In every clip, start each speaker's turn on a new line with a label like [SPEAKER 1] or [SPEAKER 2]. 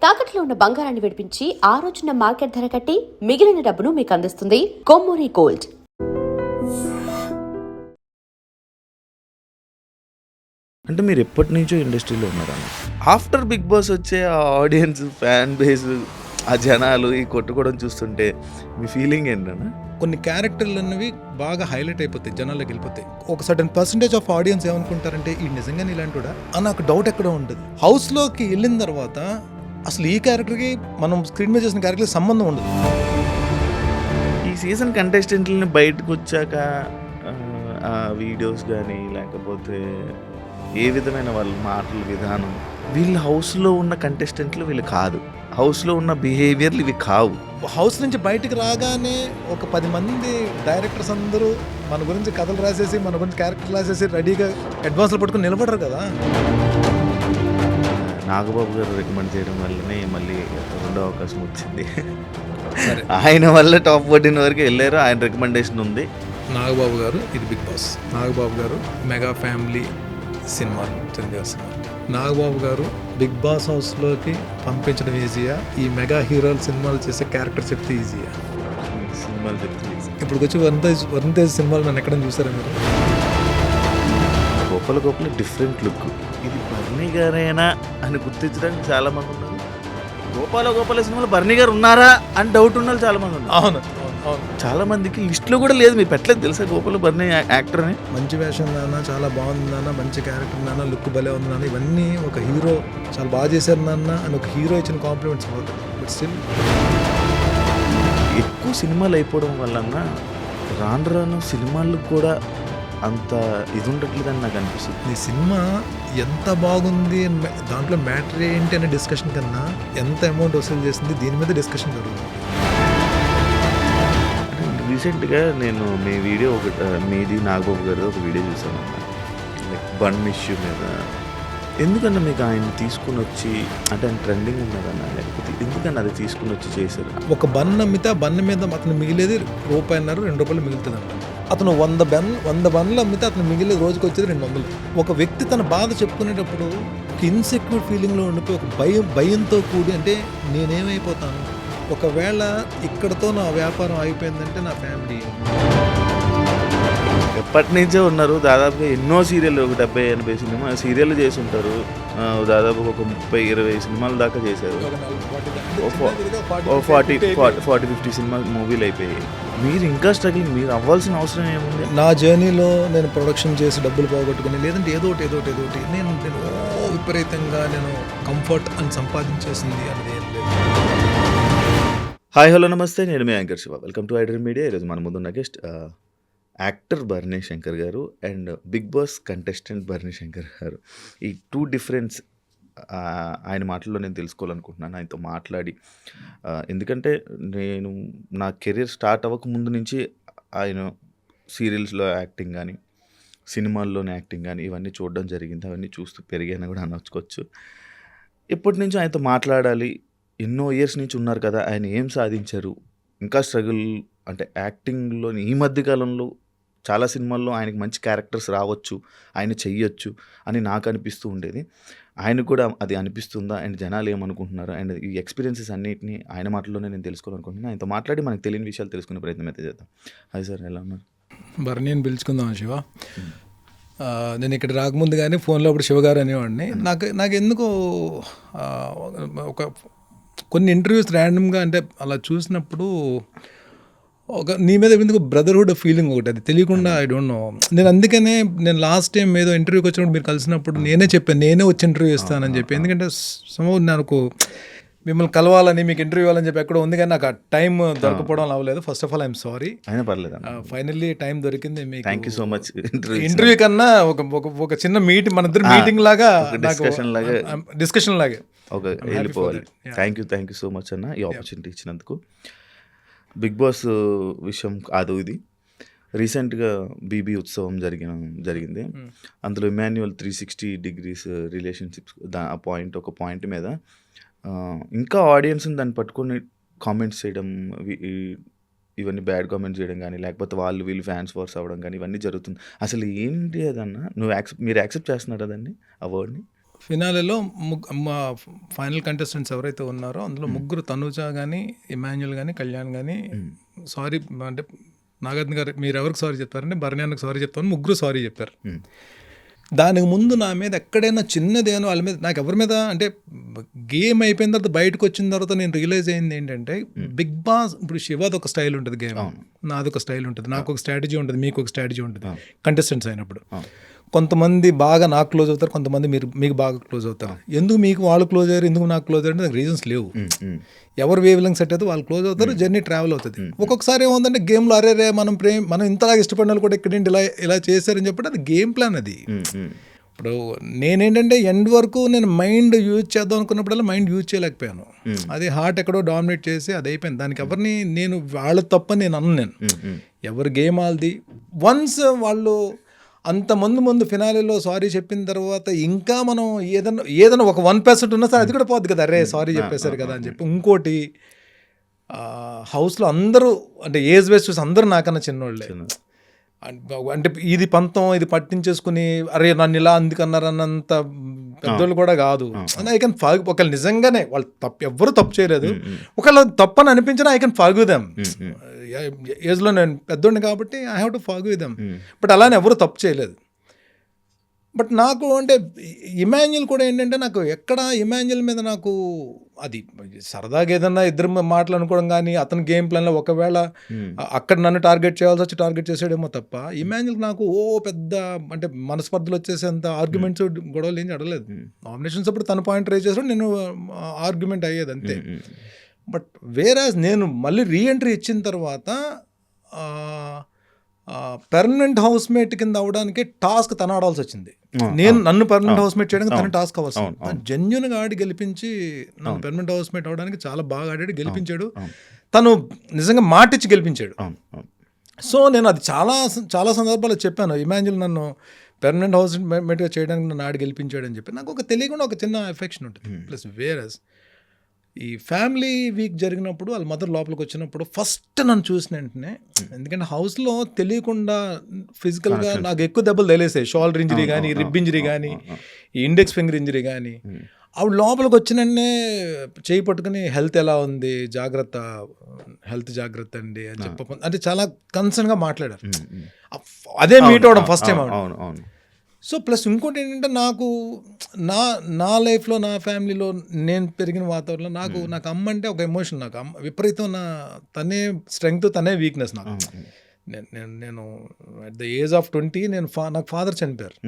[SPEAKER 1] తాకట్లో ఉన్న బంగారాన్ని విడిపించి ఆ రోజున మార్కెట్ ధర కట్టి మిగిలిన డబ్బును మీకు అందిస్తుంది కొమ్మూరి గోల్డ్.
[SPEAKER 2] అంటే మీరు ఎప్పటి నుంచో ఇండస్ట్రీలో ఉన్నారా? ఆఫ్టర్ బిగ్ బాస్ వచ్చే ఆ ఆడియన్స్, ఫ్యాన్ బేస్, ఆ జనాలు ఈ కొట్టుకోవడం చూస్తుంటే మీ ఫీలింగ్ ఏంటన్నా?
[SPEAKER 3] కొన్ని క్యారెక్టర్లు అన్నవి బాగా హైలైట్ అయిపోతాయి, జనాల్లోకి వెళ్ళిపోతాయి. ఒక సర్టన్ పర్సెంటేజ్ ఆఫ్ ఆడియన్స్ ఏమనుకుంటారంటే ఈ నిజంగానే ఇలాంటిడా అని ఒక డౌట్ ఎక్కడో ఉంటుంది. హౌస్లోకి వెళ్ళిన తర్వాత అసలు ఈ క్యారెక్టర్కి మనం స్క్రీన్ మీద చేసిన క్యారెక్టర్కి సంబంధం ఉండదు.
[SPEAKER 2] ఈ సీజన్ కంటెస్టెంట్లని బయటకు వచ్చాక ఆ వీడియోస్ కానీ లేకపోతే ఏ విధమైన వాళ్ళ మాటల విధానం, వీళ్ళు హౌస్లో ఉన్న కంటెస్టెంట్లు వీళ్ళు కాదు, హౌస్లో ఉన్న బిహేవియర్లు ఇవి కావు.
[SPEAKER 3] హౌస్ నుంచి బయటికి రాగానే ఒక 10 మంది డైరెక్టర్స్ అందరూ మన గురించి కథలు రాసేసి, మన గురించి క్యారెక్టర్ రాసేసి రెడీగా అడ్వాన్స్లో పట్టుకుని నిలబడరు కదా.
[SPEAKER 2] నాగబాబు గారు రికమెండ్ చేయడం వల్లనే మళ్ళీ రెండో అవకాశం వచ్చింది. ఆయన వల్ల టాప్ 14 వరకు వెళ్ళారు. ఆయన రికమెండేషన్ ఉంది.
[SPEAKER 3] నాగబాబు గారు ఇది బిగ్ బాస్, నాగబాబు గారు మెగా ఫ్యామిలీ సినిమాలు, తెలుగు సినిమా. నాగబాబు గారు బిగ్ బాస్ హౌస్లోకి పంపించడం ఈజీయా, ఈ మెగా హీరోలు సినిమాలు చేసే క్యారెక్టర్ చెప్తే ఈజీయా?
[SPEAKER 2] సినిమాలు చెప్తే
[SPEAKER 3] ఇప్పుడు వచ్చి వరుణ్ తేజ్ సినిమాలు నన్ను ఎక్కడ చూసారా మీరు?
[SPEAKER 2] గొప్పల డిఫరెంట్ లుక్. ఇది బర్నీ గారేనా అని గుర్తించడానికి చాలా మంది ఉన్నారు. గోపాల సినిమాలో బర్నీ గారు ఉన్నారా అని డౌట్ ఉన్న చాలా మంది ఉన్నారు.
[SPEAKER 3] అవును,
[SPEAKER 2] చాలా మందికి లిస్ట్లో కూడా లేదు. మీరు పెట్టలేదు తెలుసా గోపాల బర్నీ యాక్టర్ అని?
[SPEAKER 3] మంచి వేషం నాన్న, చాలా బాగుంది నాన్న, మంచి క్యారెక్టర్ నాన్న, లుక్ భలే ఉంది నాన్న, ఇవన్నీ ఒక హీరో చాలా బాగా చేశారు నాన్న అని ఒక హీరో ఇచ్చిన కాంప్లిమెంట్స్ అవుతాయి. బట్ స్టిల్
[SPEAKER 2] ఎక్కువ సినిమాలు అయిపోవడం వలన రాను సినిమాలకు కూడా అంత ఇది ఉండట్లేదని నాకు అనిపిస్తుంది.
[SPEAKER 3] ఈ సినిమా ఎంత బాగుంది, దాంట్లో మ్యాటర్ ఏంటి అనే డిస్కషన్ కన్నా ఎంత అమౌంట్ వసూలు చేసింది దీని మీద డిస్కషన్ జరుగుతుంది.
[SPEAKER 2] రీసెంట్గా నేను మీ వీడియో మీది నాగబాబు గారు ఒక వీడియో చూసాను, లైక్ బన్ ఇష్యూ మీద. ఎందుకన్నా మీకు ఆయన తీసుకుని వచ్చి, అంటే ఆయన ట్రెండింగ్ ఉన్నదన్నా, లేకపోతే ఎందుకన్నా అది తీసుకుని వచ్చి చేశారు?
[SPEAKER 3] ఒక బన్ అమ్మితే ఆ బన్ మీద అతను మిగిలేది రూపాయన్నర, ₹2 మిగులుతుంది అంట. అతను 100 బండ్లు అమ్మితే అతను మిగిలేదు రోజుకి వచ్చేది 200. ఒక వ్యక్తి తన బాధ చెప్పుకునేటప్పుడు ఇన్సెక్యూర్ ఫీలింగ్లో ఉండిపోయి ఒక భయంతో కూడి, అంటే నేనేమైపోతాను, ఒకవేళ ఇక్కడతో నా వ్యాపారం అయిపోయిందంటే నా ఫ్యామిలీ.
[SPEAKER 2] ఎప్పటి నుంచో ఉన్నారు. దాదాపుగా ఎన్నో సీరియల్, ఒక 70-80 సినిమా సీరియల్ చేసి ఉంటారు. దాదాపు ఒక 30-20 సినిమాల దాకా చేశారు. 40-50 సినిమా మూవీలు అయిపోయాయి. మీరు ఇంకా స్ట్రగ్లింగ్, మీరు అవ్వాల్సిన అవసరం ఏముంది?
[SPEAKER 3] నా జర్నీలో నేను ప్రొడక్షన్ చేసి డబ్బులు పోగొట్టుకుని, లేదంటే ఏదో ఒకటి నేను విపరీతంగా నేను కంఫర్ట్ అని సంపాదించేసింది అనేది ఏం లేదు.
[SPEAKER 2] హాయ్ హలో నమస్తే, నేను మీ anchor Shiva. Welcome to iDream media. ఈరోజు మన ముందున్న గెస్ట్ యాక్టర్ బర్నీ శంకర్ గారు and Bigg Boss contestant Bharani Shankar గారు. ఈ 2 డిఫరెన్స్ ఆయన మాటల్లో నేను తెలుసుకోవాలనుకుంటున్నాను, ఆయనతో మాట్లాడి. ఎందుకంటే నేను నా కెరీర్ స్టార్ట్ అవ్వక ముందు నుంచి ఆయన సీరియల్స్లో యాక్టింగ్ కానీ, సినిమాల్లోనే యాక్టింగ్ కానీ ఇవన్నీ చూడడం జరిగింది. అవన్నీ చూస్తూ పెరిగాను కూడా అనొచ్చుకోవచ్చు. ఇప్పటి నుంచి ఆయనతో మాట్లాడాలి. ఎన్నో ఇయర్స్ నుంచి ఉన్నారు కదా, ఆయన ఏం సాధించారు, ఇంకా స్ట్రగుల్, అంటే యాక్టింగ్లోని ఈ మధ్యకాలంలో చాలా సినిమాల్లో ఆయనకి మంచి క్యారెక్టర్స్ రావచ్చు, ఆయన చెయ్యొచ్చు అని నాకు అనిపిస్తూ ఉండేది. ఆయనకు కూడా అది అనిపిస్తుందా, అండ్ జనాలు ఏమనుకుంటున్నారు, అండ్ ఈ ఎక్స్పీరియన్సెస్ అన్నిటిని ఆయన మాటల్లోనే నేను తెలుసుకోవాలనుకుంటున్నాను. ఆయనతో మాట్లాడి మనకు తెలియని విషయాలు తెలుసుకునే ప్రయత్నం అయితే చేద్దాం. హాయ్ సార్, ఎలా ఉన్నారు?
[SPEAKER 3] బర్నీ అని పిలుచుకుందాం శివ. నేను ఇక్కడ రాకముందు కానీ ఫోన్లో అప్పుడు శివగారు అనేవాడిని. నాకు ఎందుకో కొన్ని ఇంటర్వ్యూస్ ర్యాండమ్గా, అంటే అలా చూసినప్పుడు నీ మీద ఎందుకు బ్రదర్హుడ్ ఫీలింగ్ ఒకటి, అది తెలియకుండా ఐ డోంట్ నో. నేను అందుకనే నేను లాస్ట్ టైం ఏదో ఇంటర్వ్యూకి వచ్చినప్పుడు మీరు కలిసినప్పుడు నేనే చెప్పాను, నేనే వచ్చి ఇంటర్వ్యూ ఇస్తానని చెప్పి. ఎందుకంటే నాకు మిమ్మల్ని కలవాలని, మీకు ఇంటర్వ్యూ ఇవ్వాలని చెప్పి ఎక్కడో ఉంది, కానీ నాకు ఆ టైం దొరకపోవడం అవ్వలేదు. First of all I'm sorry.
[SPEAKER 2] అయినా పర్లేదు,
[SPEAKER 3] ఫైనల్లీ టైం దొరికింది. మీకు
[SPEAKER 2] thank you so much.
[SPEAKER 3] Interview కన్నా ఒక చిన్న మన ఇద్దరు మీటింగ్ లాగా, డిస్కషన్ లాగా
[SPEAKER 2] వెళ్ళిపోవాలి. థ్యాంక్ యూ సో మచ్ అన్న, ఈ ఆపర్చునిటీ ఇచ్చినందుకు. బిగ్ బాస్ విషయం కాదు ఇది. రీసెంట్గా బీబీ ఉత్సవం జరిగింది. అందులో ఇమాన్యుయల్ 360 degrees రిలేషన్షిప్స్ ఒక పాయింట్ మీద ఇంకా ఆడియన్స్ని దాన్ని పట్టుకొని కామెంట్స్ చేయడం, ఇవన్నీ బ్యాడ్ కామెంట్స్ చేయడం కానీ, లేకపోతే వీళ్ళు ఫ్యాన్స్ వార్స్ అవ్వడం కానీ, ఇవన్నీ జరుగుతుంది. అసలు ఏంటి అదన్నా, మీరు యాక్సెప్ట్ చేస్తున్నారా దాన్ని, ఆ వర్డ్ని?
[SPEAKER 3] ఫినాలేలో మా ఫైనల్ కంటెస్టెంట్స్ ఎవరైతే ఉన్నారో అందులో ముగ్గురు, తనూజ కానీ, ఇమాన్యుల్ కానీ, కళ్యాణ్ కానీ సారీ అంటే నాగార్జున గారు మీరు ఎవరికి సారీ చెప్తారంటే భరణి అన్నకు సారీ చెప్తామని ముగ్గురు సారీ చెప్పారు. దానికి ముందు నా మీద ఎక్కడైనా చిన్నదేనో వాళ్ళ మీద నాకు ఎవరి మీద అంటే గేమ్ అయిపోయిన తర్వాత బయటకు వచ్చిన తర్వాత నేను రియలైజ్ అయింది ఏంటంటే బిగ్ బాస్ ఇప్పుడు శివది ఒక స్టైల్ ఉంటుంది, గేమ్ నాది ఒక స్టైల్ ఉంటుంది, నాకు ఒక స్ట్రాటజీ ఉంటుంది, మీకు ఒక స్ట్రాటజీ ఉంటుంది కంటెస్టెంట్స్ అయినప్పుడు. కొంతమంది బాగా నాకు క్లోజ్ అవుతారు, కొంతమంది మీకు బాగా క్లోజ్ అవుతారు. ఎందుకు మీకు వాళ్ళు క్లోజ్ అయ్యారు, ఎందుకు నాకు క్లోజ్ అయ్యారు నాకు రీజన్స్ లేవు. ఎవరు వేవ్ లెంగ్త్ సెట్ అయితే వాళ్ళు క్లోజ్ అవుతారు, జర్నీ ట్రావెల్ అవుతుంది. ఒక్కొక్కసారి ఏముందంటే గేమ్లో అరే మనం ఇంతలాగా ఇష్టపడిన వాళ్ళు కూడా ఇక్కడేంటి ఇలా చేశారని చెప్పి అది గేమ్ ప్లాన్. అది ఇప్పుడు నేనేంటంటే ఎండ్ వరకు నేను మైండ్ యూజ్ చేద్దాం అనుకున్నప్పుడల్లా మైండ్ యూజ్ చేయలేకపోయాను. అది హార్ట్ ఎక్కడో డామినేట్ చేసి అది అయిపోయింది. దానికి ఎవరిని నేను వాళ్ళ తప్పని నేను అన్నాను. ఎవరు గేమ్ వాళ్ళది. వన్స్ వాళ్ళు అంతమంది ఫినాలేలో సారీ చెప్పిన తర్వాత ఇంకా మనం ఏదైనా ఒక 1% ఉన్నా సరే అది కూడా పోద్ది కదా, అరే సారీ చెప్పేశారు కదా అని చెప్పి. ఇంకోటి హౌస్లో అందరూ అంటే ఏజ్ వేస్ చూసి అందరూ నాకన్నా చిన్నోళ్ళే. అంటే ఇది పంతం ఇది పట్టించేసుకుని అరే నన్ను ఇలా అందుకన్నారు అన్నంత పెద్దోళ్ళు కూడా కాదు. ఐ కెన్ ఫాగ్ ఒకళ్ళు నిజంగానే వాళ్ళు ఎవ్వరు తప్పు చేయలేదు, ఒకళ్ళు తప్పని అనిపించినా I can fog with them. ఏజ్లో నేను పెద్దోడిని కాబట్టి I have to fog with them. But అలానే ఎవరు తప్పు చేయలేదు. బట్ నాకు అంటే ఇమాన్యుల్ కూడా ఏంటంటే నాకు ఎక్కడ ఇమాన్యుల్ మీద నాకు అది సరదాగా ఏదన్నా ఇద్దరు మాటలు అనుకోవడం కానీ అతని గేమ్ ప్లాన్లో ఒకవేళ అక్కడ నన్ను టార్గెట్ చేయాల్సి వచ్చి టార్గెట్ చేసాడేమో తప్ప ఇమాన్యుల్ నాకు పెద్ద అంటే మనస్పర్ధలు వచ్చేసేంత ఆర్గ్యుమెంట్స్ గొడవలు ఏం అడగలేదు. నామినేషన్స్ అప్పుడు తన పాయింట్ రేజ్ చేసాడు, నేను ఆర్గ్యుమెంట్ అయ్యేది అంతే. బట్ వేరాజ్ నేను మళ్ళీ రీఎంట్రీ ఇచ్చిన తర్వాత పర్మనెంట్ హౌస్ మేట్ కింద అవడానికి టాస్క్ తన ఆడాల్సి వచ్చింది. నన్ను పర్మనెంట్ హౌస్ మేట్ చేయడానికి తన టాస్క్ అవ్వాల్సి జెన్యున్గా ఆడి గెలిపించి నన్ను పర్మనెంట్ హౌస్ మేట్ అవడానికి చాలా బాగా ఆడాడు, గెలిపించాడు. తను నిజంగా మాటిచ్చి గెలిపించాడు. సో నేను అది చాలా సందర్భాల్లో చెప్పాను, ఇమాన్యుల్ నన్ను పర్మనెంట్ హౌస్ మేట్గా చేయడానికి నన్ను ఆడి గెలిపించాడు అని చెప్పి. నాకు ఒక తెలియకుండా ఒక చిన్న ఎఫెక్షన్ ఉంటుంది. ప్లస్ వేరస్ ఈ ఫ్యామిలీ వీక్ జరిగినప్పుడు వాళ్ళ మదర్ లోపలికి వచ్చినప్పుడు ఫస్ట్ నన్ను చూసిన వెంటనే, ఎందుకంటే హౌస్లో తెలియకుండా ఫిజికల్గా నాకు ఎక్కువ దెబ్బలు తెలిసాయి. షోల్డర్ ఇంజరీ కానీ, రిబ్ ఇంజరీ కానీ, ఈ ఇండెక్స్ ఫింగర్ ఇంజరీ కానీ. ఆవిడ లోపలికి వచ్చిన వెంటనే చేయి పట్టుకుని హెల్త్ ఎలా ఉంది, హెల్త్ జాగ్రత్త అండి అని చెప్ప అంటే చాలా కన్సర్న్గా మాట్లాడారు. అదే మీట్ అవడం ఫస్ట్ టైం ఆవిడ. సో ప్లస్ ఇంకోటి ఏంటంటే నాకు నా లైఫ్లో నా ఫ్యామిలీలో నేను పెరిగిన వాతావరణంలో నాకు అమ్మ అంటే ఒక ఎమోషన్. నాకు అమ్మ విపరీతం తనే స్ట్రెంగ్త్ తనే వీక్నెస్. నాకు నేను అట్ ద ఏజ్ ఆఫ్ 20 నాకు ఫాదర్ చనిపోయారు.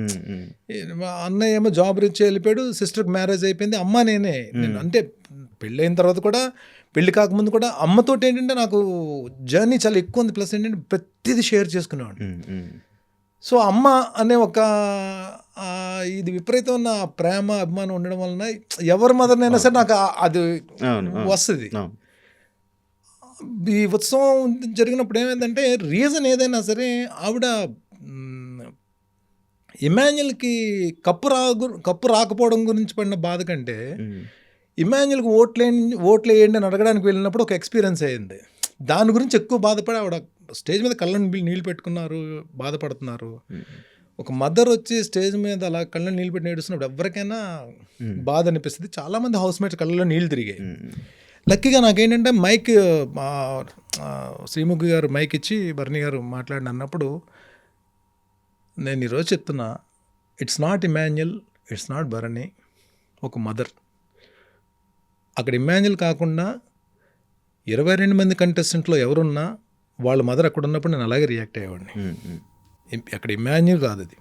[SPEAKER 3] అన్నయ్య ఏమో జాబ్ రీచ్ వెళ్ళిపోయాడు, సిస్టర్కి మ్యారేజ్ అయిపోయింది, అమ్మ నేనే. నేను అంటే పెళ్ళైన తర్వాత కూడా పెళ్లి కాకముందు కూడా అమ్మతోటి ఏంటంటే నాకు జర్నీ చాలా ఎక్కువ ఉంది. ప్లస్ ఏంటంటే ప్రతిదీ షేర్ చేసుకునేవాడు. సో అమ్మ అనే ఒక ఇది విపరీతమైన ప్రేమ అభిమానం ఉండడం వలన ఎవరి మదర్నైనా సరే నాకు అది వస్తుంది. ఈ ఉత్సవం జరిగినప్పుడు ఏమైందంటే రీజన్ ఏదైనా సరే ఆవిడ ఇమాన్యుల్కి కప్పు రాకపోవడం గురించి పడిన బాధ కంటే ఇమాన్యుల్కి ఓట్లు వేయండి అని అడగడానికి వెళ్ళినప్పుడు ఒక ఎక్స్పీరియన్స్ అయ్యింది. దాని గురించి ఎక్కువ బాధపడి ఆవిడ స్టేజ్ మీద కళ్ళని నీళ్ళు పెట్టుకున్నారు, బాధపడుతున్నారు. ఒక మదర్ వచ్చి స్టేజ్ మీద అలా కళ్ళని నీళ్ళు పెట్టి ఏడుస్తున్నప్పుడు ఎవరికైనా బాధ అనిపిస్తుంది. చాలామంది హౌస్ మేట్స్ కళ్ళలో నీళ్ళు తిరిగాయి. లక్కీగా నాకేంటంటే మైక్ శ్రీముఖి గారు మైక్ ఇచ్చి భరణి గారు మాట్లాడిన అన్నప్పుడు నేను ఈరోజు చెప్తున్నా, it's not Emmanuel, it's not Bharani, ఒక మదర్. అక్కడ ఇమాన్యుల్ కాకుండా 22 మంది కంటెస్టెంట్లో ఎవరున్నా వాళ్ళ మదర్ అక్కడ ఉన్నప్పుడు నేను అలాగే రియాక్ట్ అయ్యేవాడిని. అక్కడ ఇమాన్యుల్ కాదు, అది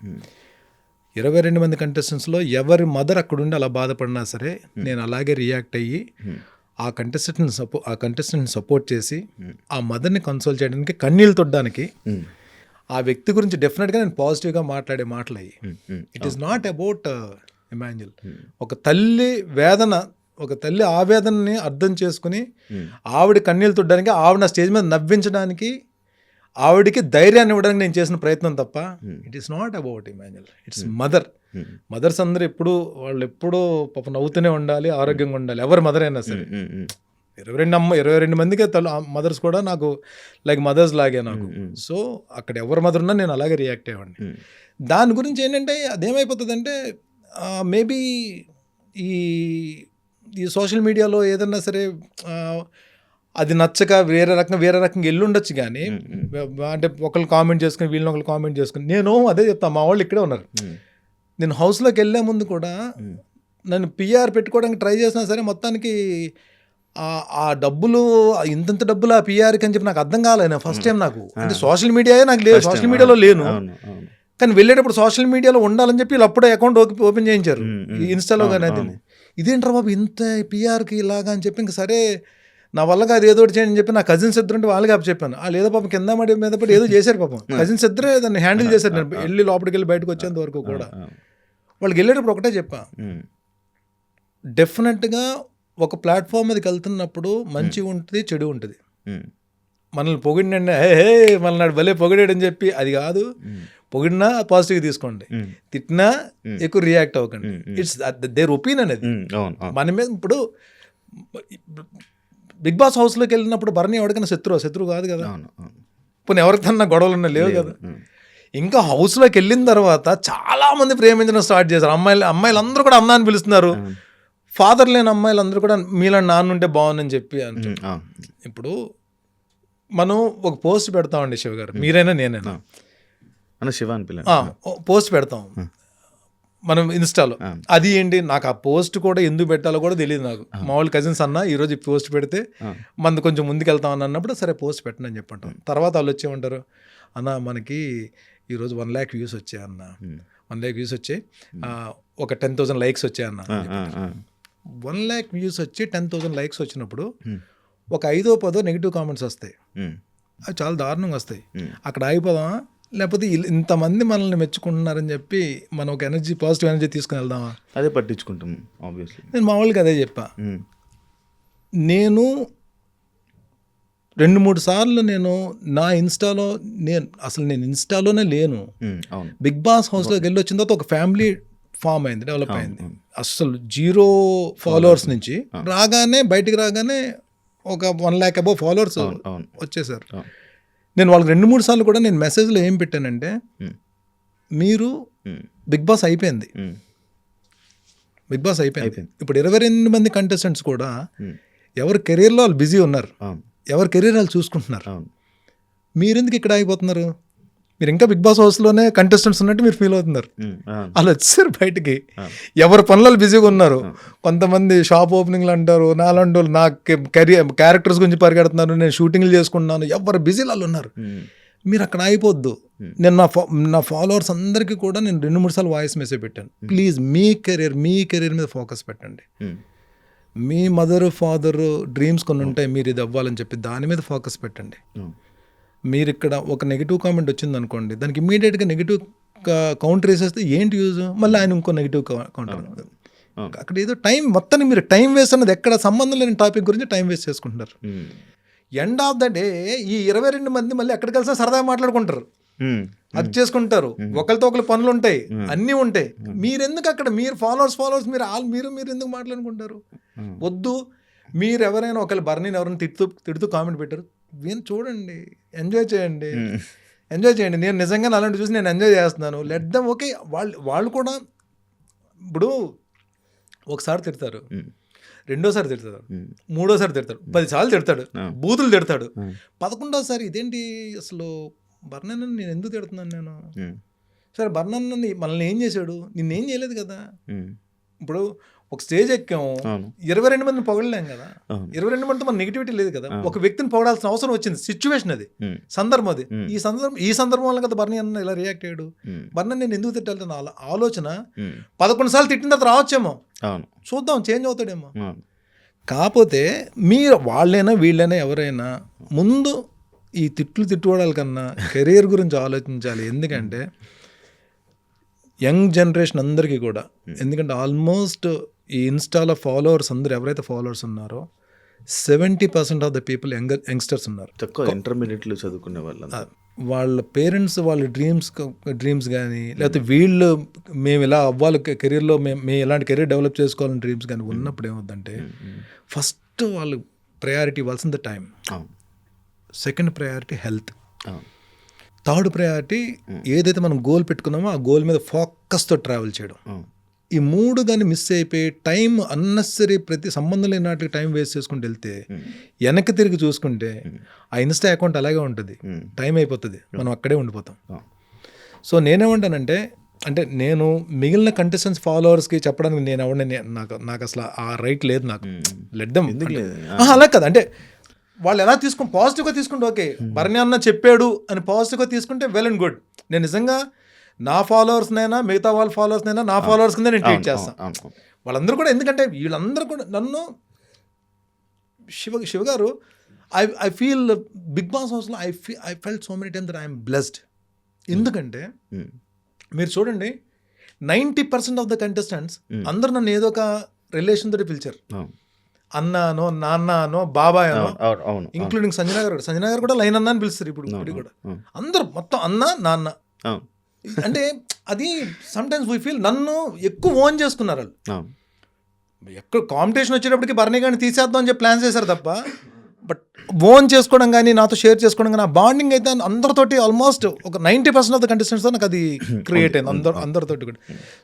[SPEAKER 3] 22 మంది కంటెస్టెంట్స్లో ఎవరి మదర్ అక్కడుండి అలా బాధపడినా సరే నేను అలాగే రియాక్ట్ అయ్యి ఆ కంటెస్టెంట్ని సపోర్ట్ చేసి ఆ మదర్ని కన్సోల్ చేయడానికి, కన్నీళ్ళు తొట్టడానికి, ఆ వ్యక్తి గురించి డెఫినెట్గా నేను పాజిటివ్గా మాట్లాడే మాటలు అయ్యి. It is not about Emmanuel. ఒక తల్లి ఆవేదనని అర్థం చేసుకుని ఆవిడ కన్నీళ్ళు తుడ్డానికి, ఆవిడ స్టేజ్ మీద నవ్వించడానికి, ఆవిడికి ధైర్యాన్ని ఇవ్వడానికి నేను చేసిన ప్రయత్నం తప్ప it is not about Emmanuel, it's mother. Mothers అందరూ వాళ్ళు ఎప్పుడూ పాప నవ్వుతూనే ఉండాలి, ఆరోగ్యంగా ఉండాలి, ఎవరి మదర్ అయినా సరే. 22 మందికి మదర్స్ కూడా నాకు లైక్ మదర్స్ లాగే నాకు. సో అక్కడ ఎవరి మదర్ ఉన్నా నేను అలాగే రియాక్ట్ అయ్యేవాడిని. దాని గురించి ఏంటంటే అదేమైపోతుందంటే మేబీ ఈ ఈ సోషల్ మీడియాలో ఏదన్నా సరే అది నచ్చక వేరే రకంగా వెళ్ళుండొచ్చు కానీ అంటే ఒకళ్ళు కామెంట్ చేసుకుని వీళ్ళని ఒకళ్ళు కామెంట్ చేసుకుని నేను అదే చెప్తాను. మా వాళ్ళు ఇక్కడే ఉన్నారు. నేను హౌస్లోకి వెళ్ళే ముందు కూడా నన్ను పిఆర్ పెట్టుకోవడానికి ట్రై చేసినా సరే మొత్తానికి ఆ డబ్బులు ఇంత డబ్బులు ఆ పిఆర్కి అని చెప్పి నాకు అర్థం కాలేదు ఫస్ట్ టైం. నాకు అంటే సోషల్ మీడియాయే నాకు లేదు, సోషల్ మీడియాలో లేను. కానీ వెళ్ళేటప్పుడు సోషల్ మీడియాలో ఉండాలని చెప్పి వీళ్ళు అప్పుడే అకౌంట్ ఓపెన్ చేయించారు ఇన్స్టాలో. కానీ అది ఇదేంటారా బాబు ఇంత పిఆర్కి ఇలాగా అని చెప్పి ఇంక సరే నా వల్ల అది ఏదో ఒకటి చేయండి అని చెప్పి నా కజిన్స్ ఇద్దరు ఉంటే వాళ్ళకి చెప్పాను. ఏదో పాపం కింద మడి మీద పడి ఏదో చేశారు పాపం. కజిన్స్ ఇద్దరే దాన్ని హ్యాండిల్ చేశారు. నేను వెళ్ళి లోపలికి వెళ్ళి బయటకు వచ్చేంత వరకు కూడా వాళ్ళకి వెళ్ళేటప్పుడు ఒకటే చెప్పా, డెఫినెట్గా ఒక ప్లాట్ఫామ్ మీదకి వెళ్తున్నప్పుడు మంచి ఉంటుంది, చెడు ఉంటుంది. మనల్ని పొగిడినండి మనల్ని నాడు భలే పొగిడాడని చెప్పి అది కాదు. పొగిడినా పాజిటివ్గా తీసుకోండి, తిట్టినా ఎక్కువ రియాక్ట్ అవ్వకండి. It's their opinion. అది మన మీద. ఇప్పుడు బిగ్ బాస్ హౌస్లోకి వెళ్ళినప్పుడు భరణి ఎవరికైనా శత్రువు కాదు కదా. ఇప్పుడు ఎవరికన్నా గొడవలు లేవు కదా. ఇంకా హౌస్లోకి వెళ్ళిన తర్వాత చాలా మంది ప్రేమించడం స్టార్ట్ చేశారు. అమ్మాయిలు అందరూ కూడా అన్న అని పిలుస్తున్నారు. ఫాదర్ లేని అమ్మాయిలు అందరూ కూడా మీలాంటి నాన్న ఉంటే బాగుందని చెప్పి అంటారు. ఇప్పుడు మనం ఒక పోస్ట్ పెడతామండి శివ గారు, మీరైనా నేనైనా
[SPEAKER 2] శివ అని
[SPEAKER 3] పోస్ట్ పెడతాం మనం ఇన్స్టాలో. అది ఏంటి నాకు ఆ పోస్ట్ కూడా ఎందుకు పెట్టాలో కూడా తెలియదు నాకు. మా వాళ్ళు కజిన్స్ అన్న ఈరోజు ఈ పోస్ట్ పెడితే మనది కొంచెం ముందుకు వెళ్తామని అన్నప్పుడు సరే పోస్ట్ పెట్టండి అని చెప్పంటాం. తర్వాత వాళ్ళు వచ్చేమంటారు, అన్న మనకి ఈరోజు 1 lakh వ్యూస్ వచ్చాయి అన్న, 1 lakh వ్యూస్ వచ్చాయి, ఒక 10,000 likes వచ్చాయి అన్న. 1 lakh వ్యూస్ వచ్చి 10,000 likes వచ్చినప్పుడు ఒక 5-10 నెగిటివ్ కామెంట్స్ వస్తాయి. అవి చాలా దారుణంగా వస్తాయి. అక్కడ ఆగిపోదామా, లేకపోతే ఇంతమంది మనల్ని మెచ్చుకుంటున్నారని చెప్పి మనం ఒక పాజిటివ్ ఎనర్జీ తీసుకుని వెళ్దామా?
[SPEAKER 2] అదే పట్టించుకుంటాం ఆబ్వియస్లీ.
[SPEAKER 3] నేను మా వాళ్ళకి అదే చెప్పా. నేను 2-3 సార్లు నేను నా ఇన్స్టాలో నేను ఇన్స్టాలోనే లేను. బిగ్ బాస్ హౌస్లోకి వెళ్ళి వచ్చిన తర్వాత ఒక ఫ్యామిలీ ఫామ్ అయింది, డెవలప్ అయింది. అసలు 0 followers నుంచి బయటికి రాగానే ఒక 1 lakh above followers వచ్చేసారు. నేను వాళ్ళకి 2-3 సార్లు కూడా నేను మెసేజ్లో ఏం పెట్టానంటే, మీరు బిగ్ బాస్ అయిపోయింది, బిగ్ బాస్ అయిపోయింది. ఇప్పుడు 22 మంది కంటెస్టెంట్స్ కూడా ఎవరి కెరీర్లో వాళ్ళు బిజీ ఉన్నారు, ఎవరి కెరీర్ వాళ్ళు చూసుకుంటున్నారు. మీరెందుకు ఇక్కడ ఆగిపోతున్నారు? మీరు ఇంకా బిగ్ బాస్ హౌస్లోనే కంటెస్టెంట్స్ ఉన్నట్టు మీరు ఫీల్ అవుతున్నారు. వాళ్ళు వచ్చేసారు బయటికి, ఎవరి పనులలో బిజీగా ఉన్నారు. కొంతమంది షాప్ ఓపెనింగ్లు అంటారు, నాలంటి వాళ్ళు నా క్యారెక్టర్స్ గురించి పరిగెడుతున్నారు, నేను షూటింగ్లు చేసుకుంటున్నాను, ఎవరు బిజీలు వాళ్ళు ఉన్నారు. మీరు అక్కడ అయిపోద్దు. నేను నా ఫాలోవర్స్ అందరికీ కూడా నేను 2-3 సార్లు వాయిస్ మెసేజ్ పెట్టాను, ప్లీజ్ మీ కెరీర్ మీద ఫోకస్ పెట్టండి. మీ మదర్ ఫాదర్ డ్రీమ్స్ కొన్ని ఉంటాయి, మీరు ఇది అవ్వాలని చెప్పి దాని మీద ఫోకస్ పెట్టండి. మీరు ఇక్కడ ఒక నెగిటివ్ కామెంట్ వచ్చింది అనుకోండి, దానికి ఇమీడియట్గా నెగిటివ్ కౌంటర్ వేసేస్తే ఏంటి యూజ్? మళ్ళీ ఆయన ఇంకో నెగిటివ్ కౌంటర్. అక్కడ ఏదో టైం మొత్తానికి మీరు టైం వేస్ట్ అన్నది ఎక్కడ సంబంధం లేని టాపిక్ గురించి టైం వేస్ట్ చేసుకుంటున్నారు. ఎండ్ ఆఫ్ ద డే ఈ 22 మంది మళ్ళీ ఎక్కడికి కలిసినా సరదాగా మాట్లాడుకుంటారు, అది చేసుకుంటారు, ఒకరితో ఒకరి పనులు ఉంటాయి, అన్నీ ఉంటాయి. మీరెందుకు అక్కడ మీరు ఫాలోవర్స్ మీరు ఎందుకు మాట్లాడుకుంటారు? వద్దు. మీరు ఎవరైనా ఒకళ్ళు బర్నీని ఎవరైనా తిడుతూ కామెంట్ పెట్టారు, వీని చూడండి, ఎంజాయ్ చేయండి. నేను నిజంగా అలాంటి చూసి నేను ఎంజాయ్ చేస్తున్నాను. Let them. ఓకే, వాళ్ళు కూడా ఇప్పుడు ఒకసారి తిడతారు, రెండోసారి తిడతాడు, మూడోసారి తిడతాడు, 10 సార్లు తిడతాడు, బూతులు తిడతాడు, 11వ ఇదేంటి అసలు బర్నన్న నేను ఎందుకు తిడుతున్నాను నేను? సరే బర్నన్న మనల్ని ఏం చేశాడు? నిన్నేం చేయలేదు కదా. ఇప్పుడు ఒక స్టేజ్ ఎక్కాము, 22 మందిని పొగడలేం కదా, 22 మందితో మన నెగిటివిటీ లేదు కదా. ఒక వ్యక్తిని పొగడాల్సిన అవసరం వచ్చింది, సిచ్యువేషన్ అది, సందర్భం అది. ఈ సందర్భం వల్ల కదా బర్నీ అన్న ఇలా రియాక్ట్ అయ్యాడు. బర్నీ నేను ఎందుకు తిట్టాలి ఆలోచన 11 సార్లు తిట్టిన తర్వాత రావచ్చేమో, చూద్దాం చేంజ్ అవుతాడేమో. కాకపోతే మీరు వాళ్ళైనా వీళ్ళైనా ఎవరైనా ముందు ఈ తిట్టుకోవడాల కన్నా కెరీర్ గురించి ఆలోచించాలి. ఎందుకంటే యంగ్ జనరేషన్ అందరికీ కూడా, ఎందుకంటే ఆల్మోస్ట్ ఈ ఇన్స్టాలో ఫాలోవర్స్ అందరూ ఎవరైతే ఫాలోవర్స్ ఉన్నారో 70% ఆఫ్ ద పీపుల్ యంగ్స్టర్స్ ఉన్నారు.
[SPEAKER 2] తక్కువ ఇంటర్మీడియట్లో చదువుకునే
[SPEAKER 3] వాళ్ళ పేరెంట్స్ వాళ్ళ డ్రీమ్స్ కానీ, లేకపోతే వీళ్ళు మేము ఇలా అవ్వాలి కెరీర్లో, మేము ఇలాంటి కెరీర్ డెవలప్ చేసుకోవాలని డ్రీమ్స్ కానీ ఉన్నప్పుడు ఏమవుతుందంటే, ఫస్ట్ వాళ్ళు ప్రయారిటీ ఇవ్వాల్సింది time, second priority health, third priority ఏదైతే మనం గోల్ పెట్టుకున్నామో ఆ గోల్ మీద ఫోకస్తో ట్రావెల్ చేయడం. ఈ 3 కానీ మిస్ అయిపోయి టైం అన్నెసరీ ప్రతి సంబంధం లేని నాటికి టైం వేస్ట్ చేసుకుంటూ వెళ్తే వెనక్కి తిరిగి చూసుకుంటే ఆ ఇన్స్టా అకౌంట్ అలాగే ఉంటుంది, టైం అయిపోతుంది, మనం అక్కడే ఉండిపోతాం. సో నేనేమంటానంటే, అంటే నేను మిగిలిన కంటెస్టెంట్స్ ఫాలోవర్స్కి చెప్పడానికి నేను ఎవరిని నాకు అసలు ఆ రైట్ లేదు. నాకు లెడ్డం అలా కదా, అంటే వాళ్ళు ఎలా తీసుకుని పాజిటివ్గా తీసుకుంటే ఓకే, భరణి అన్న చెప్పాడు అని పాజిటివ్గా తీసుకుంటే వెల్ అండ్ గుడ్. నేను నిజంగా నా ఫాలోవర్స్నైనా మిగతా వాళ్ళ ఫాలోవర్స్నైనా నా ఫాలోవర్స్ కింద నేను ట్రీట్ చేస్తాను వాళ్ళందరూ కూడా. ఎందుకంటే వీళ్ళందరూ కూడా నన్ను శివ గారు ఐ ఫీల్ బిగ్ బాస్ హౌస్లో I felt so many times that I'm blessed. ఎందుకంటే మీరు చూడండి 90% ఆఫ్ ద కంటెస్టెంట్స్ అందరు నన్ను ఏదో ఒక రిలేషన్ తోటి పిలిచారు. అన్నానో నాన్ననో బాబాయ్ అనో, ఇంక్లూడింగ్ సంజన గారు కూడా లైన్ అన్న అని పిలుస్తారు ఇప్పుడు కూడా. అందరు మొత్తం అన్న నాన్న. అంటే అది సమ్ టైమ్స్ వీ ఫీల్ నన్ను ఎక్కువ ఓన్ చేసుకున్నారు వాళ్ళు. ఎక్కడ కాంపిటీషన్ వచ్చేటప్పటికి భరణి గారిని తీసేద్దాం అని చెప్పి ప్లాన్ చేశారు తప్ప, బట్ ఓన్ చేసుకోవడం కానీ నాతో షేర్ చేసుకోవడం కానీ ఆ బాండింగ్ అయితే అందరితోటి ఆల్మోస్ట్ ఒక 90% ఆఫ్ ద కంటెస్టెంట్స్తో నాకు అది క్రియేట్ అయింది అందరితోటి కూడా.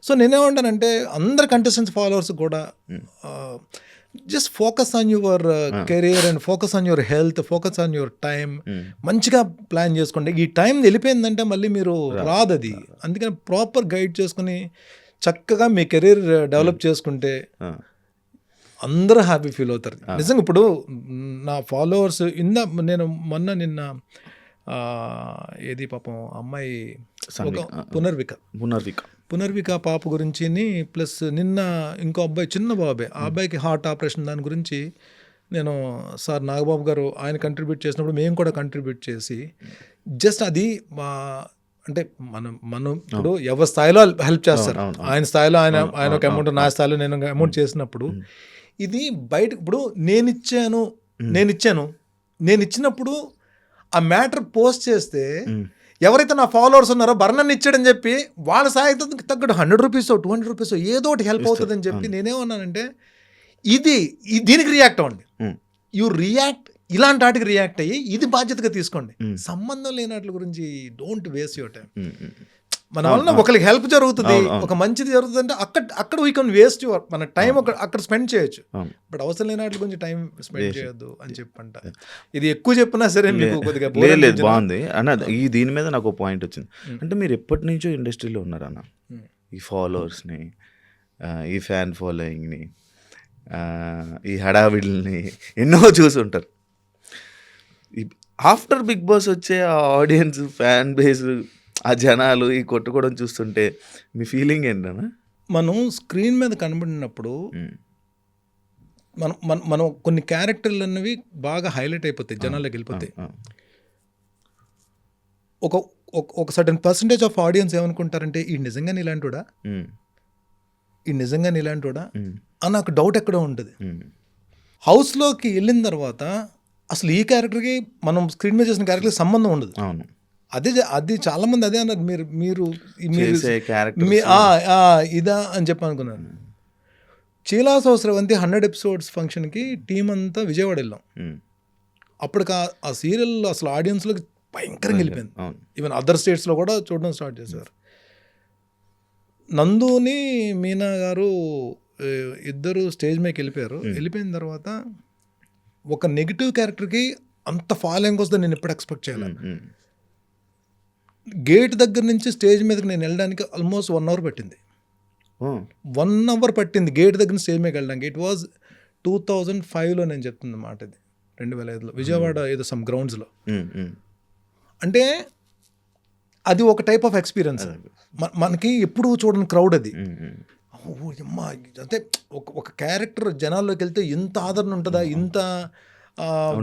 [SPEAKER 3] సో నేనేమంటానంటే అందరు కంటెస్టెంట్స్ ఫాలోవర్స్ కూడా just focus on your career and focus on your health, focus on your time. మంచిగా ప్లాన్ చేసుకోండి. ఈ టైం వెళ్ళిపోయిందంటే మళ్ళీ మీరు రాదు అది. అందుకని ప్రాపర్ గైడ్ చేసుకుని చక్కగా మీ కెరీర్ డెవలప్ చేసుకుంటే అందరూ హ్యాపీ ఫీల్ అవుతారు. నిజంగా ఇప్పుడు నా ఫాలోవర్స్ నేను నిన్న ఏది పాపం అమ్మాయి పునర్విక పాప గురించి, ప్లస్ నిన్న ఇంకో అబ్బాయి చిన్న బాబాయ్, ఆ అబ్బాయికి హార్ట్ ఆపరేషన్ దాని గురించి నేను సార్ నాగబాబు గారు ఆయన కంట్రిబ్యూట్ చేసినప్పుడు మేము కూడా కంట్రిబ్యూట్ చేసి జస్ట్ అది అంటే మనం ఇప్పుడు ఎవరి స్థాయిలో హెల్ప్ చేస్తారు. ఆయన స్థాయిలో ఆయన ఒక అమౌంట్, నా స్థాయిలో నేను అమౌంట్ చేసినప్పుడు ఇది బయట ఇప్పుడు నేను ఇచ్చినప్పుడు ఆ మ్యాటర్ పోస్ట్ చేస్తే ఎవరైతే నా ఫాలోవర్స్ ఉన్నారో భరణాన్ని ఇచ్చాడని చెప్పి వాళ్ళ సాయంత్రం తగ్గట్టు 100 రూపీస్ 200 రూపీస్ ఏదో ఒకటి హెల్ప్ అవుతుందని చెప్పి నేనేమన్నానంటే దీనికి రియాక్ట్ అవ్వండి. యూ రియాక్ట్, ఇలాంటి వాటికి రియాక్ట్ అయ్యి ఇది బాధ్యతగా తీసుకోండి. సంబంధం లేని వాటి గురించి డోంట్ వేస్ట్ యువర్ టైం. మన వలన ఒకరికి హెల్ప్ జరుగుతుంది, ఒక మంచిది జరుగుతుంది అంటే అక్కడ వీ కెన్ వేస్ట్ యువర్ మన టైం అక్కడ స్పెండ్ చేయొచ్చు. బట్ అవసరం లేని వాటి గురించి టైం స్పెండ్ చేయొద్దు అని చెప్పంట. ఇది ఎక్కువ చెప్పినా సరే మీకు కొద్దిగా
[SPEAKER 2] బాగుంది అన్న. దీని మీద నాకు ఒక పాయింట్ వచ్చింది. అంటే మీరు ఎప్పటి నుంచో ఇండస్ట్రీలో ఉన్నారన్న, ఈ ఫాలోవర్స్ని, ఈ ఫ్యాన్ ఫాలోయింగ్ని, ఈ హడావిడిని ఎన్నో చూసుంటారు. ఆఫ్టర్ బిగ్ బాస్ వచ్చే ఆ ఆడియన్స్, ఫ్యాన్ బేస్, ఆ జనాలు ఈ కొట్టుకోవడం చూస్తుంటే మీ ఫీలింగ్ ఏంటన్నా?
[SPEAKER 3] మనం స్క్రీన్ మీద కనబడినప్పుడు మనం కొన్ని క్యారెక్టర్లు అన్నవి బాగా హైలైట్ అయిపోతాయి, జనాల్లోకి వెళ్ళిపోతాయి. ఒక సర్టన్ పర్సంటేజ్ ఆఫ్ ఆడియన్స్ ఏమనుకుంటారంటే ఈ నిజంగానే ఇలాంటివాడా అని నాకు డౌట్ ఎక్కడో ఉంటుంది. హౌస్లోకి వెళ్ళిన తర్వాత అసలు ఈ క్యారెక్టర్కి మనం స్క్రీన్ మీద చేసిన క్యారెక్టర్కి సంబంధం ఉండదు. అది చాలా మంది అదే అన్నారు, మీరు ఇదా అని చెప్పి అనుకున్నాను. చీలాసో స్రవంతి 100 ఎపిసోడ్స్ ఫంక్షన్కి టీం అంతా విజయవాడ వెళ్ళాం. అప్పటికి ఆ సీరియల్ అసలు ఆడియన్స్లోకి భయంకరంగా వెళ్ళిపోయింది. ఈవెన్ అదర్ స్టేట్స్లో కూడా చూడడం స్టార్ట్ చేశారు. నందుని మీనా గారు ఇద్దరు స్టేజ్ మీదకి వెళ్ళిపోయారు. వెళ్ళిపోయిన తర్వాత ఒక నెగిటివ్ క్యారెక్టర్కి అంత ఫాలోయింగ్ వస్తుందని నేను ఎప్పుడు ఎక్స్పెక్ట్ చేయలేదు. గేట్ దగ్గర నుంచి స్టేజ్ మీదకి నేను వెళ్ళడానికి ఆల్మోస్ట్ 1 అవర్ పట్టింది. 1 అవర్ పట్టింది గేట్ దగ్గర స్టేజ్ మీదకి వెళ్ళడానికి. ఇట్ వాజ్ 2005లో నేను చెప్తుంది మాట, ఇది 2005లో విజయవాడ ఏదో సమ్ గ్రౌండ్స్లో. అంటే అది ఒక టైప్ ఆఫ్ ఎక్స్పీరియన్స్. మనకి ఎప్పుడు చూడని క్రౌడ్ అది. అమ్మా, అంటే ఒక క్యారెక్టర్ జనాల్లోకి వెళ్తే ఇంత ఆదరణ ఉంటుందా, ఇంత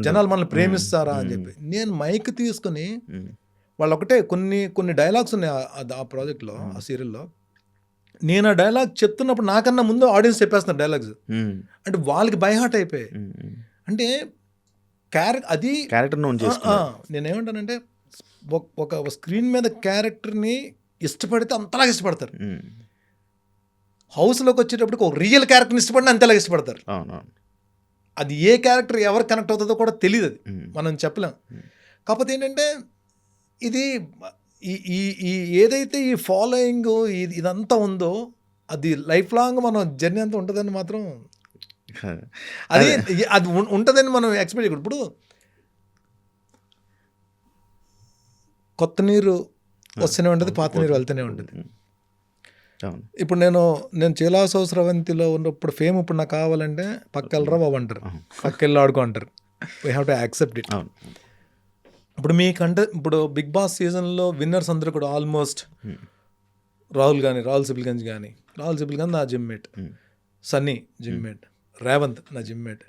[SPEAKER 3] జనాలు మనల్ని ప్రేమిస్తారా అని చెప్పి నేను మైక్ తీసుకుని వాళ్ళు ఒకటే కొన్ని డైలాగ్స్ ఉన్నాయి ఆ ప్రాజెక్ట్లో, ఆ సీరియల్లో. నేను ఆ డైలాగ్ చెప్తున్నప్పుడు నాకన్నా ముందు ఆడియన్స్ చెప్పేస్తున్నారు డైలాగ్స్. అంటే వాళ్ళకి బై హార్ట్ అయిపోయాయి. అంటే క్యారెక్టర్ నేనేమంటానంటే ఒక స్క్రీన్ మీద క్యారెక్టర్ని ఇష్టపడితే అంతలాగా ఇష్టపడతారు. హౌస్లోకి వచ్చేటప్పటికి ఒక రియల్ క్యారెక్టర్ని ఇష్టపడిన అంతలాగా ఇష్టపడతారు. అది ఏ క్యారెక్టర్ ఎవరు కనెక్ట్ అవుతుందో కూడా తెలియదు, అది మనం చెప్పలేం. కాకపోతే ఏంటంటే ఇది ఈ ఏదైతే ఈ ఫాలోయింగ్ ఇదంతా ఉందో అది లైఫ్ లాంగ్ మనం జర్నీ అంతా ఉంటుందని మాత్రం అది అది ఉంటుందని మనం ఎక్స్పెక్ట్ చేయకూడదు. ఇప్పుడు కొత్త నీరు వస్తూనే ఉంటుంది, పాత నీరు వెళ్తూనే ఉంటుంది.
[SPEAKER 2] అవును.
[SPEAKER 3] ఇప్పుడు నేను చీలాసౌ స్రవంతిలో ఉన్నప్పుడు ఫేమ్ ఇప్పుడు నాకు కావాలంటే పక్కెళ్ళరా బాబు అంటారు, పక్కెళ్ళి ఆడుకో అంటారు. We have to accept it.
[SPEAKER 2] అవును.
[SPEAKER 3] ఇప్పుడు మీకంటే ఇప్పుడు బిగ్ బాస్ సీజన్లో విన్నర్స్ అందరూ కూడా ఆల్మోస్ట్ రాహుల్ సిబిల్గంజ్ కానీ నా జిమ్మేట్, సన్నీ జిమ్మేట్, రేవంత్ నా జిమ్మేట్,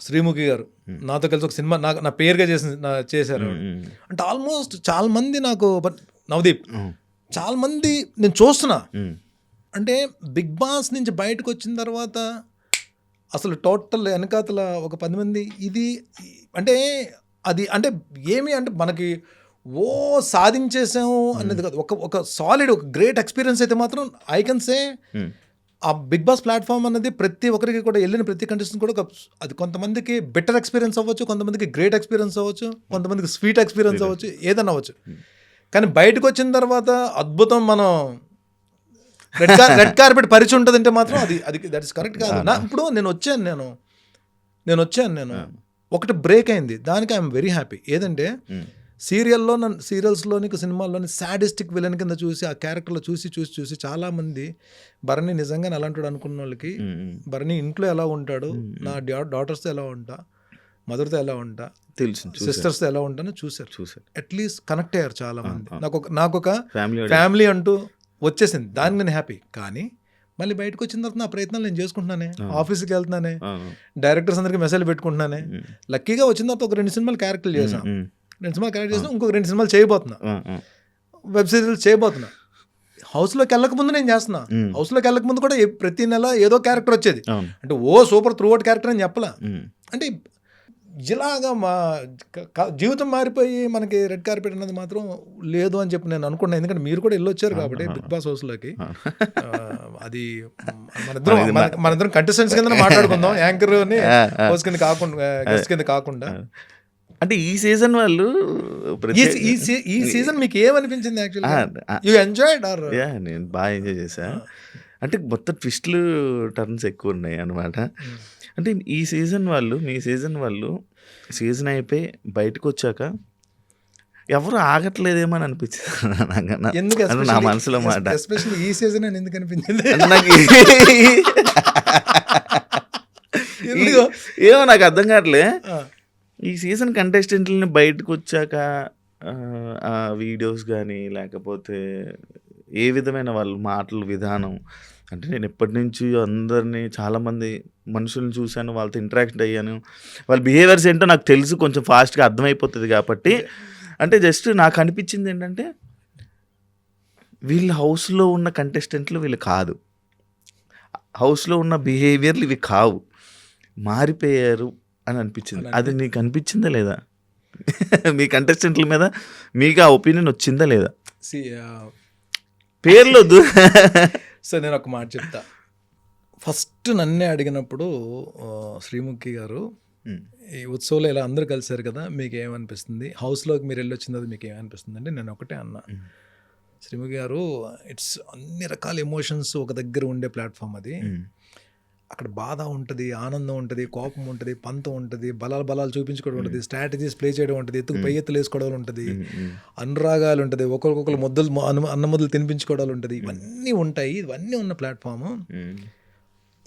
[SPEAKER 3] శ్రీముఖి గారు నాతో కలిసి ఒక సినిమా నా పేరుగా చేశారు. అంటే ఆల్మోస్ట్ చాలా మంది నాకు, నవదీప్, చాలా మంది నేను చూస్తున్నా. అంటే బిగ్ బాస్ నుంచి బయటకు వచ్చిన తర్వాత అసలు టోటల్ వెనకాతల ఒక 10 మంది ఇది అంటే అది అంటే ఏమి అంటే మనకి సాధించేసాము అనేది కాదు. ఒక సాలిడ్ ఒక గ్రేట్ ఎక్స్పీరియన్స్ అయితే మాత్రం ఐ కెన్ సే ఆ బిగ్ బాస్ ప్లాట్ఫామ్ అనేది ప్రతి ఒక్కరికి కూడా వెళ్ళిన ప్రతి కంటెస్టెంట్ కూడా అది కొంతమందికి బెటర్ ఎక్స్పీరియన్స్ అవ్వచ్చు, కొంతమందికి గ్రేట్ ఎక్స్పీరియన్స్ అవ్వచ్చు, కొంతమందికి స్వీట్ ఎక్స్పీరియన్స్ అవ్వచ్చు, ఏదైనా అవ్వచ్చు. కానీ బయటకు వచ్చిన తర్వాత అద్భుతం, మనం రెడ్ కార్పెట్ పరిచి ఉంటుంది అంటే మాత్రం అది దట్ ఇస్ కరెక్ట్ కాదు. ఇప్పుడు నేను వచ్చాను ఒకటి బ్రేక్ అయింది, దానికి ఐఎమ్ వెరీ హ్యాపీ. ఏదంటే సీరియల్స్లోని సినిమాల్లోని సాడిస్టిక్ విలన్ కింద చూసి ఆ క్యారెక్టర్లో చూసి చాలామంది భరణి నిజంగా అలాంటి అనుకున్న వాళ్ళకి భరణి ఇంట్లో ఎలా ఉంటాడు, నా డాటర్స్తో ఎలా ఉంటా, మదర్తో ఎలా ఉంటా,
[SPEAKER 2] తెలుసు,
[SPEAKER 3] సిస్టర్స్తో ఎలా ఉంటానో చూసారు. అట్లీస్ట్ కనెక్ట్ అయ్యారు చాలా మంది. నాకు ఒక ఫ్యామిలీ అంటూ వచ్చేసింది, దానికి నేను హ్యాపీ. కానీ మళ్ళీ బయటకు వచ్చిన తర్వాత నా ప్రయత్నాలు నేను చేసుకుంటున్నానే, ఆఫీస్కి వెళ్తున్నానే, డైరెక్టర్స్ అందరికి మెసేజ్ పెట్టుకుంటున్నానే. లక్కీగా వచ్చిన తర్వాత ఒక 2 సినిమాలు క్యారెక్టర్లు చేశాను, 2 సినిమాలు క్యారెక్టర్ చేసిన, ఇంకొక 2 సినిమాలు చేయబోతున్నా, వెబ్ సిరీస్ చేయబోతున్నా. హౌస్లోకి వెళ్ళకముందు నేను చేస్తున్నా. హౌస్లోకి వెళ్ళకముందు కూడా ప్రతి నెల ఏదో క్యారెక్టర్ వచ్చేది. అంటే సూపర్ త్రూ అవుట్ క్యారెక్టర్ అని చెప్పలా. అంటే ఇలాగా మా జీవితం మారిపోయి మనకి రెడ్ కార్పెట్ అన్నది మాత్రం లేదు అని చెప్పి నేను అనుకున్నాను. ఎందుకంటే మీరు కూడా వెళ్ళొచ్చారు కాబట్టి బిగ్ బాస్ హౌస్లోకి. అది మనిద్దరం కంటెస్టెంట్స్ కింద మాట్లాడుకుందాం, యాంకర్ అని హౌస్ కింద కాకుండా, గెస్ట్ కింద కాకుండా.
[SPEAKER 2] అంటే ఈ సీజన్ వాళ్ళు
[SPEAKER 3] ఈ సీజన్ మీకు ఏమనిపించింది? Actually you enjoyed are?
[SPEAKER 2] నేను బాగా ఎంజాయ్ చేశా. అంటే మొత్తం ట్విస్ట్లు టర్న్స్ ఎక్కువ ఉన్నాయి అన్నమాట. అంటే మీ సీజన్ వాళ్ళు సీజన్ అయిపోయి బయటకు వచ్చాక ఎవరు ఆగట్లేదేమో అని అనిపించింది
[SPEAKER 3] ఎందుకు
[SPEAKER 2] నా మనసులో మాట.
[SPEAKER 3] ఎస్పెషల్లీ ఈ సీజన్ అని ఎందుకు అనిపించింది
[SPEAKER 2] నాకు? ఏమో నాకు అర్థం కావట్లే. ఈ సీజన్ కంటెస్టెంట్లని బయటకు వచ్చాక ఆ వీడియోస్ కానీ లేకపోతే ఏ విధమైన వాళ్ళ మాటలు విధానం, అంటే నేను ఎప్పటి నుంచి అందరినీ చాలామంది మనుషుల్ని చూశాను, వాళ్ళతో ఇంటరాక్ట్ అయ్యాను, వాళ్ళ బిహేవియర్స్ ఏంటో నాకు తెలుసు, కొంచెం ఫాస్ట్గా అర్థమైపోతుంది కాబట్టి. అంటే జస్ట్ నాకు అనిపించింది ఏంటంటే వీళ్ళ హౌస్లో ఉన్న కంటెస్టెంట్లు వీళ్ళు కాదు, హౌస్లో ఉన్న బిహేవియర్లు ఇవి కావు, మారిపోయారు అని అనిపించింది. అది నీకు అనిపించిందా లేదా? మీ కంటెస్టెంట్ల మీద మీకు ఆ ఒపీనియన్ వచ్చిందా లేదా? పేర్లొద్దు.
[SPEAKER 3] సో నేను ఒక మాట చెప్తా. ఫస్ట్ నన్నే అడిగినప్పుడు శ్రీముఖి గారు, ఈ ఉత్సవంలో ఇలా అందరూ కలిశారు కదా, మీకు ఏమనిపిస్తుంది, హౌస్లోకి మీరు వెళ్ళి వచ్చింది మీకు ఏమనిపిస్తుంది అంటే నేను ఒకటే అన్నా, శ్రీముఖి గారు, ఇట్స్ అన్ని రకాల ఎమోషన్స్ ఒక దగ్గర ఉండే ప్లాట్ఫామ్ అది. అక్కడ బాధ ఉంటుంది, ఆనందం ఉంటుంది, కోపం ఉంటుంది, పంతం ఉంటుంది, బలాలు చూపించుకోవడం ఉంటుంది, స్ట్రాటజీస్ ప్లే చేయడం ఉంటుంది, పై ఎత్తులు వేసుకోవడం ఉంటుంది, అనురాగాలు ఉంటుంది, ఒకరికొకరు అన్న ముద్దలు తినిపించుకోవడాలు ఉంటుంది, ఇవన్నీ ఉంటాయి. ఇవన్నీ ఉన్న ప్లాట్ఫామ్.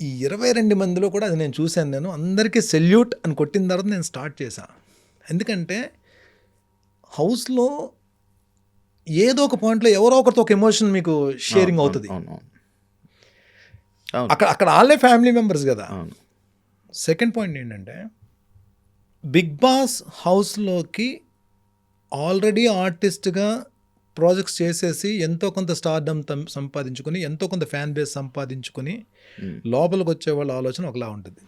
[SPEAKER 3] ఈ 22 మందిలో కూడా అది నేను చూశాను. నేను అందరికీ సెల్యూట్ అని కొట్టిన తర్వాత నేను స్టార్ట్ చేశాను. ఎందుకంటే హౌస్లో ఏదో ఒక పాయింట్లో ఎవరో ఒకరితో ఒక ఎమోషన్ మీకు షేరింగ్ అవుతుంది. అక్కడ వాళ్ళే ఫ్యామిలీ మెంబర్స్ కదా. సెకండ్ పాయింట్ ఏంటంటే బిగ్ బాస్ హౌస్లోకి ఆల్రెడీ ఆర్టిస్ట్గా ప్రాజెక్ట్స్ చేసేసి ఎంతో కొంత స్టార్డమ్ సంపాదించుకొని, ఎంతో కొంత ఫ్యాన్ బేస్ సంపాదించుకొని లోపలికి వచ్చే వాళ్ళ ఆలోచన ఒకలా ఉంటుంది.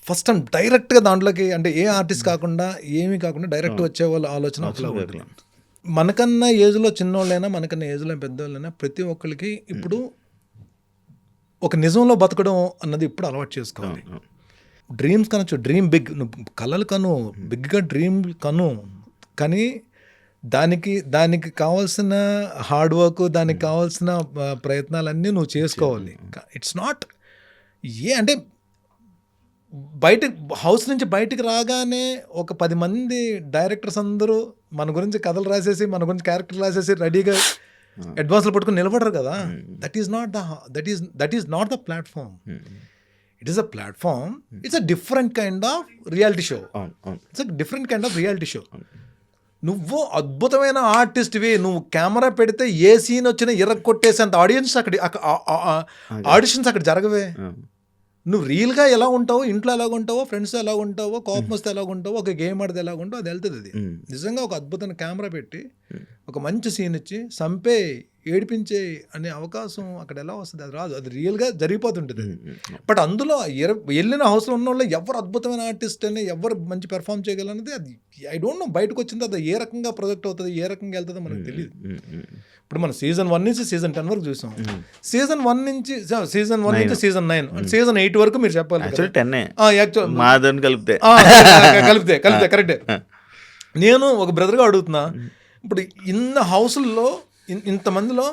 [SPEAKER 3] ఫస్ట్ టైం డైరెక్ట్గా దాంట్లోకి, అంటే ఏ ఆర్టిస్ట్ కాకుండా ఏమీ కాకుండా డైరెక్ట్ వచ్చే వాళ్ళ ఆలోచన ఒకలా ఉంటుంది. మనకన్నా ఏజ్లో చిన్నోళ్ళైనా, మనకన్నా ఏజ్లో పెద్దవాళ్ళైనా ప్రతి ఒక్కరికి ఇప్పుడు ఒక నిజంలో బతకడం అన్నది ఇప్పుడు అలవాటు చేసుకోవాలి. డ్రీమ్స్ కనొచ్చు, డ్రీమ్ బిగ్, నువ్వు కలలు కను, బిగ్గా డ్రీమ్ కను, కానీ దానికి కావాల్సిన హార్డ్ వర్క్, దానికి కావాల్సిన ప్రయత్నాలన్నీ నువ్వు చేసుకోవాలి. ఇట్స్ నాట్ అంటే బయట హౌస్ నుంచి బయటికి రాగానే ఒక 10 మంది డైరెక్టర్స్ అందరూ మన గురించి కథలు రాసేసి, మన గురించి క్యారెక్టర్ రాసేసి రెడీగా అడ్వాన్స్లు పట్టుకుని నిలబడరు కదా. That is not the platform. It is a platform. It's a different kind of reality show. నువ్వు అద్భుతమైన ఆర్టిస్ట్వి, నువ్వు కెమెరా పెడితే ఏ సీన్ వచ్చినా కొట్టేసేంత ఆడిషన్స్ అక్కడ జరగవే. నువ్వు రియల్గా ఎలా ఉంటావో, ఇంట్లో ఎలా ఉంటావో, ఫ్రెండ్స్ ఎలా ఉంటావో, కోపం వస్తే ఎలా ఉంటావో, ఒక గేమ్ ఆడితే ఎలా ఉంటావో అది వెళ్తుంది. అది నిజంగా ఒక అద్భుతమైన కెమెరా పెట్టి ఒక మంచి సీన్ ఇచ్చి సంపే ఏడిపించే అనే అవకాశం అక్కడ ఎలా వస్తుంది? అది రాదు. అది రియల్గా జరిగిపోతుంటుంది. బట్ అందులో వెళ్ళిన హౌస్లో ఉన్న వాళ్ళు ఎవరు అద్భుతమైన ఆర్టిస్ట్ అని, ఎవరు మంచి పెర్ఫామ్ చేయగలన్నది అది ఐ డోంట్ నో. బయటకు వచ్చింది అది ఏ రకంగా ప్రొజెక్ట్ అవుతుంది, ఏ రకంగా వెళ్తుందో మనకు తెలియదు. ఇప్పుడు మనం సీజన్ 1 నుంచి సీజన్ 10 వరకు చూసాం. సీజన్ 1 నుంచి సీజన్ 9 సీజన్ 8 వరకు మీరు చెప్పాలి. కలిపితే కరెక్టే. నేను ఒక బ్రదర్గా అడుగుతున్నా, ఇప్పుడు ఇన్న హౌస్ల్లో ఇంతమందిలో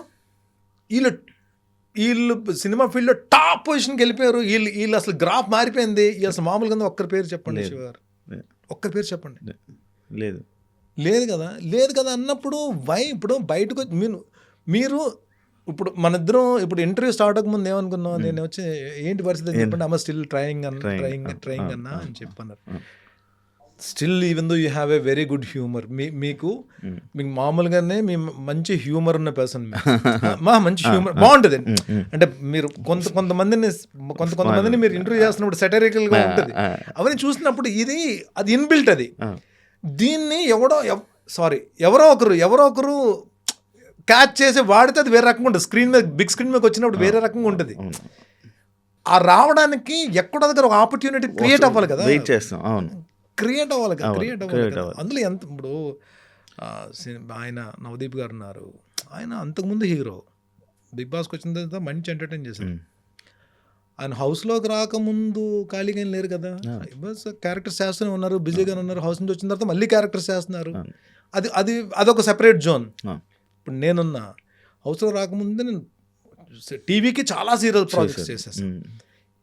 [SPEAKER 3] వీళ్ళు సినిమా ఫీల్డ్లో టాప్ పొజిషన్కి వెళ్ళిపోయారు. వీళ్ళు అసలు గ్రాఫ్ మారిపోయింది. వీళ్ళు అసలు మామూలుగా ఒక్కరి పేరు చెప్పండి శివ గారు, ఒక్కరి పేరు చెప్పండి. లేదు కదా అన్నప్పుడు ఇప్పుడు బయటకు మీరు ఇప్పుడు మన ఇద్దరం ఇప్పుడు ఇంటర్వ్యూ స్టార్ట్ అవ్వక ముందు ఏమనుకున్నావు? నేను వచ్చి ఏంటి పరిస్థితి చెప్పండి, అమ్మ స్టిల్ ట్రయింగ్ అన్నా అని చెప్పన్నారు. Still even though you have a very good humour. మీకు మామూలుగానే మీ మంచి హ్యూమర్ ఉన్న పర్సన్, మంచి హ్యూమర్ బాగుంటుంది. అంటే మీరు కొంతమందిని మీరు ఇంటర్వ్యూ చేస్తున్నప్పుడు సెటరికల్గా ఉంటుంది. అవన్నీ చూసినప్పుడు అది ఇన్బిల్ట్. అది దీన్ని ఎవరో ఒకరు క్యాచ్ చేసి వాడితే అది వేరే రకంగా ఉంటుంది. బిగ్ స్క్రీన్ మీద వచ్చినప్పుడు వేరే రకంగా ఉంటుంది. ఆ రావడానికి ఎక్కడో దగ్గర ఒక ఆపర్చునిటీ క్రియేట్ అవ్వాలి కదా. క్రియేట్ అవ్వాలి కదా. అందులో ఎంత ఇప్పుడు ఆయన నవదీప్ గారు ఉన్నారు. ఆయన అంతకుముందు హీరో, బిగ్ బాస్కి వచ్చిన తర్వాత మంచి ఎంటర్టైన్ చేశారు. ఆయన హౌస్లోకి రాకముందు ఖాళీగా లేరు కదా. బస్ క్యారెక్టర్స్ చేస్తూనే ఉన్నారు, బిజీగానే ఉన్నారు. హౌస్ నుంచి వచ్చిన తర్వాత మళ్ళీ క్యారెక్టర్స్ చేస్తున్నారు. అదొక సెపరేట్ జోన్. ఇప్పుడు నేనున్నా హౌస్లో రాకముందు నేను టీవీకి చాలా సీరియల్ ప్రాజెక్ట్స్ చేసేసాను.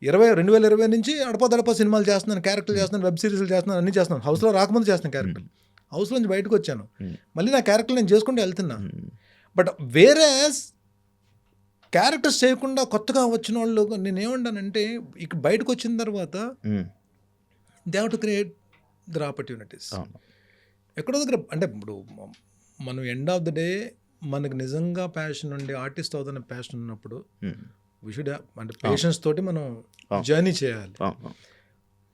[SPEAKER 3] 2020 నుంచి అడపదడప సినిమాలు చేస్తున్నాను, క్యారెక్టర్లు చేస్తున్నాను, వెబ్ సిరీస్లు చేస్తున్నాను, అన్నీ చేస్తున్నాను. హౌస్లో రాకముందు చేస్తున్నాను క్యారెక్టర్. హౌస్ నుంచి బయటకు వచ్చాను, మళ్ళీ నా క్యారెక్టర్ నేను చేసుకుంటూ వెళ్తున్నా. బట్ వేరే క్యారెక్టర్స్ చేయకుండా కొత్తగా వచ్చిన వాళ్ళు నేనేమంటానంటే, ఇక బయటకు వచ్చిన తర్వాత they have to create there opportunities. ఎక్కడో దగ్గర అంటే ఇప్పుడు మనం ఎండ్ ఆఫ్ ద డే మనకు నిజంగా ప్యాషన్ ఉండి ఆర్టిస్ట్ అవుతున్న ప్యాషన్ ఉన్నప్పుడు వి షుడ్ అంటే పేషెన్స్ తోటి మనం జర్నీ చేయాలి.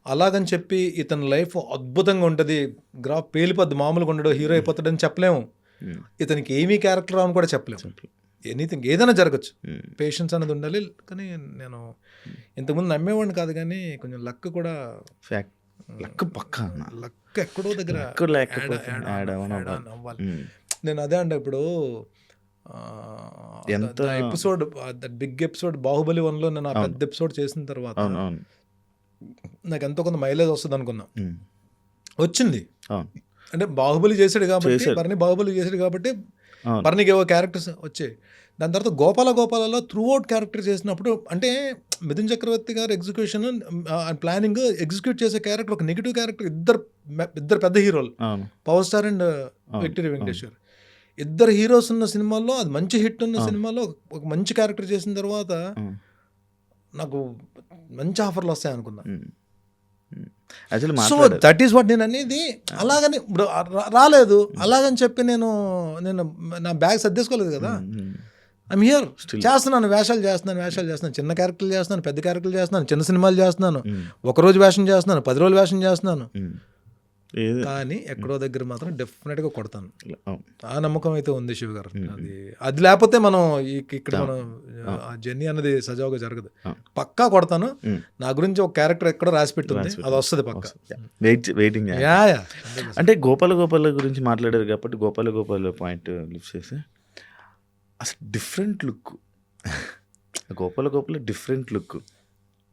[SPEAKER 3] అలాగని చెప్పి ఇతని లైఫ్ అద్భుతంగా ఉంటుంది, గ్రాఫ్ పేలిపోద్ది, మామూలుగా ఉండడు, హీరో అయిపోతాడని చెప్పలేము. ఇతనికి ఏమీ క్యారెక్టర్ అని కూడా చెప్పలేము. ఎనీథింగ్ ఏదైనా జరగచ్చు. పేషెన్స్ అనేది ఉండాలి. కానీ నేను ఇంతకుముందు నమ్మేవాడిని కాదు, కానీ కొంచెం లక్ కూడా లక్ ఎక్కడో దగ్గర అవ్వాలి. నేను అదే అంటే ఇప్పుడు ఎపిసోడ్ బిగ్ ఎపిసోడ్ బాహుబలి 1లో నేను ఆ పెద్ద ఎపిసోడ్ చేసిన తర్వాత నాకు ఎంతో కొంత మైలేజ్ వస్తుంది అనుకున్నా. వచ్చింది. అంటే బాహుబలి చేసాడు కాబట్టి, బాహుబలి చేసాడు కాబట్టి బర్నీకి ఏవో క్యారెక్టర్స్ వచ్చాయి. దాని తర్వాత గోపాలలో త్రూ అవుట్ క్యారెక్టర్ చేసినప్పుడు, అంటే మిథున్ చక్రవర్తి గారు ఎగ్జిక్యూషన్ ప్లానింగ్ ఎగ్జిక్యూట్ చేసే క్యారెక్టర్ ఒక నెగిటివ్ క్యారెక్టర్. ఇద్దరు పెద్ద హీరోలు, power star and victory Venkateshwar, ఇద్దరు హీరోస్ ఉన్న సినిమాల్లో, అది మంచి హిట్ ఉన్న సినిమాలో ఒక మంచి క్యారెక్టర్ చేసిన తర్వాత నాకు మంచి ఆఫర్లు వస్తాయి అనుకున్నా. సో దట్ ఈస్ వాట్ నేను అనేది. అలాగని ఇప్పుడు రాలేదు అలాగని చెప్పి నేను నా బ్యాగ్ సర్దేసుకోలేదు కదా. ఐమ్ హియర్, చేస్తున్నాను, వేషాలు చేస్తున్నాను, చిన్న క్యారెక్టర్లు చేస్తున్నాను, పెద్ద క్యారెక్టర్లు చేస్తున్నాను, చిన్న సినిమాలు చేస్తున్నాను, ఒకరోజు వేషం చేస్తున్నాను, 10 రోజులు వేషం చేస్తున్నాను. కానీ ఎక్కడో దగ్గర మాత్రం డెఫినెట్గా కొడతాను. ఆ నమ్మకం అయితే ఉంది శివ గారు. అది లేకపోతే మనం ఇక్కడ మనం జర్నీ అనేది సజావుగా జరగదు. పక్కా కొడతాను. నా గురించి ఒక క్యారెక్టర్ ఎక్కడో రాసి పెట్టింది, అది వస్తుంది పక్కా.
[SPEAKER 2] వెయిటింగ్. అంటే గోపాల గురించి మాట్లాడారు కాబట్టి గోపాల పాయింట్ లిఫ్ట్ చేసి, అసలు different look, Gopala different look,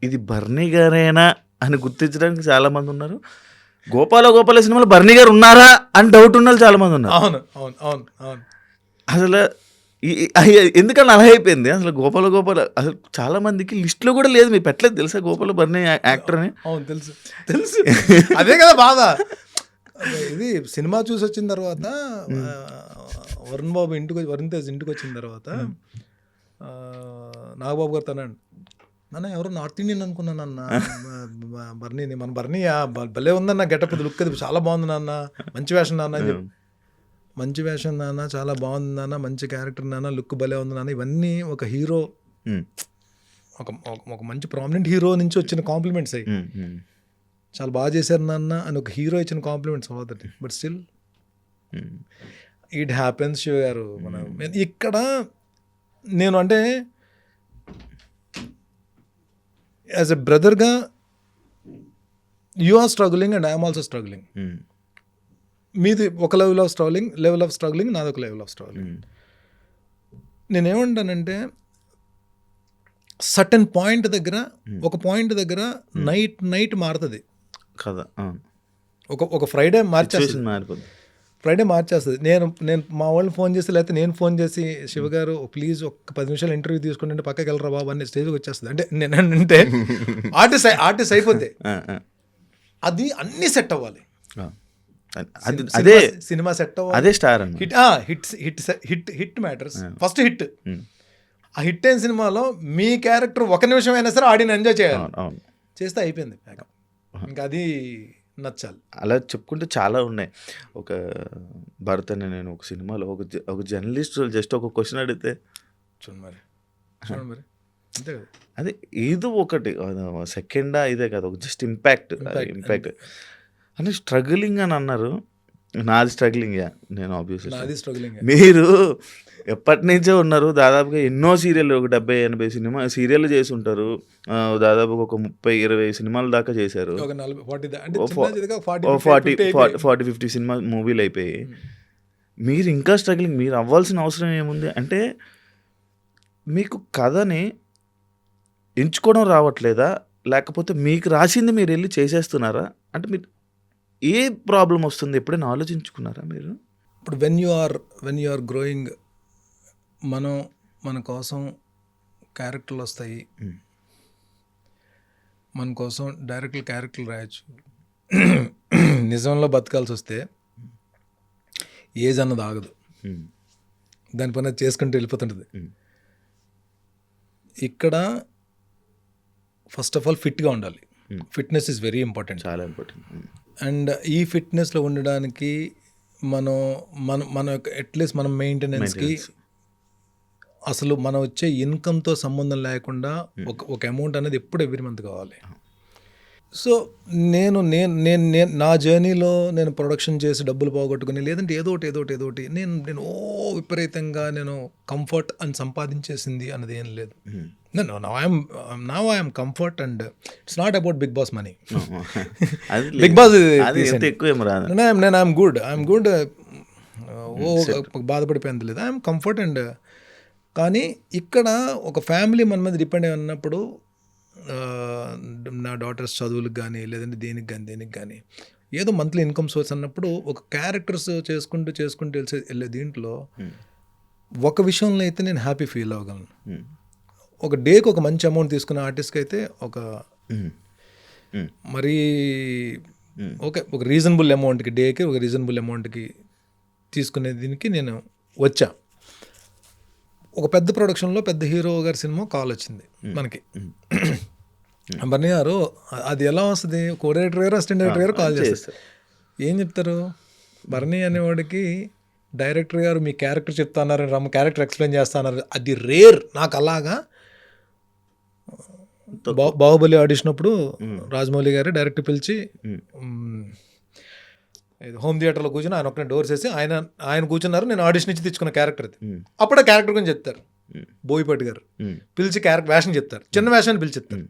[SPEAKER 2] ఇది బర్నీ గారేనా అని గుర్తించడానికి చాలామంది ఉన్నారు. గోపాల సినిమాలో బర్నీ గారు ఉన్నారా అని డౌట్ ఉన్న వాళ్ళు చాలా మంది ఉన్నారు.
[SPEAKER 3] అవును అవును అవును అవును.
[SPEAKER 2] అసలు ఎందుకని అలా అయిపోయింది అసలు గోపాల అసలు చాలా మందికి లిస్ట్లో కూడా లేదు. మీరు పెట్టలేదు తెలుసా గోపాల బర్నీ యాక్టర్ అని?
[SPEAKER 3] అవును తెలుసు తెలుసు, అదే కదా బాధ. ఇది సినిమా చూసి వచ్చిన తర్వాత వరుణ్ తేజ్ ఇంటికి వచ్చిన తర్వాత నాగబాబు గారు తనండి, నాన్న ఎవరో నార్త్ ఇండియన్ అనుకున్నాను అన్న బర్నీని, మన బర్నీ భలే ఉందన్న గెటప్, లుక్ అది చాలా బాగుంది నాన్న, మంచి వేషం నాన్న అని చెప్పి. మంచి వేషం నాన్న, చాలా బాగుంది నాన్న, మంచి క్యారెక్టర్ నాన్న, లుక్ భలే ఉంది నాన్న. ఇవన్నీ ఒక హీరో, ఒక మంచి ప్రామినెంట్ హీరో నుంచి వచ్చిన కాంప్లిమెంట్స్ అయ్యి. చాలా బాగా చేశారు నాన్న అని ఒక హీరో ఇచ్చిన కాంప్లిమెంట్స్ అవుతుంది. But still it happens. Shiva గారు మన ఇక్కడ నేను అంటే యాజ్ ఎ బ్రదర్గా you are struggling and I'm also struggling. మీది ఒక లెవెల్ ఆఫ్ స్ట్రగులింగ్, నాది ఒక లెవెల్ ఆఫ్ స్ట్రగులింగ్. నేనేమంటానంటే సర్టెన్ పాయింట్ దగ్గర, ఒక పాయింట్ దగ్గర నైట్ మారుతుంది
[SPEAKER 2] కదా.
[SPEAKER 3] ఒక ఫ్రైడే మార్చేస్తుంది. నేను మా వాళ్ళు ఫోన్ చేసి, లేకపోతే నేను ఫోన్ చేసి, శివగారు ప్లీజ్ ఒక 10 నిమిషాలు ఇంటర్వ్యూ తీసుకుంటే పక్కకి వెళ్ళరా బాబు అనే స్టేజ్కి వచ్చేస్తుంది. అంటే నేనంటే ఆర్టిస్ట్ అయిపోతే అది అన్నీ సెట్ అవ్వాలి.
[SPEAKER 2] అదే
[SPEAKER 3] సినిమా సెట్ అవ్వాలి,
[SPEAKER 2] అదే star
[SPEAKER 3] hit matters. First hit, ఆ హిట్ అయిన సినిమాలో మీ క్యారెక్టర్ ఒక నిమిషం అయినా సరే ఆడిని ఎంజాయ్ చేయాలి. చేస్తే అయిపోయింది. ఇంకా అది నచ్చాలి.
[SPEAKER 2] అలా చెప్పుకుంటే చాలా ఉన్నాయి. ఒక భరత్ అని నేను ఒక సినిమాలో ఒక జర్నలిస్ట్ జస్ట్ ఒక క్వశ్చన్ అడిగితే
[SPEAKER 3] చూడండి మరి అంతే కదా,
[SPEAKER 2] అదే ఏదో ఒకటి సెకండా ఇదే కదా, ఒక జస్ట్ ఇంపాక్ట్ అని స్ట్రగులింగ్ అని అన్నారు. నాది స్ట్రగులింగ్, నేను ఆబ్వియస్లీ
[SPEAKER 3] స్ట్రగులింగ్.
[SPEAKER 2] మీరు ఎప్పటి నుంచో ఉన్నారు, దాదాపుగా ఎన్నో సీరియల్, ఒక 70-80 సీరియల్ చేసి ఉంటారు. దాదాపుగా ఒక 30-20 సినిమాల దాకా చేశారు. 40-50 సినిమా మూవీలు అయిపోయి మీరు ఇంకా స్ట్రగులింగ్. మీరు అవ్వాల్సిన అవసరం ఏముంది అంటే మీకు కథని ఎంచుకోవడం రావట్లేదా, లేకపోతే మీకు రాసింది మీరు వెళ్ళి చేసేస్తున్నారా? అంటే మీరు ఏ ప్రాబ్లం వస్తుంది ఎప్పుడైనా ఆలోచించుకున్నారా మీరు?
[SPEAKER 3] ఇప్పుడు వెన్ యు ఆర్ గ్రోయింగ్, మన కోసం క్యారెక్టర్లు వస్తాయి, మన కోసం క్యారెక్టర్లు రాయొచ్చు. నిజంలో బతకాల్సి వస్తే ఏజ్ అన్నది ఆగదు, దాని పని చేసుకుంటూ వెళ్ళిపోతుంటుంది. ఇక్కడ ఫస్ట్ ఆఫ్ ఆల్ ఫిట్గా ఉండాలి. ఫిట్నెస్ ఈజ్ వెరీ ఇంపార్టెంట్,
[SPEAKER 2] చాలా ఇంపార్టెంట్.
[SPEAKER 3] అండ్ ఈ ఫిట్నెస్లో ఉండడానికి మన అట్లీస్ట్ మన మెయింటెనెన్స్కి అసలు మనం వచ్చే ఇన్కమ్తో సంబంధం లేకుండా ఒక అమౌంట్ అనేది ఎప్పుడు ఎవ్రీ మంత్ కావాలి. సో నేను నా జర్నీలో నేను ప్రొడక్షన్ చేసి డబ్బులు పోగొట్టుకుని, లేదంటే ఏదోటి నేను విపరీతంగా నేను కంఫర్ట్ అని సంపాదించేసింది అన్నది ఏం లేదు. Now I am comfort and it's not about Big Boss money. Big Boss నేను ఐఎమ్ గుడ్ బాధపడిపోయింది లేదు, ఐఎమ్ కంఫర్ట్. అండ్ కానీ ఇక్కడ ఒక ఫ్యామిలీ మన మీద డిపెండ్ అయి ఉన్నప్పుడు, నా డాటర్స్ చదువులకు కానీ, లేదంటే దేనికి కానీ ఏదో మంత్లీ ఇన్కమ్ సోర్స్ అన్నప్పుడు ఒక క్యారెక్టర్స్ చేసుకుంటూ వెళ్ళే దీంట్లో ఒక విషయంలో అయితే నేను హ్యాపీ ఫీల్ అవ్వగలను. ఒక డేకి ఒక మంచి అమౌంట్ తీసుకున్న ఆర్టిస్ట్కి అయితే మరీ ఒక రీజనబుల్ అమౌంట్కి, డేకి ఒక రీజనబుల్ అమౌంట్కి తీసుకునే దీనికి నేను వచ్చా. ఒక పెద్ద ప్రొడక్షన్లో పెద్ద హీరో గారి సినిమా కాల్ వచ్చింది మనకి, బర్నీ గారు అది ఎలా వస్తుంది, కో డైరెక్టర్ గారు అసిస్టెంట్ డైరెక్టర్ గారు కాల్ చేస్తారు. ఏం చెప్తారు, బర్నీ అనేవాడికి డైరెక్టర్ గారు మీ క్యారెక్టర్ చెప్తున్నారు, క్యారెక్టర్ ఎక్స్ప్లెయిన్ చేస్తున్నారు. అది రేర్. నాకు అలాగా బాహుబలి ఆడిషన్ అప్పుడు రాజమౌళి గారు డైరెక్ట్ పిలిచి హోమ్ థియేటర్లో కూర్చొని ఆయన ఒక్కనే డోర్స్ వేసి ఆయన కూర్చున్నారు, నేను ఆడిషన్ ఇచ్చి తెచ్చుకున్న క్యారెక్టర్ అది. అప్పుడే క్యారెక్టర్ గురించి చెప్తారు బోయిపాటి గారు, పిలిచి క్యారెక్టర్ వేషం చెప్తారు, చిన్న వేషాన్ని పిలిచి చెప్తారు.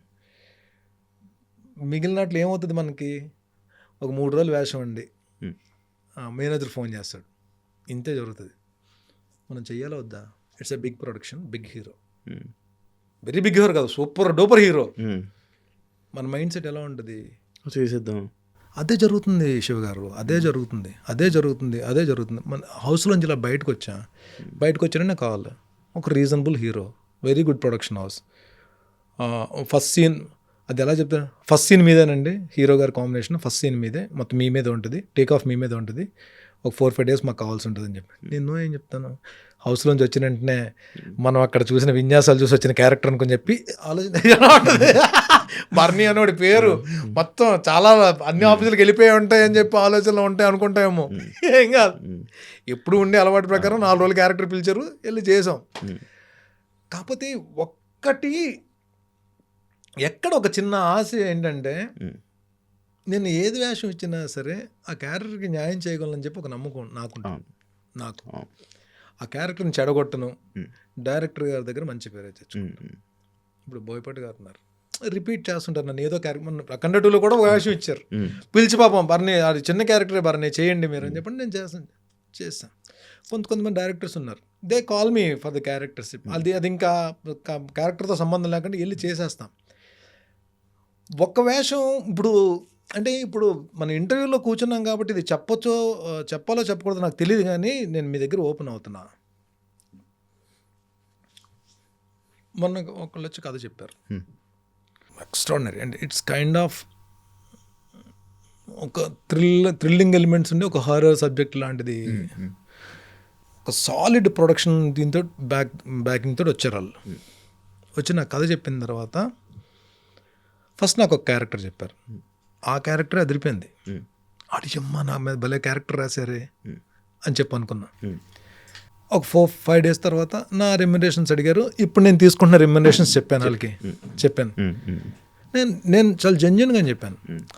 [SPEAKER 3] మిగిలినట్లు ఏమవుతుంది మనకి, ఒక 3 రోజులు వేషం అండి, మేనేజర్ ఫోన్ చేస్తాడు, ఇంతే జరుగుతుంది. మనం చెయ్యాలా వద్దా? It's a big production, big hero, very big hero కాదు, సూపర్ డూపర్ హీరో. మన మైండ్ సెట్ ఎలా ఉంటుంది,
[SPEAKER 2] చేసేద్దాం.
[SPEAKER 3] అదే జరుగుతుంది శివ గారు, అదే జరుగుతుంది. మన హౌస్లోంచి ఇలా బయటకు వచ్చాను నాకు కావాలి ఒక reasonable hero, very good production house. First scene అది ఎలా చెప్తాను, ఫస్ట్ సీన్ మీదేనండి హీరో గారి కాంబినేషన్, ఫస్ట్ సీన్ మీదే మొత్తం మీ మీద ఉంటుంది, టేక్ ఆఫ్ మీ మీద ఉంటుంది, ఒక 4-5 days మాకు కావాల్సి ఉంటుంది అని చెప్పి నేను ఏం చెప్తాను, హౌస్లోంచి వచ్చిన వెంటనే మనం అక్కడ చూసిన విన్యాసాలు చూసి వచ్చిన క్యారెక్టర్ అనుకుని చెప్పి ఆలోచన బర్నీ అనేవాడి పేరు మొత్తం చాలా అన్ని ఆఫీసులకు వెళ్ళిపోయి ఉంటాయి అని చెప్పి ఆలోచనలు ఉంటాయి అనుకుంటామేమో. ఏం కాదు, ఎప్పుడు ఉండే అలవాటు ప్రకారం 4 రోజులు క్యారెక్టర్ పిలిచారు, వెళ్ళి చేసాం. కాకపోతే ఒక్కటి ఎక్కడ ఒక చిన్న ఆశ ఏంటంటే, నేను ఏది వేషం ఇచ్చినా సరే ఆ క్యారెక్టర్కి న్యాయం చేయగలనని చెప్పి ఒక నమ్మకం నాకు ఆ క్యారెక్టర్ని చెడగొట్టను, డైరెక్టర్ గారి దగ్గర మంచి పేరు తెచ్చుకుంటాను. ఇప్పుడు బోయపాటి గారు ఉన్నారు, రిపీట్ చేస్తుంటారు నన్ను ఏదో క్యారెక్టర్. అఖండ 2లో కూడా ఒక వేషం ఇచ్చారు, పిలిచి పాపం బర్నీ అది చిన్న క్యారెక్టరే బర్నీ చేయండి మీరు అని చెప్పండి, నేను చేస్తాను. కొంతమంది డైరెక్టర్స్ ఉన్నారు, they call me for the characters, అది ఇంకా క్యారెక్టర్తో సంబంధం లేకుండా వెళ్ళి చేసేస్తాం. ఒక్క వేషం ఇప్పుడు మన ఇంటర్వ్యూలో కూర్చున్నాం కాబట్టి ఇది చెప్పాలో చెప్పకూడదు నాకు తెలియదు, కానీ నేను మీ దగ్గర ఓపెన్ అవుతున్నా. మొన్న ఒకళ్ళు వచ్చి కథ చెప్పారు, extraordinary and it's kind of ఒక థ్రిల్లింగ్ ఎలిమెంట్స్ ఉండి ఒక హారర్ సబ్జెక్ట్ లాంటిది, ఒక సాలిడ్ ప్రొడక్షన్ దీంతో బ్యాకింగ్ తోటి వచ్చారు వాళ్ళు. వచ్చి నాకు కథ చెప్పిన తర్వాత ఫస్ట్ నాకు ఒక క్యారెక్టర్ చెప్పారు, ఆ క్యారెక్టర్ అదిరిపోయింది. అమ్మ నా మీద భలే క్యారెక్టర్ రాశారే అని చెప్పి అనుకున్నా. ఒక 4-5 days తర్వాత నా రెమ్యునరేషన్స్ అడిగారు. ఇప్పుడు నేను తీసుకుంటున్న రెమ్యునరేషన్స్ చెప్పాను వాళ్ళకి, నేను చాలా జెన్యున్గా చెప్పాను.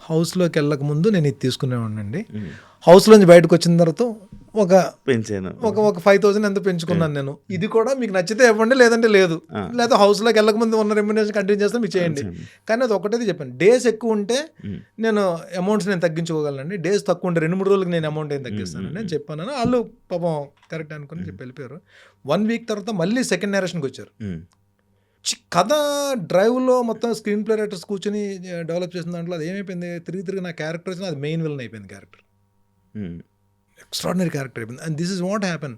[SPEAKER 3] హౌస్లోకి వెళ్ళక ముందు నేను ఇది తీసుకునేవాడినండి, హౌస్లోంచి బయటకు వచ్చిన తర్వాత ఒక 5,000 ఎంత పెంచుకున్నాను నేను, ఇది కూడా మీకు నచ్చితే ఇవ్వండి లేదంటే లేదు, లేదా హౌస్లోకి వెళ్ళక ముందు ఉన్న రెమ్యునరేషన్ కంటిన్యూ చేస్తే మీకు చేయండి. కానీ అది ఒకటే చెప్పాను, డేస్ ఎక్కువ ఉంటే నేను అమౌంట్స్ నేను తగ్గించుకోగలనండి, డేస్ తక్కువ ఉంటే 2-3 రోజులకు నేను అమౌంట్ ఏం తగ్గిస్తాను నేను చెప్పాను. వాళ్ళు పాపం కరెక్ట్ అనుకుని చెప్పి వెళ్ళిపోయారు. 1 week తర్వాత మళ్ళీ సెకండ్ నేరేషన్కి వచ్చారు. కథ డ్రైవ్లో మొత్తం స్క్రీన్ ప్లే రైటర్స్ కూర్చొని డెవలప్ చేసిన దాంట్లో అది ఏమైపోయింది, తిరిగి నా క్యారెక్టర్ వచ్చిన అది మెయిన్ విలన్ అయిపోయింది. క్యారెక్టర్ ఎక్స్ట్రాడినరీ క్యారెక్టర్ అయిపోయింది. And this is what happen.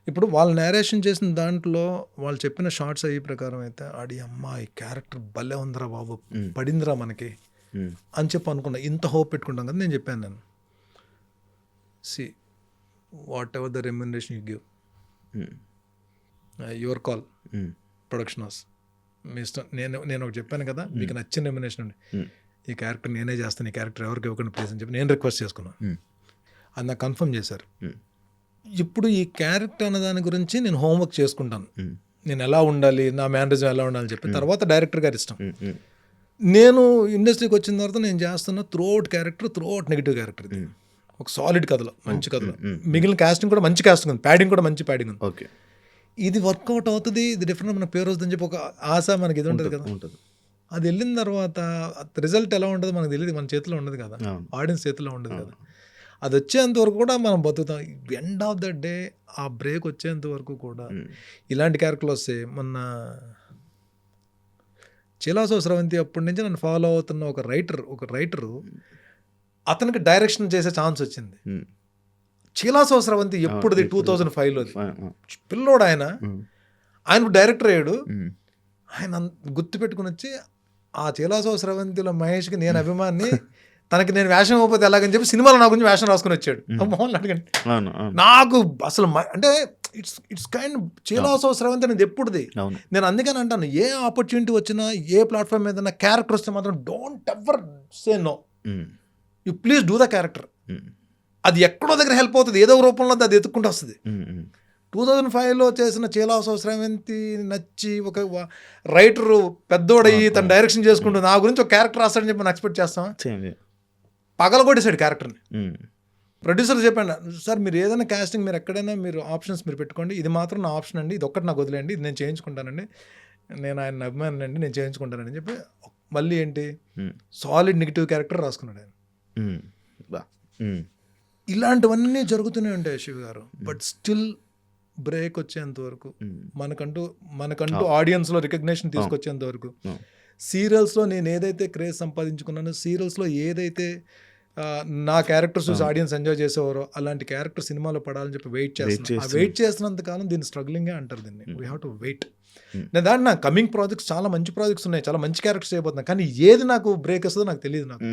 [SPEAKER 3] ఇప్పుడు వాళ్ళు నేరేషన్ చేసిన దాంట్లో వాళ్ళు చెప్పిన షార్ట్స్ అయ్యే ప్రకారం అయితే అమ్మ ఈ క్యారెక్టర్ భలే ఉందిరా బాబు, పడిందిరా మనకి అని చెప్పి అనుకున్నా. ఇంత హోప్ పెట్టుకుంటాం కదా. నేను చెప్పాను, నేను see whatever the remuneration you give, your call, production house మీ ఇష్టం. నేను ఒకటి చెప్పాను కదా, మీకు నచ్చిన రెమ్యునరేషన్ అండి, ఈ క్యారెక్టర్ నేనే చేస్తాను, ఈ క్యారెక్టర్ ఎవరికి ఇవ్వకుండా ప్లీజ్ అని చెప్పి నేను రిక్వెస్ట్ చేసుకున్నాను. అది నాకు కన్ఫర్మ్ చేశారు. ఇప్పుడు ఈ క్యారెక్టర్ అనే దాని గురించి నేను హోంవర్క్ చేసుకుంటాను, నేను ఎలా ఉండాలి, నా మేనరిజం ఎలా ఉండాలని చెప్పి. తర్వాత డైరెక్టర్ గారి ఇష్టం. నేను ఇండస్ట్రీకి వచ్చిన తర్వాత నేను చేస్తున్న త్రూఅవుట్ నెగిటివ్ క్యారెక్టర్, ఇది ఒక సాలిడ్ కథలో, మంచి కథలో. మిగిలిన కాస్టింగ్ కూడా మంచి కాస్టింగ్ ఉంది, ప్యాడింగ్ కూడా మంచి ప్యాడింగ్ ఉంది. ఓకే, ఇది వర్కౌట్ అవుతుంది, ఇది డిఫరెంట్ మన పేరు వస్తుందని చెప్పి ఒక ఆశ మనకి ఇది ఉంటుంది కదా. అది వెళ్ళిన తర్వాత రిజల్ట్ ఎలా ఉంటుందో మనకు తెలియదు, మన చేతిలో ఉండదు కదా, ఆడియన్స్ చేతిలో ఉండదు కదా. అది వచ్చేంత వరకు కూడా మనం బతుకుతాం. ఎండ్ ఆఫ్ ద డే ఆ బ్రేక్ వచ్చేంత వరకు కూడా ఇలాంటి క్యారెక్టర్లు వస్తాయి. మొన్న చిలాసో స్రవంతి అప్పటి నుంచి నన్ను ఫాలో అవుతున్న ఒక రైటరు అతనికి డైరెక్షన్ చేసే ఛాన్స్ వచ్చింది. చిలాసో స్రవంతి ఎప్పుడుది 2005లోది పిల్లోడు, ఆయనకు డైరెక్టర్ అయ్యాడు. ఆయన గుర్తుపెట్టుకుని వచ్చి ఆ చిలాసో స్రవంతిలో మహేష్కి నేను అభిమాని, తనకి నేను వేషం ఇవ్వకపోతే ఎలాగని చెప్పి సినిమాలో నా గురించి వేషం రాసుకుని వచ్చాడు. మోహన్ అడగండి, నాకు అసలు అంటే ఇట్స్ కైండ్ చిలాసో స్రవంతి అనేది ఎప్పుడుది. నేను అందుకని అంటాను, ఏ ఆపర్చునిటీ వచ్చినా, ఏ ప్లాట్ఫామ్ మీద క్యారెక్టర్ వస్తే మాత్రం don't ever say no, you please do the character. అది ఎక్కడో దగ్గర హెల్ప్ అవుతుంది, ఏదో రూపంలో అది ఎత్తుక్కుంటూ వస్తుంది. 2005లో చేసిన చిలాసో స్రవంతి నచ్చి ఒక రైటరు పెద్దోడయ్యి తను డైరెక్షన్ చేసుకుంటూ నా గురించి ఒక క్యారెక్టర్ రాస్తాడని చెప్పి మనం ఎక్స్పెక్ట్ చేస్తాం. పగలగొట్టేసాడు క్యారెక్టర్ని. ప్రొడ్యూసర్ చెప్పాను, సార్ మీరు ఏదైనా కాస్టింగ్ మీరు ఎక్కడైనా మీరు ఆప్షన్స్ మీరు పెట్టుకోండి, ఇది మాత్రం నా ఆప్షన్ అండి, ఇది ఒక్కటి నాకు వదిలేండి, ఇది నేను చేయించుకుంటానండి, నేను ఆయన అభిమాని అండి, నేను చేయించుకుంటానని చెప్పి మళ్ళీ ఏంటి సాలిడ్ నెగిటివ్ క్యారెక్టర్ రాసుకున్నాడు ఆయన. ఇలాంటివన్నీ జరుగుతూనే ఉంటాయి శివ గారు. బట్ స్టిల్ బ్రేక్ వచ్చేంత వరకు, మనకంటూ ఆడియన్స్లో రికగ్నేషన్ తీసుకొచ్చేంత వరకు, సీరియల్స్లో నేను ఏదైతే క్రేజ్ సంపాదించుకున్నానో, సీరియల్స్లో ఏదైతే నా క్యారెక్టర్స్ చూసి ఆడియన్స్ ఎంజాయ్ చేసేవారు, అలాంటి క్యారెక్టర్ సినిమాలో పడాలని చెప్పి వెయిట్ చేస్తున్నాను. ఆ వెయిట్ చేస్తున్నంత కాలం దీన్ని స్ట్రగ్లింగే అంటారు దీన్ని. We have to wait. నేను దాంట్లో నా కమింగ్ ప్రాజెక్ట్స్ చాలా మంచి ప్రాజెక్ట్స్ ఉన్నాయి, చాలా మంచి క్యారెక్టర్స్ చేయబోతున్నాను, కానీ ఏది నాకు బ్రేక్ వస్తుందో నాకు తెలియదు. నాకు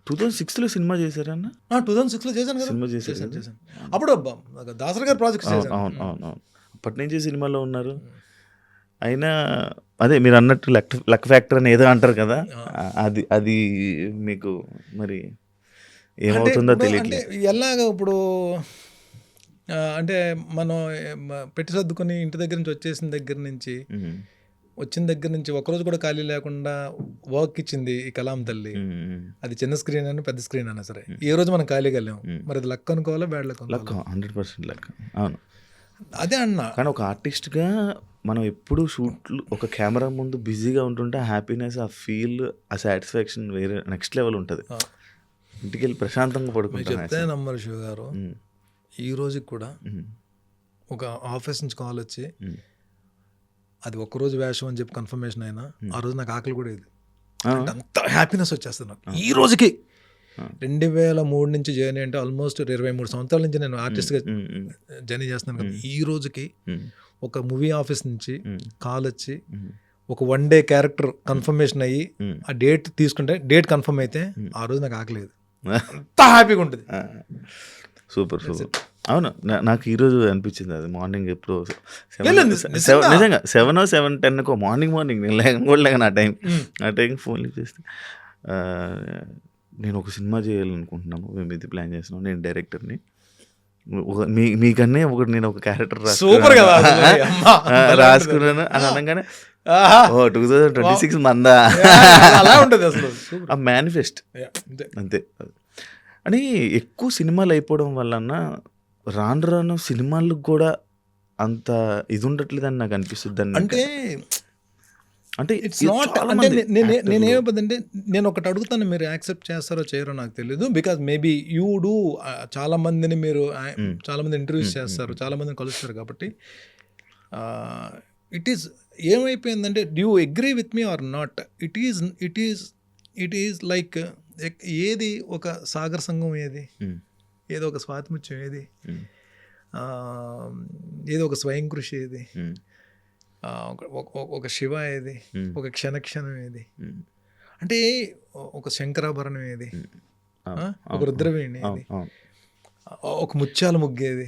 [SPEAKER 2] 2006లో సినిమా చేశారన్న?
[SPEAKER 3] 2006లో చేశాను కదా,
[SPEAKER 2] సినిమా చేశాను.
[SPEAKER 3] అప్పుడు దాసరి గారి ప్రాజెక్ట్స్ చేశాను.
[SPEAKER 2] అవును. అప్పటి నుంచి సినిమాలో ఉన్నారు. అయినా అదే మీరు అన్నట్టు లక్ ఫ్యాక్టర్ అని ఏదో అంటారు కదా, అది మీకు మరి ఏమవుతుందో తెలియట్లేదు.
[SPEAKER 3] అంటే ఎలాగ ఇప్పుడు అంటే మనం పెట్టి సర్దుకొని ఇంటి దగ్గర నుంచి వచ్చేసిన దగ్గర నుంచి వచ్చిన దగ్గర నుంచి ఒకరోజు కూడా ఖాళీ లేకుండా వర్క్ ఇచ్చింది ఈ కలాం తల్లి. అది చిన్న స్క్రీన్ అయినా పెద్ద స్క్రీన్ అయినా సరే ఏ రోజు మనం ఖాళీగా వెళ్ళాం. మరి అది లక్ అనుకోవాలా బ్యాడ్ లక్?
[SPEAKER 2] 100% లక్. అవును,
[SPEAKER 3] అదే అన్నా.
[SPEAKER 2] కానీ ఒక ఆర్టిస్ట్గా మనం ఎప్పుడు షూట్లు ఒక కెమెరా ముందు బిజీగా ఉంటుంటే ఆ హ్యాపీనెస్, ఆ ఫీల్, ఆ సాటిస్ఫాక్షన్ వేరే నెక్స్ట్ లెవెల్ ఉంటుంది. ఇంటికి వెళ్ళి ప్రశాంతంగా పడుకుంటాం.
[SPEAKER 3] చెప్తే నమ్మరు శివ గారు, ఈ రోజుకి కూడా ఒక ఆఫీస్ నుంచి కాల్ వచ్చి అది ఒక్కరోజు వేషం అని చెప్పి కన్ఫర్మేషన్ అయినా ఆ రోజు నాకు ఆకలి కూడా ఇది, అంత హ్యాపీనెస్ వచ్చేస్తుంది నాకు ఈ రోజుకి. 2003 నుంచి జర్నీ అంటే ఆల్మోస్ట్ 23 సంవత్సరాల నుంచి నేను ఆర్టిస్ట్గా జర్నీ చేస్తున్నాను కదా. ఈ రోజుకి ఒక మూవీ ఆఫీస్ నుంచి కాల్ వచ్చి ఒక 1 డే క్యారెక్టర్ కన్ఫర్మేషన్ అయ్యి ఆ డేట్ తీసుకుంటే డేట్ కన్ఫర్మ్ అయితే ఆ రోజు నాకు ఆకలేదు, అంత హ్యాపీగా ఉంటుంది.
[SPEAKER 2] సూపర్. అవును, నాకు ఈరోజు అనిపించింది అది. మార్నింగ్ ఎప్పుడు నిజంగా 7 or 7:10 మార్నింగ్ నేను లేకపోలేక ఆ టైంకి ఫోన్ లిఫ్ట్ చేస్తే, నేను ఒక సినిమా చేయాలనుకుంటున్నాము, మేము ఇది ప్లాన్ చేస్తున్నాం, నేను డైరెక్టర్ని, మీకన్నా నేను ఒక క్యారెక్టర్ రాసుకున్నాను అని అనగానే 2026 మందా
[SPEAKER 3] అలా ఉంటుంది అసలు.
[SPEAKER 2] ఆ మేనిఫెస్ట్ అంతే. అని ఎక్కువ సినిమాలు అయిపోవడం వలన రాను సినిమాలకు కూడా అంత ఇది ఉండట్లేదని నాకు అనిపిస్తుంది. అంటే
[SPEAKER 3] ఇట్స్ నాట్, అంటే నేనేమంటే నేను ఒకటి అడుగుతాను, మీరు యాక్సెప్ట్ చేస్తారో చేయరో నాకు తెలియదు. బికాజ్ మేబీ యూ డూ చాలా మందిని మీరు చాలా మంది ఇంటర్వ్యూస్ చేస్తారు, చాలా మందిని కలుస్తారు కాబట్టి ఇట్ ఈస్ ఏమైపోయిందంటే, do you agree with me or not? It is like ఏది ఒక సాగర సంఘం, ఏదో ఒక స్వాతిముత్యం, ఏదో ఒక స్వయం కృషి, ఒక శివ, ఒక క్షణక్షణం, అంటే ఒక శంకరాభరణం, ఒక రుద్రవీణి, ఒక ముత్యాల ముగ్గేది,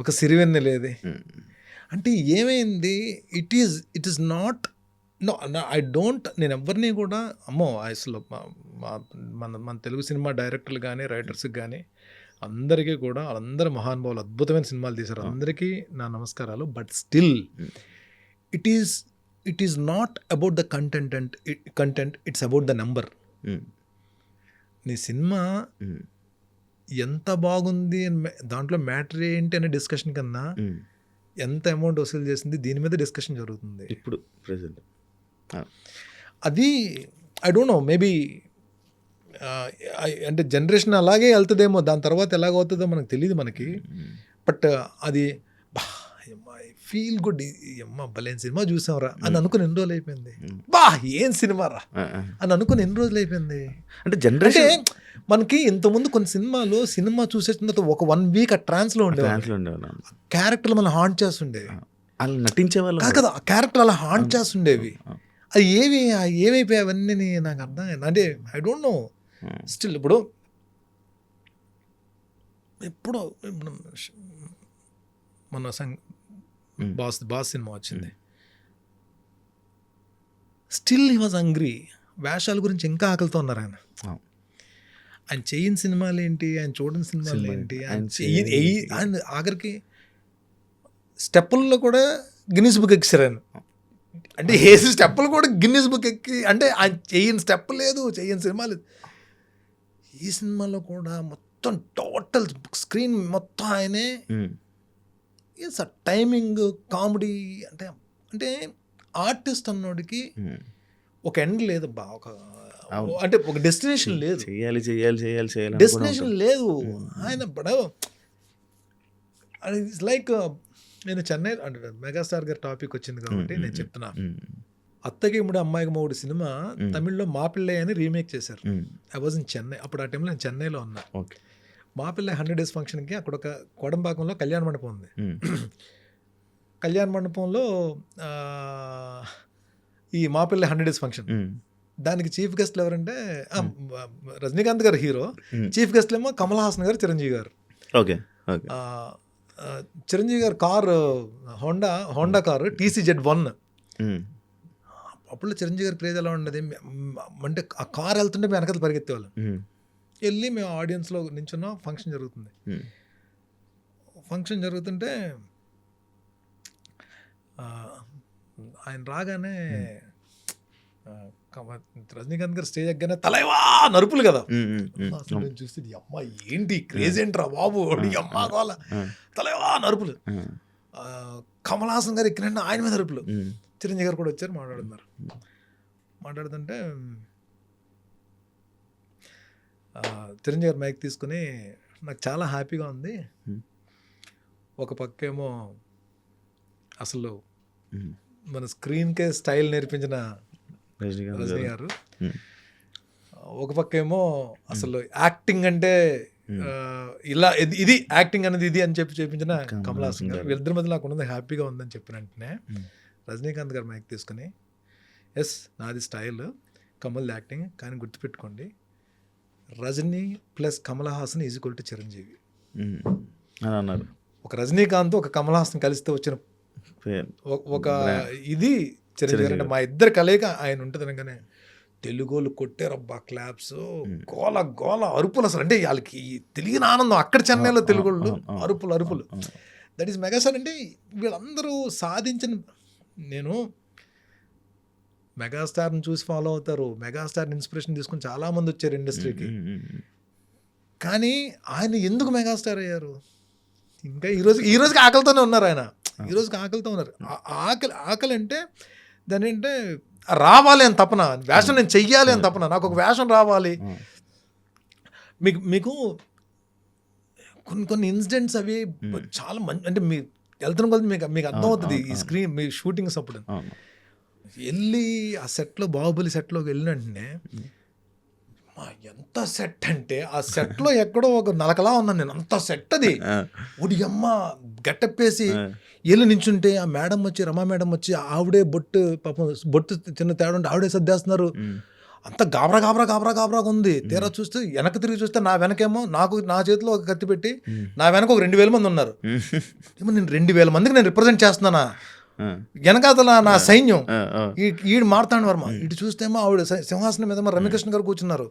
[SPEAKER 3] ఒక సిరివెన్నెలేది. అంటే ఏమైంది? It is not, no I don't, నేను ఎవరిని కూడా అమ్మో అసలు మన తెలుగు సినిమా డైరెక్టర్లు కానీ రైటర్స్కి కానీ అందరికీ కూడా, వాళ్ళందరూ మహానుభావులు, అద్భుతమైన సినిమాలు తీశారు, అందరికీ నా నమస్కారాలు. But still it is not about the content, it's about the number. నీ సినిమా ఎంత బాగుంది దాంట్లో మ్యాటర్ ఏంటి అనే డిస్కషన్ కన్నా ఎంత అమౌంట్ వసూలు చేసింది దీని మీద డిస్కషన్ జరుగుతుంది
[SPEAKER 2] ఇప్పుడు ప్రెజెంట్.
[SPEAKER 3] అది ఐ డోంట్ నో, మేబీ అంటే జనరేషన్ అలాగే వెళ్తుందేమో, దాని తర్వాత ఎలాగవుతుందో మనకు తెలియదు మనకి. బట్ అది ఫీల్ గుడ్, భలేని సినిమా చూసాంరా అని అనుకుని ఎన్ని రోజులు అయిపోయింది, ఏం సినిమా రా అని అనుకుని ఎన్ని రోజులు అయిపోయింది.
[SPEAKER 2] అంటే జనరేషన్
[SPEAKER 3] మనకి ఇంతకుముందు కొన్ని సినిమా చూసేసిన తర్వాత ఒక 1 week ఆ ట్రాన్స్లో ఉండేవాళ్ళు, క్యారెక్టర్లు మనం హాంట్ చేస్తుండేవి,
[SPEAKER 2] వాళ్ళు నటించే వాళ్ళు
[SPEAKER 3] కదా, ఆ క్యారెక్టర్ అలా హాంట్ చేస్తుండేవి. అది ఏమైపోయాయి అవన్నీ నాకు అర్థం అయింది. అంటే ఐ డోంట్ నో స్టిల్. ఇప్పుడు మన బాస్ సినిమా వచ్చింది, స్టిల్ హీ వాజ్ హంగ్రీ. వేషాల గురించి ఇంకా ఆకలితో ఉన్నారు ఆయన. ఆయన చేయని సినిమాలు ఏంటి, ఆయన చూడని సినిమాలు ఏంటి, ఆయన ఆఖరికి స్టెప్పుల్లో కూడా గిన్నిస్ బుక్ ఎక్కిసారు ఆయన. అంటే వేసి స్టెప్పులు కూడా గిన్నిస్ బుక్ ఎక్కి, అంటే ఆయన చేయని స్టెప్ లేదు, చేయని సినిమా లేదు. ఈ సినిమాలో కూడా మొత్తం టోటల్ స్క్రీన్ మొత్తం ఆయనే. సార్ టైమింగ్, కామెడీ, అంటే ఆర్టిస్ట్ అన్నోడికి ఒక ఎండ్ లేదు బా, అంటే ఒక డెస్టినేషన్ లేదు,
[SPEAKER 2] చేయాలి
[SPEAKER 3] డెస్టినేషన్ లేదు ఆయన. ఇట్స్ లైక్ నేను చెన్నై అంటే మెగాస్టార్ గారి టాపిక్ వచ్చింది కాబట్టి నేను చెప్తున్నా, అత్తకి ఇమ్ముడు అమ్మాయికి మొగుడు సినిమా తమిళ్లో మా పిల్లే అని రీమేక్ చేశారు. I was in Chennai. అప్పుడు ఆ టైంలో నేను చెన్నైలో ఉన్నా.
[SPEAKER 2] ఓకే.
[SPEAKER 3] మా పిల్ల 100 డేస్ ఫంక్షన్కి అక్కడ ఒక కోడంబాకంలో కళ్యాణ మండపం ఉంది. కళ్యాణ మండపంలో ఈ మా పిల్ల 100 డేస్ ఫంక్షన్, దానికి చీఫ్ గెస్ట్లు ఎవరంటే రజనీకాంత్ గారు హీరో, చీఫ్ గెస్ట్లు ఏమో కమల్ హాసన్ గారు, చిరంజీవి గారు.
[SPEAKER 2] ఓకే.
[SPEAKER 3] చిరంజీవి గారు కారు హోండా కారు TCZ1. అప్పుడు చిరంజీవి గారి క్రేజ్ ఎలా ఉండేది అంటే ఆ కార్ వెళ్తుంటే మేము వెనకాల పరిగెత్తేవాళ్ళం. వెళ్ళి మేము ఆడియన్స్లో నించున్నాం. ఫంక్షన్ జరుగుతుంది. ఫంక్షన్ జరుగుతుంటే ఆయన రాగానే రజనీకాంత్ గారు స్టేజ్ ఎక్కగానే తలైవా నరుపులు కదా. అసలు నేను చూస్తే అమ్మ ఏంటి క్రేజ్ ఏంట్రా బాబు, అమ్మ కావాల తలైవా నరుపులు. కమల్ హాసన్ గారు ఎక్కిన ఆయన మీద నరుపులు. చిరంజీవి గారు కూడా వచ్చారు, మాట్లాడుతుంటే చిరంజీవి గారు మైక్ తీసుకుని నాకు చాలా హ్యాపీగా ఉంది. ఒక పక్కేమో అసలు మన స్క్రీన్కే స్టైల్ నేర్పించిన రజనీ గారు, ఒక పక్కేమో అసలు యాక్టింగ్ అంటే ఇలా ఇది యాక్టింగ్ అనేది ఇది అని చెప్పి చేపించిన కమల్ హాసన్ గారు. వీళ్ళిద్దరి మధ్య నాకు ఉన్నది హ్యాపీగా ఉందని చెప్పిన వెంటనే రజనీకాంత్ గారు మైక్ తీసుకుని, ఎస్ నాది స్టైల్, కమల్ యాక్టింగ్, కానీ గుర్తుపెట్టుకోండి Rajini plus Kamal Haasan is equal to Chiranjeevi
[SPEAKER 2] అన్నారు.
[SPEAKER 3] ఒక రజనీకాంత్ ఒక కమల్ హాసన్ కలిస్తే వచ్చిన ఒక ఇది చిరంజీవి అంటే మా ఇద్దరు కలయిక ఆయన ఉంటుంది అనగానే తెలుగోళ్ళు కొట్టారబ్బా క్లాప్స్, గోల గోల అరుపులు. అసలు అంటే వాళ్ళకి తెలియని ఆనందం అక్కడ చెన్నైలో తెలుగోళ్ళు అరుపులు. That is megastar. అంటే వీళ్ళందరూ సాధించిన, నేను మెగాస్టార్ని చూసి ఫాలో అవుతారు, మెగాస్టార్ని ఇన్స్పిరేషన్ తీసుకుని చాలామంది వచ్చారు ఇండస్ట్రీకి. కానీ ఆయన ఎందుకు మెగాస్టార్ అయ్యారు? ఇంకా ఈ రోజుకి ఆకలితోనే ఉన్నారు. ఆయన ఈ రోజుకి ఆకలితో ఉన్నారు. ఆకలి అంటే దాని అంటే రావాలి అని తపన, వేషం నేను చెయ్యాలి అని తపన, నాకు ఒక వేషం రావాలి. మీకు కొన్ని ఇన్సిడెంట్స్ అవి చాలా మంచి, అంటే మీ వెళ్తున్న కొద్ది మీకు అర్థమవుతుంది ఈ స్క్రీన్ మీ షూటింగ్స్ అప్పుడు. వెళ్ళి ఆ సెట్లో బాహుబలి సెట్లోకి వెళ్ళిన వెంటనే ఎంత సెట్ అంటే ఆ సెట్లో ఎక్కడో ఒక నలకలా ఉన్నాను నేను, అంత సెట్ అది. ఉడి అమ్మ గట్టెప్పేసి వెళ్ళి నించుంటే ఆ మేడం వచ్చి, రమా మేడం వచ్చి, ఆవిడే బొట్టు చిన్న తేడా ఉంటే ఆవిడే సర్దేస్తున్నారు. అంత గాబరా ఉంది. తీరా చూస్తే వెనక తిరిగి చూస్తే నా వెనకేమో నా చేతిలో ఒక కత్తి పెట్టి నా వెనక ఒక 2000 మంది ఉన్నారు. ఏమో నేను 2000 మందికి నేను రిప్రజెంట్ చేస్తున్నానా, వెనకాతల నా సైన్యం. ఈడు మార్తాండ వర్మ, ఇటు చూస్తేమో ఆవిడ సింహాసనం మీద రమ్యకృష్ణ గారు కూర్చున్నారు,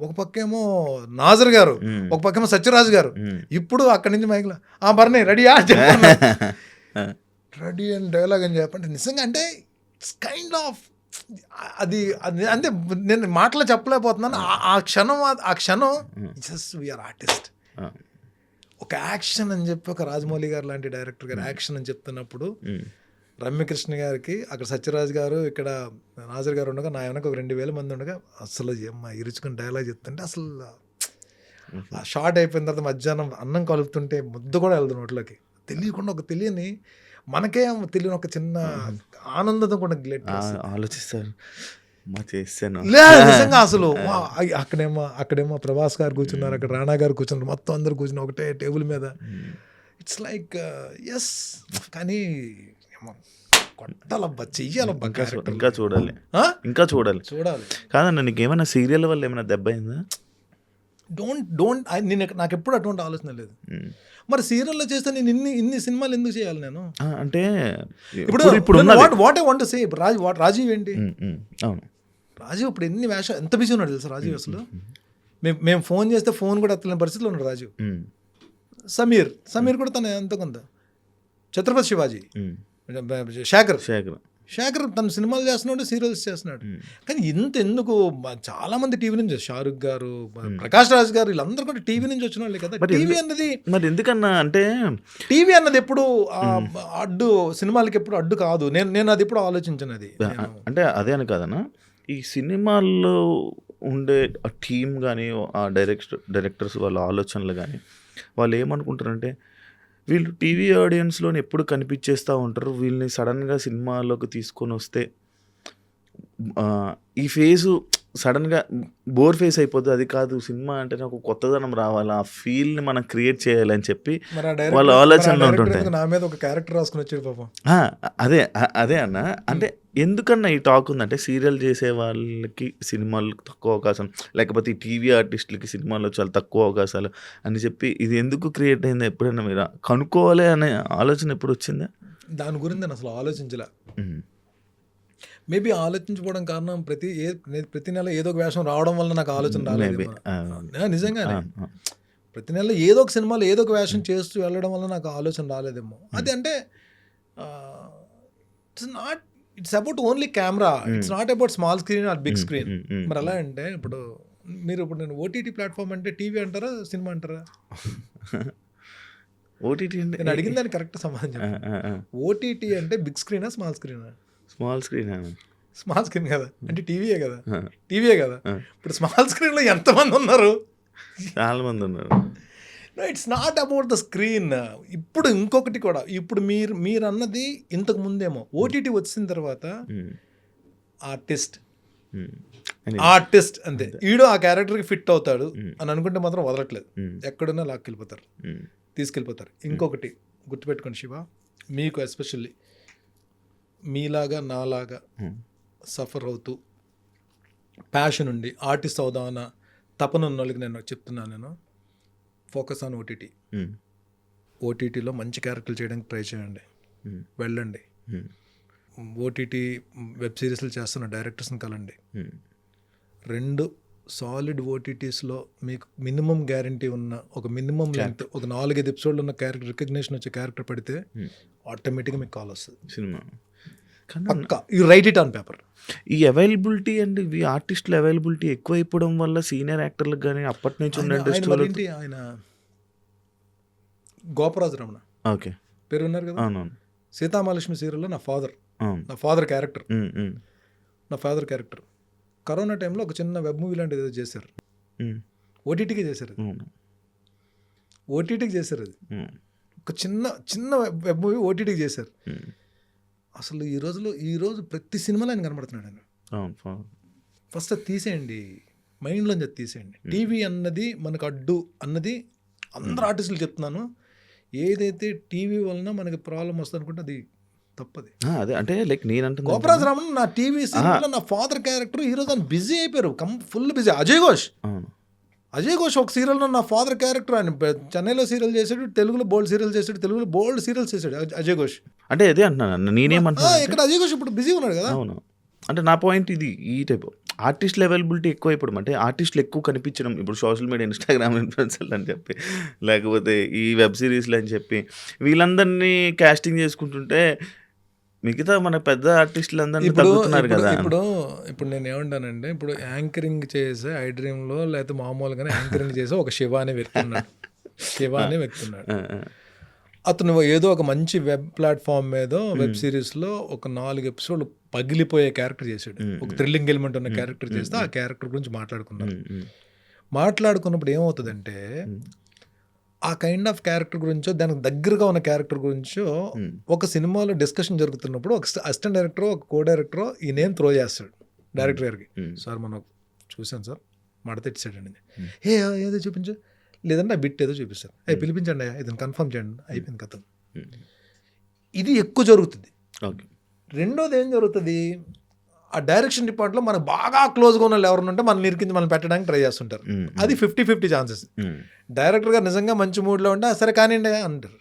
[SPEAKER 3] ఒక పక్కేమో నాజర్ గారు, ఒక పక్కేమో సత్యరాజు గారు. ఇప్పుడు అక్కడి నుంచి మైక్లో బర్నీ రెడీయా రెడీ అని డైలాగ్ అని చెప్పండి. నిజంగా అంటే కైండ్ ఆఫ్ అది అంటే నేను మాటలో చెప్పలేకపోతున్నాను. ఆ క్షణం జస్ట్ వీఆర్ ఆర్టిస్ట్. ఒక యాక్షన్ అని చెప్పి ఒక రాజమౌళి గారు లాంటి డైరెక్టర్ గారు యాక్షన్ అని చెప్తున్నప్పుడు రమ్యకృష్ణ గారికి అక్కడ సత్యరాజ్ గారు ఇక్కడ నాజర్ గారు ఉండగా నా వెనక ఒక 2000 మంది ఉండగా అసలు ఇరుచుకుని డైలాగ్ చెప్తుంటే అసలు ఆ షార్ట్ అయిపోయిన తర్వాత మధ్యాహ్నం అన్నం కలుపుతుంటే ముద్ద కూడా వెళ్తుంది నోట్లోకి. తెలియకుండా ఒక తెలియని మనకే తెలియని ఒక చిన్న ఆనందం కూడా
[SPEAKER 2] ఆలోచిస్తారు
[SPEAKER 3] నిజంగా. అసలు అక్కడేమో ప్రభాస్ గారు కూర్చున్నారు, అక్కడ రాణా గారు కూర్చున్నారు, మొత్తం అందరు కూర్చున్నారు ఒకటే టేబుల్ మీద. It's like yes. కానీ కొట్టాలబ్బా, చెయ్యాలబ్బా,
[SPEAKER 2] ఇంకా చూడాలి. కాదన్న నీకేమైనా సీరియల్ వల్ల ఏమైనా దెబ్బ అయిందా?
[SPEAKER 3] డోంట్ నాకు ఎప్పుడు అటువంటి ఆలోచన లేదు. మరి సీరియల్లో చేస్తే నేను ఇన్ని సినిమాలు ఎందుకు చేయాలి నేను?
[SPEAKER 2] అంటే
[SPEAKER 3] ఇప్పుడు what I want to say, Rajiv ఏంటి, రాజీవ్ ఇప్పుడు ఎన్ని వేషాలు, ఎంత బిజీ ఉన్నాడు తెలుసా రాజీవ్. అసలు మేము ఫోన్ చేస్తే ఫోన్ కూడా ఎత్తలేని పరిస్థితిలో ఉన్నాడు రాజీవ్. సమీర్ కూడా తన ఎంత కొంత, ఛత్రపతి శివాజీ, శేఖర్ తన సినిమాలు చేస్తున్నాడు, సీరియల్స్ చేస్తున్నాడు. కానీ ఎందుకు చాలా మంది టీవీ నుంచి, షారుఖ్ గారు, ప్రకాష్ రాజ్ గారు, వీళ్ళందరూ కూడా టీవీ నుంచి వచ్చిన వాళ్ళే కదా. టీవీ అన్నది
[SPEAKER 2] మరి ఎందుకన్నా అంటే
[SPEAKER 3] టీవీ అన్నది ఎప్పుడు అడ్డు, సినిమాలకి ఎప్పుడు అడ్డు కాదు. నేను అది ఎప్పుడు ఆలోచించాను. అది
[SPEAKER 2] అంటే అదే అని కాదన్నా, ఈ సినిమాల్లో ఉండే ఆ టీం కానీ ఆ డైరెక్టర్స్ వాళ్ళ ఆలోచనలు కానీ వాళ్ళు ఏమనుకుంటారంటే వీళ్ళు టీవీ ఆడియన్స్లోని ఎప్పుడు కనిపించేస్తూ ఉంటారు, వీళ్ళని సడన్గా సినిమాలోకి తీసుకొని వస్తే ఈ ఫేజు సడన్గా బోర్ ఫేస్ అయిపోద్ది. అది కాదు, సినిమా అంటేనే ఒక కొత్తదనం రావాలి, ఆ ఫీల్ని మనం క్రియేట్ చేయాలని చెప్పి
[SPEAKER 3] మరి ఆ
[SPEAKER 2] వాళ్ళ
[SPEAKER 3] డైరెక్టర్
[SPEAKER 2] ఆలోచనలు ఉంటుంటాయి.
[SPEAKER 3] నా మీద ఒక క్యారెక్టర్ రాసుకుని వచ్చాడు పాపం.
[SPEAKER 2] ఆ, అదే అన్న, అంటే ఎందుకన్నా ఈ టాక్ ఉందంటే సీరియల్ చేసే వాళ్ళకి సినిమాలు తక్కువ అవకాశం, లేకపోతే ఈ టీవీ ఆర్టిస్టులకి సినిమాలో చాలా తక్కువ అవకాశాలు అని చెప్పి ఇది ఎందుకు క్రియేట్ అయిందో ఎప్పుడైనా మీరు కనుక్కోవాలి అనే ఆలోచన ఎప్పుడు వచ్చిందా?
[SPEAKER 3] దాని గురించి నేను అసలు ఆలోచించలే. మేబీ ఆలోచించుకోవడం కారణం ప్రతి నెల ఏదో ఒక వేషం రావడం వల్ల నాకు ఆలోచన రాలేదు. నిజంగానే ప్రతి నెల ఏదో ఒక సినిమాలో ఏదో ఒక వేషం చేస్తూ వెళ్ళడం వల్ల నాకు ఆలోచన రాలేదేమో. అది అంటే it's about only camera, it's not about small screen or big screen. మరి ఎలా అంటే ఇప్పుడు నేను ఓటీటీ ప్లాట్ఫామ్ అంటే టీవీ అంటారా సినిమా అంటారా?
[SPEAKER 2] ఓటీటీ అంటే
[SPEAKER 3] నేను అడిగిన దానికి కరెక్ట్ సమాధానం. ఓటీటీ అంటే బిగ్ స్క్రీనా స్మాల్ స్క్రీనా?
[SPEAKER 2] Small screen.
[SPEAKER 3] స్మాల్ స్క్రీన్ కదా, అంటే టీవీయే కదా. ఇప్పుడు స్మాల్ స్క్రీన్లో ఎంతమంది ఉన్నారు?
[SPEAKER 2] చాలా మంది ఉన్నారు.
[SPEAKER 3] It's not about the screen. ఇప్పుడు ఇంకొకటి కూడా, ఇప్పుడు మీరు అన్నది ఇంతకు ముందేమో, ఓటీటీ వచ్చిన తర్వాత ఆర్టిస్ట్ అంతే, ఈడు ఆ క్యారెక్టర్కి ఫిట్ అవుతాడు అని అనుకుంటే మాత్రం వదలట్లేదు. ఎక్కడున్నా తీసుకెళ్ళిపోతారు. ఇంకొకటి గుర్తుపెట్టుకోండి శివ, మీకు ఎస్పెషల్లీ మీలాగా నాలాగా సఫర్ అవుతూ ప్యాషన్ ఉండి ఆర్టిస్ట్ అవుదామన్న తపన ఉన్న వాళ్ళకి నేను చెప్తున్నాను, ఫోకస్ ఆన్ ఓటీటీ. ఓటీటీలో మంచి క్యారెక్టర్లు చేయడానికి ట్రై చేయండి, వెళ్ళండి. ఓటీటీ వెబ్ సిరీస్లు చేస్తున్న డైరెక్టర్స్ని కలండి. 2 సాలిడ్ ఓటీటీస్లో మీకు మినిమం గ్యారంటీ ఉన్న ఒక మినిమం లెంత్, ఒక 4-5 ఎపిసోడ్లు ఉన్న క్యారెక్టర్, రికగ్నేషన్ వచ్చే క్యారెక్టర్ పడితే ఆటోమేటిక్గా మీకు కాల్ వస్తుంది సినిమా. పక్కా you write it on paper.
[SPEAKER 2] ఈ అవైలబిలిటీ అండ్ ఈ ఆర్టిస్టుల అవైలబిలిటీ ఎక్కువ అయిపోవడం వల్ల సీనియర్ యాక్టర్లకు కానీ అప్పటి నుంచి ఉన్న
[SPEAKER 3] ఆయన గోపరాజు రమణ
[SPEAKER 2] ఓకే
[SPEAKER 3] పేరు ఉన్నారు కదా,
[SPEAKER 2] అవునవును,
[SPEAKER 3] సీతామహాలక్ష్మి సీరియల్లో నా ఫాదర్ క్యారెక్టర్ కరోనా టైంలో ఒక చిన్న వెబ్ మూవీ లాంటిది ఏదో చేశారు, ఓటీటీకి చేశారు. అది ఒక చిన్న వెబ్ మూవీ ఓటీటీకి చేశారు. అసలు ఈరోజు ప్రతి సినిమాలో ఆయన కనబడుతున్నాడు. ఆయన ఫస్ట్ అది తీసేయండి, మైండ్లోంచి అది తీసేయండి. టీవీ అన్నది మనకు అడ్డు అన్నది అందరు ఆర్టిస్టులు చెప్తున్నాను. ఏదైతే టీవీ వలన మనకి ప్రాబ్లం వస్తుంది అనుకుంటే అది తప్పది.
[SPEAKER 2] అదే అంటే లైక్ నేనంటే
[SPEAKER 3] గోపరాజు రమణ నా టీవీ సీరియల్లో నా ఫాదర్ క్యారెక్టర్ ఈరోజు ఆయన బిజీ అయిపోయారు, ఫుల్ బిజీ. అజయ్ ఘోష్ ఒక సీరియల్లో నా ఫాదర్ క్యారెక్టర్, ఆయన చెన్నైలో సీరియల్ చేశాడు, తెలుగులో బోల్డ్ సీరియల్ చేశాడు అజయ్ ఘోష్.
[SPEAKER 2] అంటే అదే అంటున్నాను నేనేమంటున్నా,
[SPEAKER 3] ఇక్కడ అజయ్ ఘోష్ ఇప్పుడు బిజీ ఉన్నాడు కదా.
[SPEAKER 2] అవును, అంటే నా పాయింట్ ఇది. ఈ టైప్ ఆర్టిస్టుల అవైలబిలిటీ ఎక్కువ అయిపోవడం, అంటే ఆర్టిస్టులు ఎక్కువ కనిపించడం. ఇప్పుడు సోషల్ మీడియా, ఇన్స్టాగ్రామ్ ఇన్ఫ్లుయెన్సర్లు అని చెప్పి, లేకపోతే ఈ వెబ్ సిరీస్లు అని చెప్పి వీళ్ళందరినీ కాస్టింగ్ చేసుకుంటుంటే మిగతా మన పెద్ద ఆర్టిస్టులు అందరినీ తగ్గుతున్నారు కదా.
[SPEAKER 3] ఇప్పుడు నేను ఏమంటానంటే, ఇప్పుడు యాంకరింగ్ చేసే ఐ డ్రీమ్లో లేకపోతే మామూలుగానే యాంకరింగ్ చేసే ఒక శివ అనే వ్యక్తి ఉన్నాడు. అతను ఏదో ఒక మంచి వెబ్ ప్లాట్ఫామ్ మీద వెబ్ సిరీస్లో ఒక 4 ఎపిసోడ్లు పగిలిపోయే క్యారెక్టర్ చేశాడు, ఒక థ్రిల్లింగ్ ఎలిమెంట్ ఉన్న క్యారెక్టర్ చేస్తే ఆ క్యారెక్టర్ గురించి మాట్లాడుకున్నప్పుడు ఏమవుతుందంటే, ఆ కైండ్ ఆఫ్ క్యారెక్టర్ గురించో దానికి దగ్గరగా ఉన్న క్యారెక్టర్ గురించో ఒక సినిమాలో డిస్కషన్ జరుగుతున్నప్పుడు ఒక అసిస్టెంట్ డైరెక్టర్, ఒక కో డైరెక్టర్ ఈ నేమ్ త్రో చేస్తాడు డైరెక్టర్ గారికి. సార్ మనం చూసాను సార్, మడతెట్టాడండి, ఏదో చూపించు, లేదంటే ఆ బిట్ ఏదో చూపిస్తారు, పిలిపించండి ఇదని కన్ఫర్మ్ చేయండి, అయిపోయింది కథ. ఇది ఎక్కువ జరుగుతుంది. రెండోది ఏం జరుగుతుంది, ఆ డైరెక్షన్ డిపార్ట్మెంట్లో మనకు బాగా క్లోజ్గా ఉన్న వాళ్ళు ఎవరు ఉంటే మనం నిరికించి మనం పెట్టడానికి ట్రై చేస్తుంటారు. అది 50-50 ఛాన్సెస్. డైరెక్టర్ గారు నిజంగా మంచి మూడ్లో ఉంటే సరే కానివ్వండి అంటారు.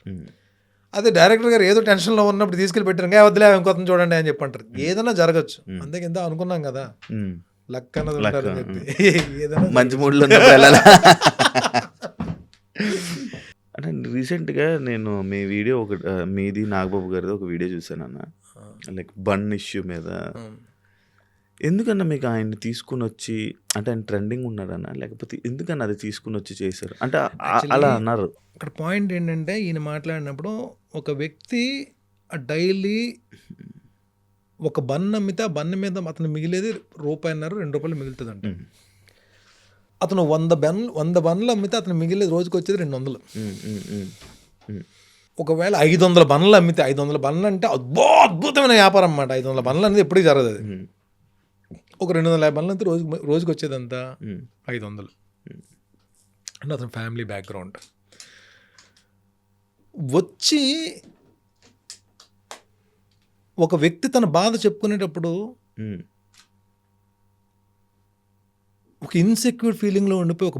[SPEAKER 3] అదే డైరెక్టర్ గారు ఏదో టెన్షన్లో ఉన్నప్పుడు తీసుకెళ్ళి పెట్టారు, వద్దులే ఇంకొంత చూడండి అని చెప్పి అంటారు. ఏదైనా జరగచ్చు, అందుకే ఎంత అనుకున్నాం కదా, లక్ అన్నది ఉంటారని చెప్పి ఏదైనా
[SPEAKER 2] మంచి మూడ్లో అంటే. రీసెంట్గా నేను మీ వీడియో మీది నాగబాబు గారిది ఒక వీడియో చూసాను అన్న, లైక్ బన్ ఇష్యూ మీద. ఎందుకన్నా మీకు ఆయన్ని తీసుకుని వచ్చి, అంటే ఆయన ట్రెండింగ్ ఉన్నాడన్న, లేకపోతే ఎందుకన్నా అది తీసుకుని వచ్చి చేశారు అంటే అలా అన్నారు?
[SPEAKER 3] ఇక్కడ పాయింట్ ఏంటంటే, ఈయన మాట్లాడినప్పుడు ఒక వ్యక్తి డైలీ ఒక బన్ అమ్మితే ఆ బన్ మీద అతను మిగిలేది ₹1.5-2 మిగులుతుంది అంట. అతను 100 బన్నులు అమ్మితే అతను మిగిలేది రోజుకి వచ్చేది 200. ఒకవేళ 500 బన్నులు అమ్మితే, 500 బన్నులు అంటే అద్భుతమైన వ్యాపారం అన్నమాట. 500 బన్నులు అనేది ఎప్పటికీ జరగదు. అది ఒక 250 బండ్లు అంతా రోజుకి వచ్చేదంతా
[SPEAKER 2] ఉమ్,
[SPEAKER 3] 500. అంటే అతని ఫ్యామిలీ బ్యాక్గ్రౌండ్ వచ్చి ఒక వ్యక్తి తన బాధ చెప్పుకునేటప్పుడు
[SPEAKER 2] ఉమ్,
[SPEAKER 3] ఒక ఇన్సెక్యూర్ ఫీలింగ్లో ఉండిపోయి ఒక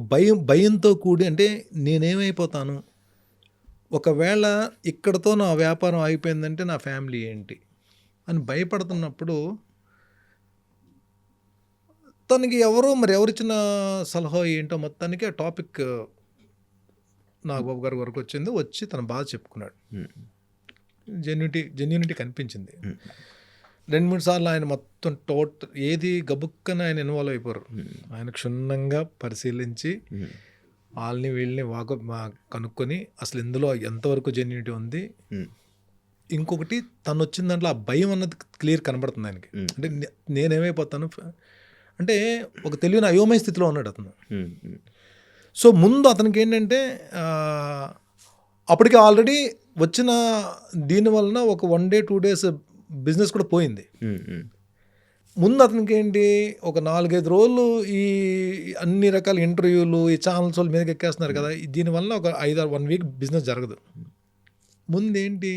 [SPEAKER 3] భయంతో కూడి, అంటే నేనేమైపోతాను, ఒకవేళ ఇక్కడతో నా వ్యాపారం అయిపోయిందంటే నా ఫ్యామిలీ ఏంటి అని భయపడుతున్నప్పుడు తనకి ఎవరిచ్చిన సలహా ఏంటో మొత్తానికి ఆ టాపిక్ నాగబాబు గారి వరకు వచ్చి తన బాధ చెప్పుకున్నాడు.
[SPEAKER 2] ఉమ్,
[SPEAKER 3] జెన్యూనిటీ కనిపించింది.
[SPEAKER 2] ఉమ్,
[SPEAKER 3] 2-3 సార్లు ఆయన మొత్తం ఏది గబుక్కన ఆయన ఇన్వాల్వ్ అయిపోరు. ఆయన క్షుణ్ణంగా పరిశీలించి
[SPEAKER 2] ఉమ్,
[SPEAKER 3] వీళ్ళని కనుక్కొని అసలు ఇందులో ఎంతవరకు జెన్యూనిటీ ఉంది.
[SPEAKER 2] ఉమ్,
[SPEAKER 3] ఇంకొకటి తను వచ్చిన దాంట్లో ఆ భయం అన్నది క్లియర్ కనబడుతుంది ఆయనకి. అంటే నేనేమైపోతాను అంటే ఒక తెలియని అయోమయ స్థితిలో ఉన్నాడు అతను.
[SPEAKER 2] ఉమ్, ఉమ్,
[SPEAKER 3] సో ముందు అతనికి ఏంటంటే అప్పటికి ఆల్రెడీ వచ్చిన దీని వలన ఒక 1 day 2 days బిజినెస్ కూడా పోయింది.
[SPEAKER 2] ఉమ్, ఉమ్,
[SPEAKER 3] ముందు అతనికి ఏంటి ఒక 4-5 రోజులు ఈ అన్ని రకాల ఇంటర్వ్యూలు ఈ ఛానల్స్ వాళ్ళ మీదకి ఎక్కేస్తున్నారు కదా, దీనివల్ల ఒక 1 week బిజినెస్ జరగదు. ముందేంటి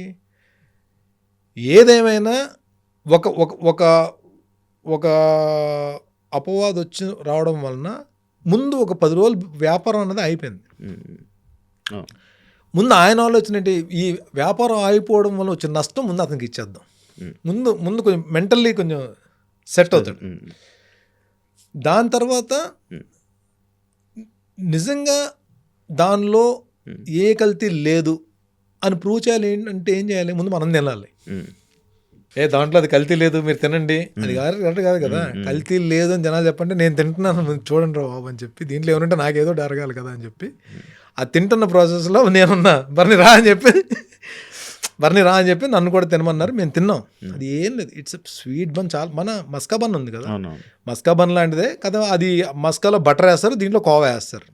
[SPEAKER 3] ఏదేమైనా ఒక ఒక ఒక ఒక అపవాదం రావడం వలన ముందు ఒక 10 రోజులు వ్యాపారం అన్నది అయిపోయింది.
[SPEAKER 2] ఉమ్,
[SPEAKER 3] ముందు ఆయన ఆలోచన ఏంటి, ఈ వ్యాపారం అయిపోవడం వల్ల వచ్చిన నష్టం ముందు అతనికి ఇచ్చేద్దాం. ముందు కొంచెం మెంటల్లీ కొంచెం సెట్ అవుతాడు. దాని తర్వాత నిజంగా దానిలో ఏ కల్తీ లేదు అని ప్రూవ్ చేయాలి. ఏంటంటే ఏం చేయాలి, ముందు మనం తినాలి. దాంట్లో అది కల్తీ లేదు మీరు తినండి, అది కరెక్ట్ కాదు కదా. కల్తీ లేదు అని జనాలు చెప్పంటే నేను తింటున్నాను చూడండి రా బాబు అని చెప్పి, దీంట్లో ఏమంటే నాకేదో డరగాలి కదా అని చెప్పి ఆ తింటున్న ప్రాసెస్లో నేనున్నా బర్ని రా అని చెప్పి నన్ను కూడా తినమన్నారు. మేము తిన్నాం. అది ఏం లేదు, ఇట్స్ స్వీట్ బన్. చాలా మన మస్కా బన్ ఉంది కదా, మస్కా బన్ లాంటిదే కదా. అది మస్కాలో బటర్ వేస్తారు, దీంట్లో కోవా వేస్తారు,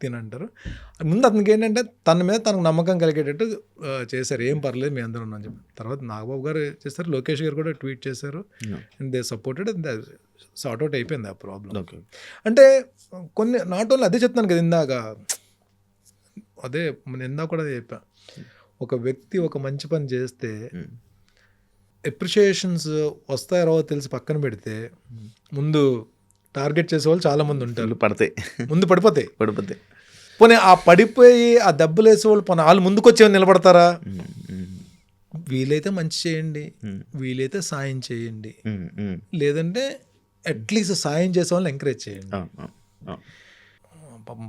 [SPEAKER 3] తినంటారు. ముందు అతనికి ఏంటంటే తన మీద తనకు నమ్మకం కలిగేటట్టు చేశారు. ఏం పర్లేదు మీ అందరూ అని చెప్పి. తర్వాత నాగబాబు గారు చేశారు, లోకేష్ గారు కూడా ట్వీట్ చేశారు. And they supported, sort out అయిపోయింది ఆ ప్రాబ్లం. అంటే కొన్ని నాట్ ఓన్లీ అదే చెప్తాను కదా ఇందాక, అదే నేను ఇందాక కూడా చెప్పా, ఒక వ్యక్తి ఒక మంచి పని చేస్తే అప్రిషియేషన్స్ వస్తాయో తెలిసి పక్కన పెడితే ముందు టార్గెట్ చేసేవాళ్ళు చాలా మంది ఉంటారు. ముందు పడిపోతాయి. పోనీ ఆ పడిపోయి ఆ దెబ్బలు వేసేవాళ్ళు వాళ్ళు ముందుకు వచ్చేవాళ్ళు నిలబడతారా? వీలైతే మంచి చేయండి, వీలైతే సాయం చేయండి, లేదంటే అట్లీస్ట్ సాయం చేసే వాళ్ళని ఎంకరేజ్ చేయండి.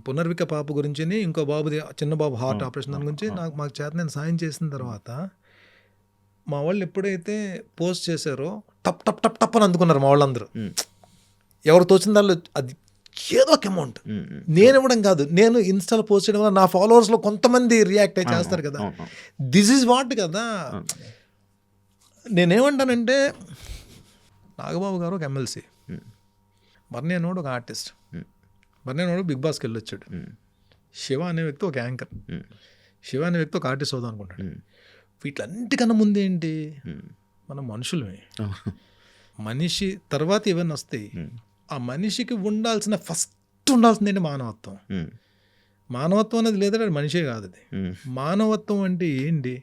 [SPEAKER 3] పునర్విక పాప గురించి, ఇంకో బాబుది చిన్న బాబు హార్ట్ ఆపరేషన్ దాని గురించి మాకు చేత నేను సాయం చేసిన తర్వాత మా వాళ్ళు ఎప్పుడైతే పోస్ట్ చేశారో టప్ టప్ టప్ టప్ అని అందుకున్నారు మా వాళ్ళందరూ. ఎవరు తోచిన దానిలో అది ఏదో ఒక అమౌంట్ నేను ఇవ్వడం కాదు, నేను ఇన్స్టాలో పోస్ట్ చేయడం వల్ల నా ఫాలోవర్స్లో కొంతమంది రియాక్ట్ అయి చేస్తారు కదా. దిస్ ఈజ్ వాట్ కదా. నేనేమంటానంటే నాగబాబు గారు ఒక ఎమ్మెల్సీ, బర్నీ అనేవాడు ఒక ఆర్టిస్ట్, బర్నీ అనేవాడు బిగ్ బాస్కి వెళ్ళొచ్చాడు, శివ అనే వ్యక్తి ఒక యాంకర్, శివ అనే వ్యక్తి ఒక ఆర్టిస్ట్ అవుదాం అనుకుంటాడు. వీటిలన్నిటికన్నా ముందేంటి, మనం మనుషులమే. మనిషి తర్వాత ఇవన్నీ వస్తాయి. ఆ మనిషికి ఫస్ట్ ఉండాల్సిందేంటి మానవత్వం. మానవత్వం అనేది లేదంటే అది మనిషే కాదు. అది మానవత్వం అంటే ఏంటి,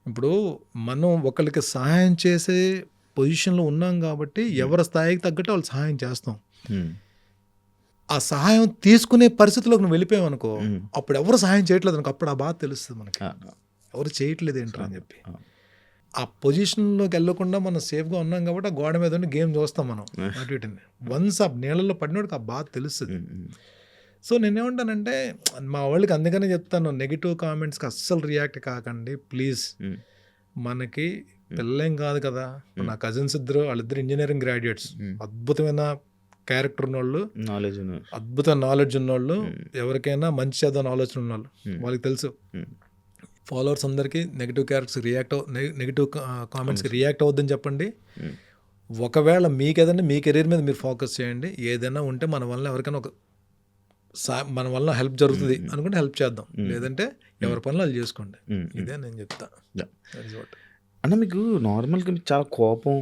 [SPEAKER 3] ఇప్పుడు మనం ఒకరికి సహాయం చేసే పొజిషన్లో ఉన్నాం కాబట్టి ఎవరి స్థాయికి తగ్గట్టు వాళ్ళు సహాయం చేస్తాం. ఆ సహాయం తీసుకునే పరిస్థితిలోకి నువ్వు వెళ్ళిపోయావనుకో, అప్పుడు ఎవరు సహాయం చేయట్లేదు అనుకో, అప్పుడు ఆ బాధ తెలుస్తుంది మనకి, ఎవరు చేయట్లేదు ఏంట్రా అని చెప్పి. ఆ పొజిషన్లోకి వెళ్ళకుండా మనం సేఫ్గా ఉన్నాం కాబట్టి ఆ గోడ మీద గేమ్ చూస్తాం మనం అటు ఇటుని. వన్స్ ఆ నీళ్ళల్లో పడినోడికి ఆ బాధ తెలుస్తుంది. సో నేనేమంటానంటే మా వాళ్ళకి అందుకనే చెప్తాను, నెగిటివ్ కామెంట్స్కి అస్సలు రియాక్ట్ కాకండి ప్లీజ్. మనకి పిల్లేం కాదు కదా. నా కజిన్స్ వాళ్ళిద్దరు ఇంజనీరింగ్ గ్రాడ్యుయేట్స్, అద్భుతమైన క్యారెక్టర్ ఉన్నోళ్ళు, అద్భుతమైన నాలెడ్జ్ ఉన్నోళ్ళు, ఎవరికైనా మంచి చేద్దాం ఆలోచన ఉన్నోళ్ళు. వాళ్ళకి తెలుసు ఫాలోవర్స్ అందరికీ నెగిటివ్ నెగిటివ్ కామెంట్స్కి రియాక్ట్ అవ్వద్దని చెప్పండి. ఒకవేళ మీకు ఏదైనా మీ కెరీర్ మీద మీరు ఫోకస్ చేయండి. ఏదైనా ఉంటే మన వల్ల ఎవరికైనా మన వల్ల హెల్ప్ జరుగుతుంది అనుకుంటే హెల్ప్ చేద్దాం, లేదంటే ఎవరి పనులు వాళ్ళు చేసుకోండి. ఇదే నేను చెప్తా.
[SPEAKER 2] అన్న మీకు నార్మల్గా చాలా కోపం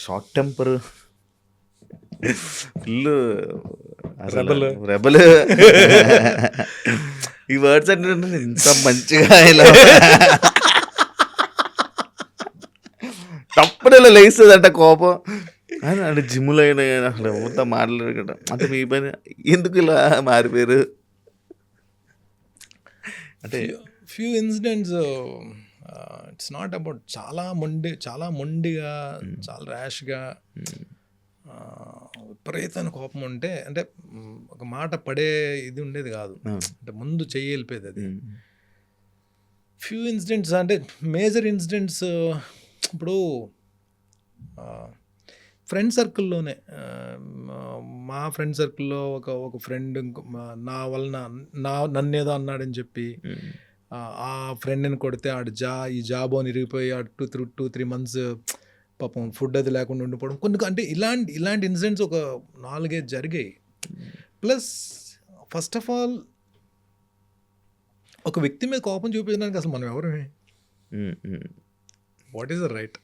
[SPEAKER 2] short temper, full
[SPEAKER 3] Rebel.
[SPEAKER 2] Rebel. ఈ వర్డ్స్ అంటే ఇంత మంచిగా ఇలా తప్పుడేలా లేస్తుందంట కోపం. అంటే జిమ్లో అయినా అసలు ఎవరితో మాట్లాడకట అంటే మీ పని ఎందుకు ఇలా మారిపోయారు అంటే
[SPEAKER 3] few incidents it's not about చాలా మొండిగా చాలా ర్యాష్గా విపరీతమైన కోపం ఉంటే అంటే ఒక మాట పడే ఇది ఉండేది కాదు, అంటే ముందు చెయ్యి వెళ్ళిపోయేది అది. ఫ్యూ ఇన్సిడెంట్స్ అంటే మేజర్ ఇన్సిడెంట్స్ ఇప్పుడు ఫ్రెండ్ సర్కిల్లోనే మా ఫ్రెండ్ సర్కిల్లో ఒక ఫ్రెండ్ నా వలన నన్ను ఏదో అన్నాడని చెప్పి ఆ ఫ్రెండ్ని కొడితే ఈ జాబ్ అని ఇరిగిపోయి 2-3 months పాపం ఫుడ్ అది లేకుండా ఉండిపోవడం కొన్ని అంటే ఇలాంటి ఇన్సిడెంట్స్ ఒక 4-5 జరిగాయి. ప్లస్ ఫస్ట్ ఆఫ్ ఆల్ ఒక వ్యక్తి మీద కోపం చూపించడానికి అసలు మనం ఎవరమే, వాట్ ఈస్ ద రైట్?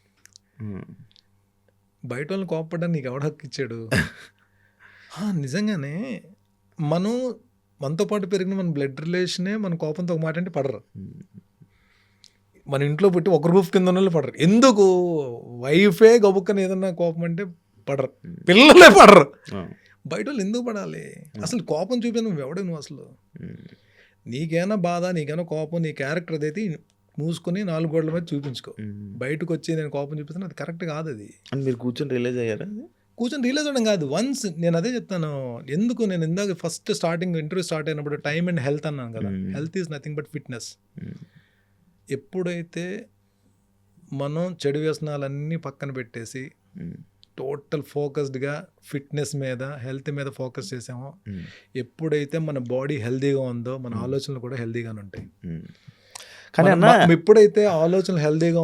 [SPEAKER 3] బయట వాళ్ళని కోపపడ్డానికి నీకు ఎవడ హక్కు ఇచ్చాడు? నిజంగానే మనతో పాటు పెరిగిన మన బ్లడ్ రిలేషనే మన కోపంతో ఒక మాట అంటే పడరు. మన ఇంట్లో పెట్టి ఒక రూఫ్ కింద ఉన్న వాళ్ళు పడరు. ఎందుకు? వైఫే గబుక్కని ఏదన్నా కోపం అంటే పడరు, పిల్లలే పడరు. బయట వాళ్ళు ఎందుకు పడాలి? అసలు కోపం చూపి నువ్వు ఎవడే? నువ్వు అసలు నీకైనా బాధ, నీకైనా కోపం, నీ క్యారెక్టర్ అదైతే మూసుకొని 4 గోడల మీద చూపించుకో. బయటకు వచ్చి నేను కోపం చూపిస్తాను, అది కరెక్ట్ కాదు. అది
[SPEAKER 2] మీరు కూర్చొని రియలైజ్ అయ్యారా?
[SPEAKER 3] కూర్చొని రియలైజ్ అవ్వడం కాదు. వన్స్ నేను అదే చెప్తాను, ఎందుకు నేను ఇందాక ఫస్ట్ స్టార్టింగ్ ఇంటర్వ్యూ స్టార్ట్ అయినప్పుడు టైమ్ అండ్ హెల్త్ అన్నాను కదా. Health is nothing but fitness. ఎప్పుడైతే మనం చెడు వ్యసనాలన్నీ పక్కన పెట్టేసి టోటల్ ఫోకస్డ్గా ఫిట్నెస్ మీద, హెల్త్ మీద ఫోకస్ చేసామో, ఎప్పుడైతే మన బాడీ హెల్తీగా ఉందో మన ఆలోచనలు కూడా హెల్తీగానే ఉంటాయి. కానీ ఎప్పుడైతే ఆలోచనలు హెల్తీగా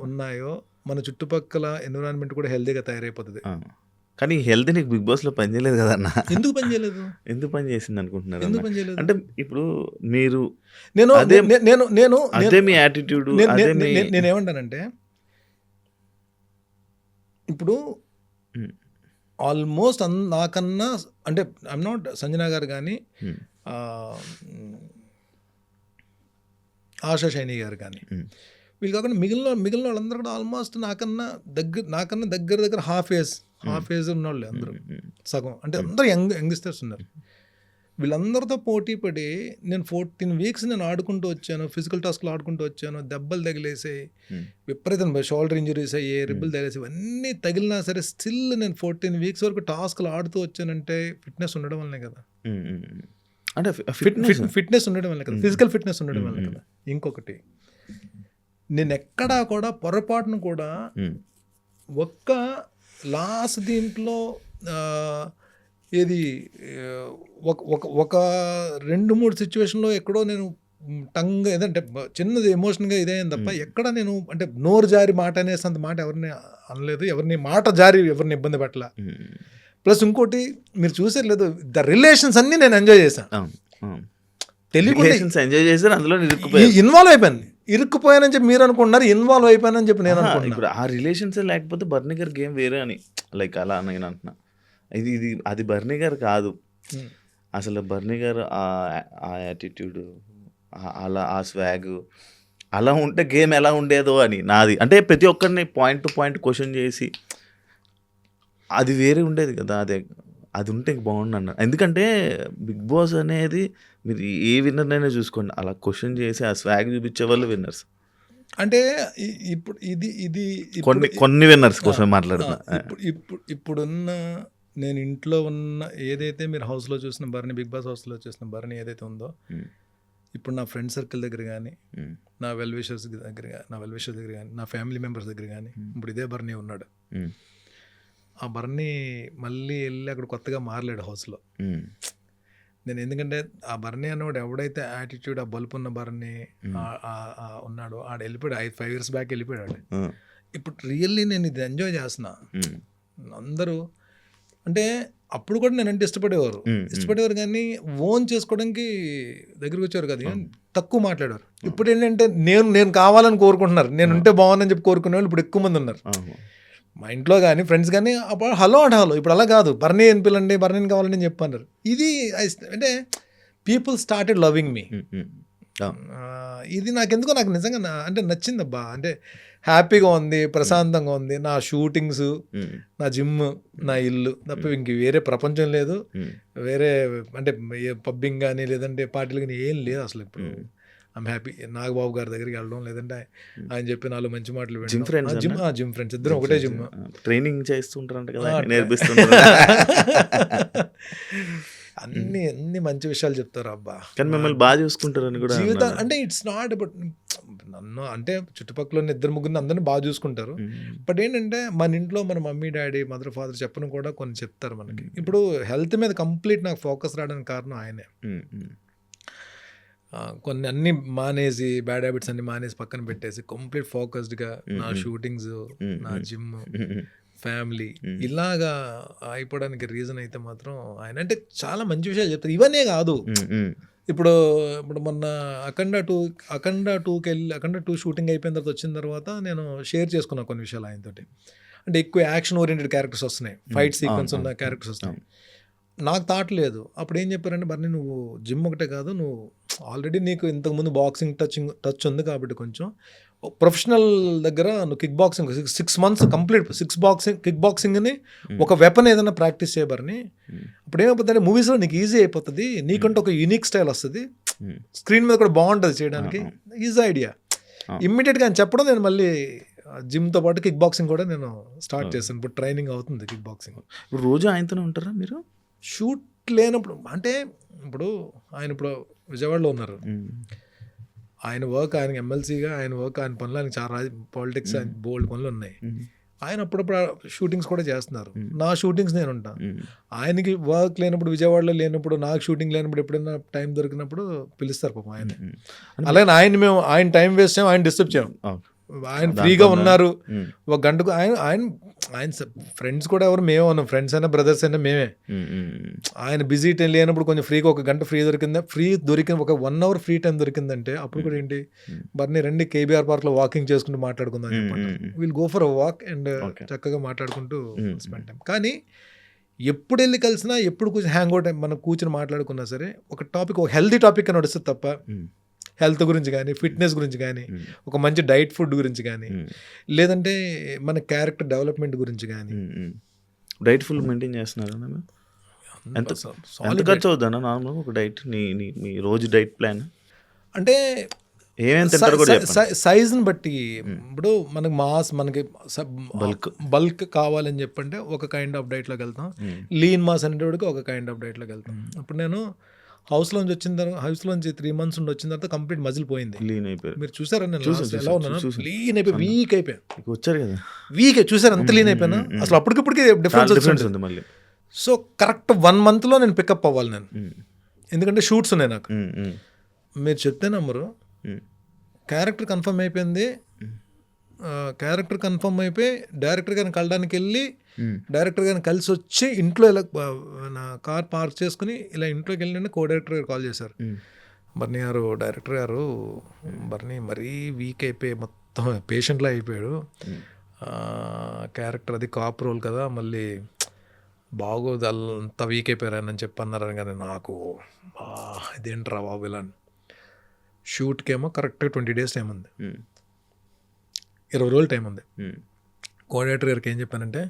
[SPEAKER 3] ఉన్నాయో మన చుట్టుపక్కల ఎన్విరాన్మెంట్ కూడా హెల్తీగా తయారైపోతుంది.
[SPEAKER 2] కానీ హెల్త్ నీకు బిగ్ బాస్లో పని చేయలేదు కదన్నా.
[SPEAKER 3] ఎందుకు పని చేయలేదు?
[SPEAKER 2] ఎందుకు పని చేసింది అనుకుంటున్నారు?
[SPEAKER 3] ఎందుకు పని చేయలేదు
[SPEAKER 2] అంటే ఇప్పుడు మీరు
[SPEAKER 3] నేను
[SPEAKER 2] అదే మీ యాటిట్యూడ్.
[SPEAKER 3] నేనేమంటానంటే ఇప్పుడు ఆల్మోస్ట్ నాకన్నా అంటే ఐఎమ్ నాట్ సంజన గారు కానీ ఆశా షైని గారు కానీ వీళ్ళు కాకుండా మిగిలిన వాళ్ళందరూ కూడా ఆల్మోస్ట్ నాకన్నా దగ్గర హాఫ్ ఏజ్ ఉన్న వాళ్ళు అందరూ, సగం అంటే అందరూ యంగ్స్టర్స్ ఉన్నారు. వీళ్ళందరితో పోటీ పడి నేను 14 weeks నేను ఆడుకుంటూ వచ్చాను, ఫిజికల్ టాస్క్లు ఆడుకుంటూ వచ్చాను. దెబ్బలు తగిలేసాయి, విపరీతంగా షోల్డర్ ఇంజరీస్ అయ్యాయి, రిబ్బులు తగిలేసాయి. ఇవన్నీ తగిలినా సరే స్టిల్ నేను 14 weeks వరకు టాస్క్లు ఆడుతూ వచ్చానంటే ఫిట్నెస్ ఉండడం వల్లనే కదా.
[SPEAKER 2] అంటే
[SPEAKER 3] ఫిట్నెస్ ఉండడం వల్ల కదా, ఫిజికల్ ఫిట్నెస్ ఉండడం వల్ల కదా. ఇంకొకటి, నేను ఎక్కడా కూడా పొరపాటును కూడా ఒక్క లాస్ట్ దీంట్లో ఏది ఒక 2-3 సిచ్యువేషన్లో ఎక్కడో నేను టంగ్ ఏదంటే చిన్నది ఎమోషన్గా ఇదేం తప్ప ఎక్కడ నేను అంటే నోరు జారి మాట అనేసంత మాట ఎవరిని అనలేదు, ఎవరిని మాట జారి ఎవరిని ఇబ్బంది పెట్టలా. ప్లస్ ఇంకోటి మీరు చూసేది లేదు, ద రిలేషన్స్ అన్నీ నేను ఎంజాయ్ చేశాను, తెలియకుండా
[SPEAKER 2] ఎంజాయ్ చేశాను, అందులో
[SPEAKER 3] ఇన్వాల్వ్ అయిపోయాను. ఇరుక్కుపోయానని చెప్పి మీరు అనుకుంటున్నారు, ఇన్వాల్వ్ అయిపోయానని చెప్పి నేను అనుకుంటున్నాను.
[SPEAKER 2] ఇప్పుడు ఆ రిలేషన్స్ లేకపోతే బర్నీ గారి గేమ్ వేరే అని లైక్ అలా నేను అంటున్నా. ఇది అది బర్నీ గారు కాదు అసలు. బర్నీ గారు ఆ యాటిట్యూడ్, అలా ఆ స్వాగ్ అలా ఉంటే గేమ్ ఎలా ఉండేదో అని నాది. అంటే ప్రతి ఒక్కరిని పాయింట్ టు పాయింట్ క్వశ్చన్ చేసి అది వేరే ఉండేది కదా. అది ఉంటే బాగుండు అన్న. ఎందుకంటే బిగ్ బాస్ అనేది మీరు ఏ విన్నర్నైనా చూసుకోండి, అలా క్వశ్చన్ చేసి ఆ స్వాగ్ చూపించే వాళ్ళు విన్నర్స్.
[SPEAKER 3] అంటే ఇప్పుడు ఇది
[SPEAKER 2] కొన్ని విన్నర్స్ కోసం మాట్లాడుతున్నా.
[SPEAKER 3] ఇప్పుడున్న నేను ఇంట్లో ఉన్న ఏదైతే మీరు హౌస్లో చూసిన బర్నీ, బిగ్ బాస్ హౌస్లో చూసిన బర్నీ ఏదైతే ఉందో, ఇప్పుడు నా ఫ్రెండ్ సర్కిల్ దగ్గర కానీ, నా వెల్ విషర్స్ దగ్గర కానీ, నా ఫ్యామిలీ మెంబర్స్ దగ్గర కానీ ఇప్పుడు ఇదే బర్నీ ఉన్నాడు. ఆ బర్నీ మళ్ళీ వెళ్ళి అక్కడ కొత్తగా మారలేడు హౌస్లో. నేను ఎందుకంటే ఆ బర్నీ అన్నవాడు ఎవడైతే యాటిట్యూడ్, ఆ బల్పు ఉన్న బర్నీ ఉన్నాడో ఆడ వెళ్ళిపోయాడు. 5 years బ్యాక్ వెళ్ళిపోయాడు. ఇప్పుడు రియల్లీ నేను ఇది ఎంజాయ్ చేస్తున్నా. అందరూ అంటే అప్పుడు కూడా నేను అంటే ఇష్టపడేవారు కానీ ఓన్ చేసుకోవడానికి దగ్గరికి వచ్చేవారు కదా. తక్కువ మాట్లాడారు. ఇప్పుడు ఏంటంటే నేను కావాలని కోరుకుంటున్నారు, నేను ఉంటే బాగుందని చెప్పి కోరుకునే వాళ్ళు ఇప్పుడు ఎక్కువ మంది ఉన్నారు. మా ఇంట్లో కానీ ఫ్రెండ్స్ కానీ అప్పుడు హలో అంటే హలో, ఇప్పుడు అలా కాదు, బర్నీ అని పిల్లండి, బర్నీని కావాలని నేను చెప్పన్నారు. ఇది అంటే పీపుల్ స్టార్టెడ్ లవింగ్ మీ. ఇది నాకు నిజంగా అంటే నచ్చిందబ్బా. అంటే హ్యాపీగా ఉంది, ప్రశాంతంగా ఉంది. నా షూటింగ్స్, నా జిమ్, నా ఇల్లు తప్ప ఇంక వేరే ప్రపంచం లేదు. వేరే అంటే పబ్బింగ్ కానీ లేదంటే పార్టీలు కానీ ఏం లేదు అసలు. ఇప్పుడు ఐమ్ హ్యాపీ. నాగబాబు గారి దగ్గరికి వెళ్ళడం, లేదంటే ఆయన చెప్పి నాలుగు మంచి మాటలు వినడం. జిమ్ ఫ్రెండ్స్ ఇద్దరు ఒకటే జిమ్.
[SPEAKER 2] ట్రైనింగ్ చేస్తుంటారంట కదా, నేర్పిస్తుంటారు.
[SPEAKER 3] అన్ని మంచి విషయాలు చెప్తారు అబ్బా.
[SPEAKER 2] కానీ మిమ్మల్ని బాగా చూసుకుంటారని కూడా
[SPEAKER 3] జీవితం అంటే ఇట్స్ నాట్ అబౌట్ నన్ను, అంటే చుట్టుపక్కల ఉన్న ఇద్దరు ముగ్గురిని అందరినీ బాగా చూసుకుంటారు. బట్ ఏంటంటే మన ఇంట్లో మన మమ్మీ డాడీ మదర్ ఫాదర్ చెప్పను కూడా కొన్ని చెప్తారు మనకి. ఇప్పుడు హెల్త్ మీద కంప్లీట్ నాకు ఫోకస్ రావడానికి కారణం ఆయనే. కొన్ని అన్ని మానేసి, బ్యాడ్ హ్యాబిట్స్ అన్ని మానేసి పక్కన పెట్టేసి కంప్లీట్ ఫోకస్డ్గా నా షూటింగ్స్, నా జిమ్, ఫ్యామిలీ ఇలాగా అయిపోవడానికి రీజన్ అయితే మాత్రం ఆయన. అంటే చాలా మంచి విషయాలు చెప్తారు. ఇవన్నీ కాదు, ఇప్పుడు మొన్న అఖండ 2 షూటింగ్ అయిపోయిన తర్వాత వచ్చిన తర్వాత నేను షేర్ చేసుకున్నాను కొన్ని విషయాలు ఆయనతోటి. అంటే ఎక్కువ యాక్షన్ ఓరియంటెడ్ క్యారెక్టర్స్ వస్తున్నాయి, ఫైట్ సీక్వెన్స్ ఉన్న క్యారెక్టర్స్ వస్తున్నాయి. నాకు థాట్ లేదు. అప్పుడు ఏం చెప్పారంటే, బర్నీ నువ్వు జిమ్ ఒకటే కాదు, నువ్వు ఆల్రెడీ నీకు ఇంతకుముందు బాక్సింగ్ టచ్ ఉంది కాబట్టి కొంచెం ప్రొఫెషనల్ దగ్గర నువ్వు kick boxing 6 months complete kick బాక్సింగ్ని ఒక వెపన్ ఏదైనా ప్రాక్టీస్ చేయబర్ని. ఇప్పుడు ఏమైపోతుందంటే మూవీస్లో నీకు ఈజీ అయిపోతుంది, నీకంటే ఒక యూనిక్ స్టైల్ వస్తుంది, స్క్రీన్ మీద కూడా బాగుంటుంది చేయడానికి, ఈజీ ఐడియా. ఇమ్మీడియట్గా ఆయన చెప్పడం నేను మళ్ళీ జిమ్తో పాటు కిక్ బాక్సింగ్ కూడా నేను స్టార్ట్ చేశాను. ఇప్పుడు ట్రైనింగ్ అవుతుంది కిక్ బాక్సింగ్.
[SPEAKER 2] ఇప్పుడు రోజు ఆయనతోనే ఉంటారా మీరు?
[SPEAKER 3] షూట్ లేనప్పుడు అంటే ఇప్పుడు ఆయన ఇప్పుడు విజయవాడలో ఉన్నారు. ఆయన వర్క్, ఆయన ఎమ్మెల్సీగా ఆయన వర్క్, ఆయన పనులు, ఆయన చాలా పాలిటిక్స్, ఆయన బోల్డ్ పనులు ఉన్నాయి. ఆయన అప్పుడప్పుడు షూటింగ్స్ కూడా చేస్తున్నారు. నా షూటింగ్స్ నేను ఉంటాను. ఆయనకి వర్క్ లేనప్పుడు, విజయవాడలో లేనప్పుడు, నాకు షూటింగ్ లేనప్పుడు ఎప్పుడైనా టైం దొరికినప్పుడు పిలుస్తారు పాపం ఆయన. అలాగే ఆయన టైం వేస్ట్ చేయం, ఆయన డిస్టర్బ్ చేయం. ఆయన ఫ్రీగా ఉన్నారు ఒక గంటకు. ఆయన ఫ్రెండ్స్ కూడా ఎవరు, మేమే ఉన్నాం. ఫ్రెండ్స్ అయినా బ్రదర్స్ అయినా మేమే. ఆయన బిజీ టైం లేనప్పుడు కొంచెం ఫ్రీగా ఒక గంట దొరికింది, ఒక 1 hour ఫ్రీ టైం దొరికిందంటే అప్పుడు కూడా ఏంటి, బర్నీ రండి కేబీఆర్ పార్క్ లో వాకింగ్ చేసుకుంటూ మాట్లాడుకుందాం చెప్పండి. Will go for a walk and చక్కగా మాట్లాడుకుంటూ స్పెండ్ టైం. కానీ ఎప్పుడు వెళ్ళి కలిసినా, ఎప్పుడు కూర్చొని హ్యాంగ్ అవుట్ మనం కూర్చొని మాట్లాడుకున్నా సరే ఒక టాపిక్, ఒక హెల్తీ టాపిక్ అని నడుస్తుంది తప్ప హెల్త్ గురించి కానీ, ఫిట్నెస్ గురించి కానీ, ఒక మంచి డైట్ ఫుడ్ గురించి కానీ, లేదంటే మన క్యారెక్టర్ డెవలప్మెంట్ గురించి కానీ.
[SPEAKER 2] డైట్ ఫుల్ మెయింటైన్ చేస్తున్నారా? ఎంత ఖర్చు అవుతుందా నార్మల్గా ఒక డైట్? మీ రోజు డైట్ ప్లాన్ అంటే ఏమేమి తింటారో కూడా చెప్పండి.
[SPEAKER 3] సైజుని బట్టి. ఇప్పుడు మనకి బల్క్ కావాలని చెప్పంటే ఒక కైండ్ ఆఫ్ డైట్లోకి వెళ్తాం. లీన్ మాస్ అనేటికి ఒక కైండ్ ఆఫ్ డైట్లోకి వెళ్తాం. ఇప్పుడు నేను హౌస్లోంచి వచ్చిన తర్వాత, హౌస్లోంచి 3 months నుండి వచ్చిన తర్వాత కంప్లీట్ మజిల్ పోయింది.
[SPEAKER 2] లీన్ అయిపోయారు.
[SPEAKER 3] మీరు చూసారా నేను ఎలా ఉన్నాను? లీన్ అయిపోయి వీక్ అయిపోయాను.
[SPEAKER 2] వచ్చారు కదా
[SPEAKER 3] వీక్ చూసారు, అంత లీన్ అయిపోయినా. అసలు అప్పటికిప్పటికి డిఫరెన్స్ ఉంది
[SPEAKER 2] మళ్ళీ.
[SPEAKER 3] సో కరెక్ట్ 1 monthలో నేను పికప్ అవ్వాలి నేను, ఎందుకంటే షూట్స్ ఉన్నాయి నాకు. మీరు చెప్తే నమ్మరు, క్యారెక్టర్ కన్ఫర్మ్ అయిపోయింది. క్యారెక్టర్ కన్ఫర్మ్ అయిపోయి డైరెక్టర్ గారిని కలడానికి వెళ్ళి, డైరెక్టర్ గారిని కలిసి వచ్చి ఇంట్లో ఇలా నా కార్ పార్క్ చేసుకుని ఇలా ఇంట్లోకి వెళ్ళి కో డైరెక్టర్ గారు కాల్ చేశారు. బర్నీ గారు, డైరెక్టర్ గారు, బర్నీ మరీ వీక్ అయిపోయి మొత్తం పేషెంట్లా అయిపోయాడు, క్యారెక్టర్ అది కాప్ రోల్ కదా, మళ్ళీ బాగోదు, అంత వీక్ అయిపోయారు అని చెప్పి అన్నారు. కానీ నాకు ఇదేంట్రా బాబు ఇలా. షూట్కేమో కరెక్ట్గా 20 days టైం ఉంది, 20 రోజులు టైం ఉంది. కోఆర్డినేటర్ గారికి ఏం చెప్పానంటే,